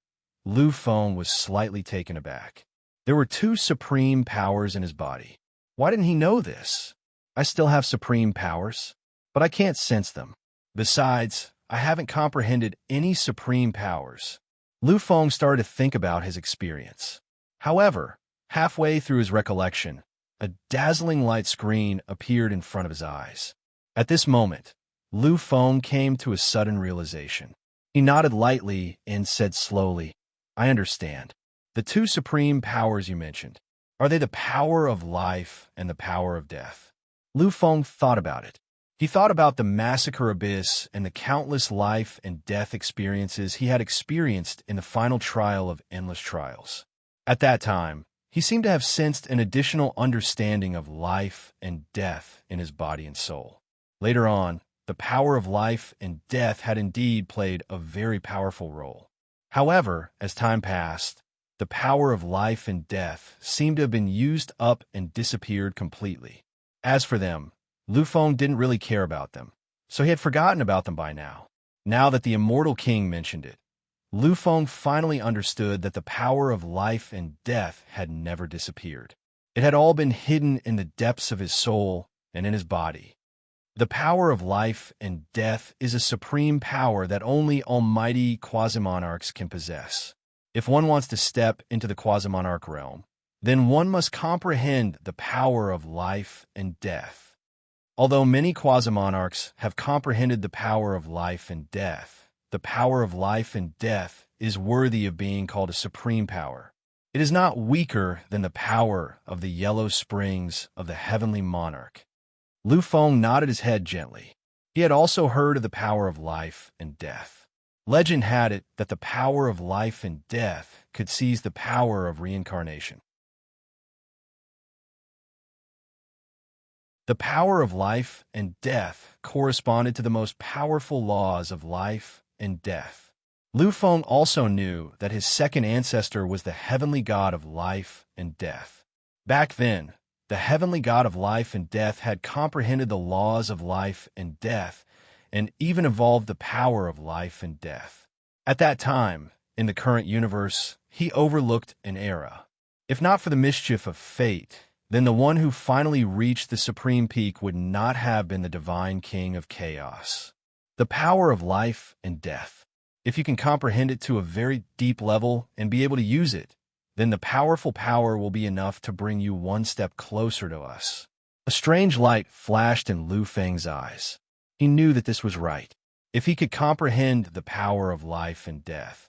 Lu Feng was slightly taken aback. There were two supreme powers in his body. Why didn't he know this? I still have supreme powers, but I can't sense them. Besides, I haven't comprehended any supreme powers. Lu Feng started to think about his experience. However, halfway through his recollection, a dazzling light screen appeared in front of his eyes. At this moment, Lu Feng came to a sudden realization. He nodded lightly and said slowly, I understand. The two supreme powers you mentioned, are they the power of life and the power of death? Lu Feng thought about it. He thought about the massacre abyss and the countless life and death experiences he had experienced in the final trial of endless trials. At that time, he seemed to have sensed an additional understanding of life and death in his body and soul. Later on, the power of life and death had indeed played a very powerful role. However, as time passed, the power of life and death seemed to have been used up and disappeared completely. As for them, Lu Feng didn't really care about them, so he had forgotten about them by now. Now that the immortal king mentioned it, Lu Feng finally understood that the power of life and death had never disappeared. It had all been hidden in the depths of his soul and in his body. The power of life and death is a supreme power that only almighty quasi-monarchs can possess. If one wants to step into the quasi-monarch realm, then one must comprehend the power of life and death. Although many quasi-monarchs have comprehended the power of life and death, the power of life and death is worthy of being called a supreme power. It is not weaker than the power of the yellow springs of the heavenly monarch. Lu Feng nodded his head gently. He had also heard of the power of life and death. Legend had it that the power of life and death could seize the power of reincarnation. The power of life and death corresponded to the most powerful laws of life and death. Lu Feng also knew that his second ancestor was the heavenly god of life and death. Back then, the heavenly god of life and death had comprehended the laws of life and death and even evolved the power of life and death. At that time, in the current universe, he overlooked an era. If not for the mischief of fate, then the one who finally reached the supreme peak would not have been the divine king of chaos. The power of life and death. If you can comprehend it to a very deep level and be able to use it, then the powerful power will be enough to bring you one step closer to us. A strange light flashed in Lu Feng's eyes. He knew that this was right. If he could comprehend the power of life and death,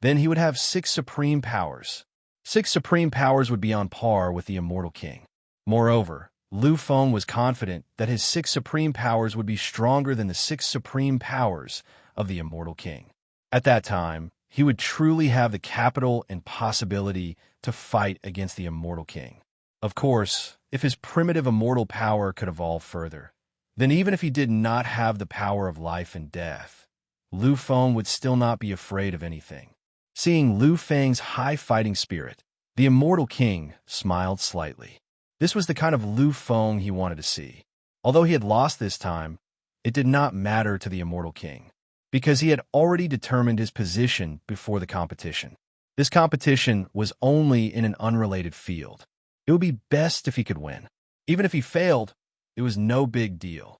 then he would have 6 supreme powers. 6 supreme powers would be on par with the immortal king. Moreover, Lu Feng was confident that his 6 supreme powers would be stronger than the 6 supreme powers of the immortal king. At that time, he would truly have the capital and possibility to fight against the immortal king. Of course, if his primitive immortal power could evolve further, then even if he did not have the power of life and death, Lu Feng would still not be afraid of anything. Seeing Lu Feng's high fighting spirit, the immortal king smiled slightly. This was the kind of Lu Feng he wanted to see. Although he had lost this time, it did not matter to the immortal king, because he had already determined his position before the competition. This competition was only in an unrelated field. It would be best if he could win. Even if he failed, it was no big deal.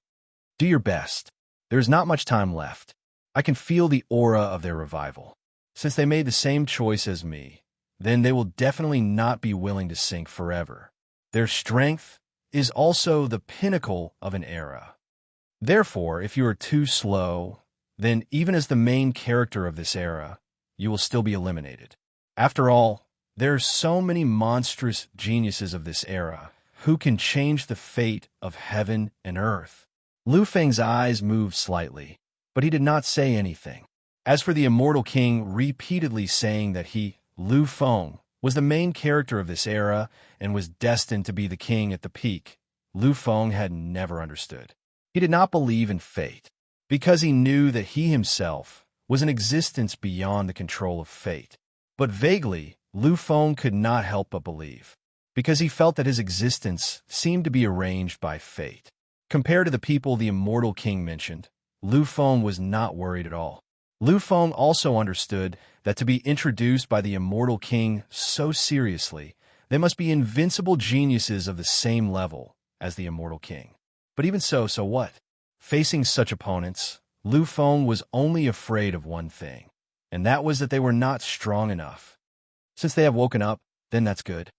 Do your best. There is not much time left. I can feel the aura of their revival. Since they made the same choice as me, then they will definitely not be willing to sink forever. Their strength is also the pinnacle of an era. Therefore, if you are too slow, then even as the main character of this era, you will still be eliminated. After all, there are so many monstrous geniuses of this era who can change the fate of heaven and earth. Lu Feng's eyes moved slightly, but he did not say anything. As for the immortal king repeatedly saying that he, Lu Feng, was the main character of this era and was destined to be the king at the peak, Lu Feng had never understood. He did not believe in fate, because he knew that he himself was an existence beyond the control of fate. But vaguely, Lu Feng could not help but believe, because he felt that his existence seemed to be arranged by fate. Compared to the people the immortal king mentioned, Lu Feng was not worried at all. Lu Feng also understood that to be introduced by the immortal king so seriously, they must be invincible geniuses of the same level as the immortal king. But even so what? Facing such opponents, Lu Feng was only afraid of one thing, and that was that they were not strong enough. Since they have woken up, then that's good.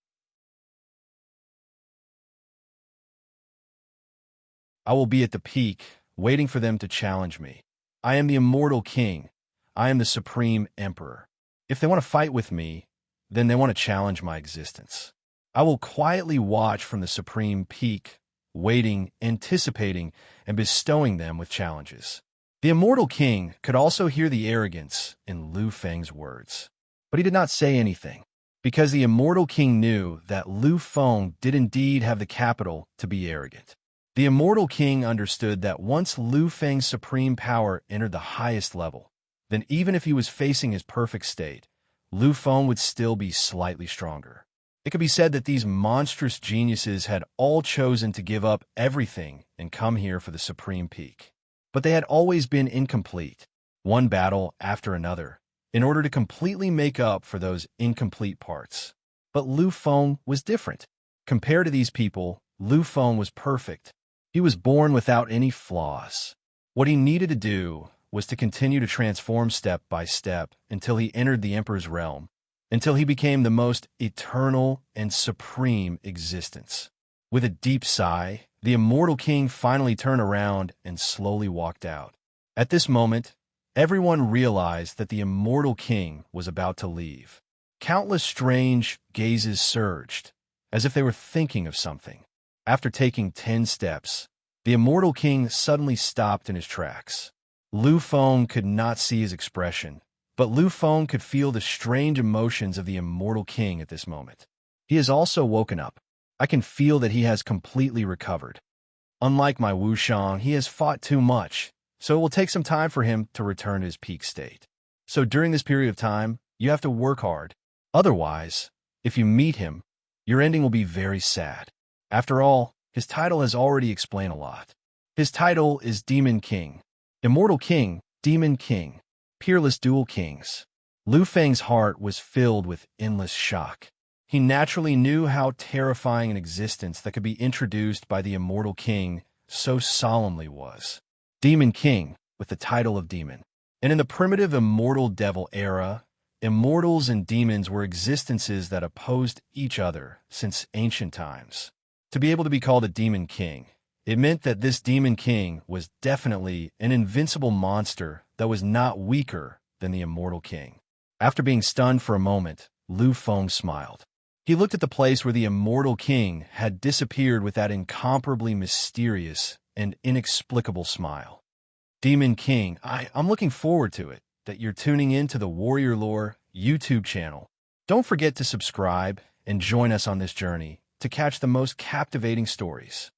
I will be at the peak, waiting for them to challenge me. I am the immortal king. I am the supreme emperor. If they want to fight with me, then they want to challenge my existence. I will quietly watch from the supreme peak, waiting, anticipating, and bestowing them with challenges. The immortal king could also hear the arrogance in Lu Feng's words. But he did not say anything, because the immortal king knew that Lu Feng did indeed have the capital to be arrogant. The immortal king understood that once Lu Feng's supreme power entered the highest level, then even if he was facing his perfect state, Lu Feng would still be slightly stronger. It could be said that these monstrous geniuses had all chosen to give up everything and come here for the supreme peak. But they had always been incomplete, one battle after another, in order to completely make up for those incomplete parts. But Lu Feng was different. Compared to these people, Lu Feng was perfect. He was born without any flaws. What he needed to do was to continue to transform step by step until he entered the Emperor's realm, until he became the most eternal and supreme existence. With a deep sigh, the immortal king finally turned around and slowly walked out. At this moment, everyone realized that the immortal king was about to leave. Countless strange gazes surged, as if they were thinking of something. After taking 10 steps, the immortal king suddenly stopped in his tracks. Lu Feng could not see his expression, but Lu Feng could feel the strange emotions of the immortal king at this moment. He has also woken up. I can feel that he has completely recovered. Unlike my Wushang, he has fought too much, so it will take some time for him to return to his peak state. So during this period of time, you have to work hard. Otherwise, if you meet him, your ending will be very sad. After all, his title has already explained a lot. His title is Demon King. Immortal King, Demon King, peerless dual kings. Lu Feng's heart was filled with endless shock. He naturally knew how terrifying an existence that could be introduced by the immortal king so solemnly was. Demon King, with the title of demon. And in the primitive immortal devil era, immortals and demons were existences that opposed each other since ancient times. To be able to be called a demon king, it meant that this demon king was definitely an invincible monster that was not weaker than the immortal king. After being stunned for a moment, Lu Feng smiled. He looked at the place where the immortal king had disappeared with that incomparably mysterious and inexplicable smile. Demon King, I'm looking forward to it, that you're tuning in to the Warrior Lore YouTube channel. Don't forget to subscribe and join us on this journey to catch the most captivating stories.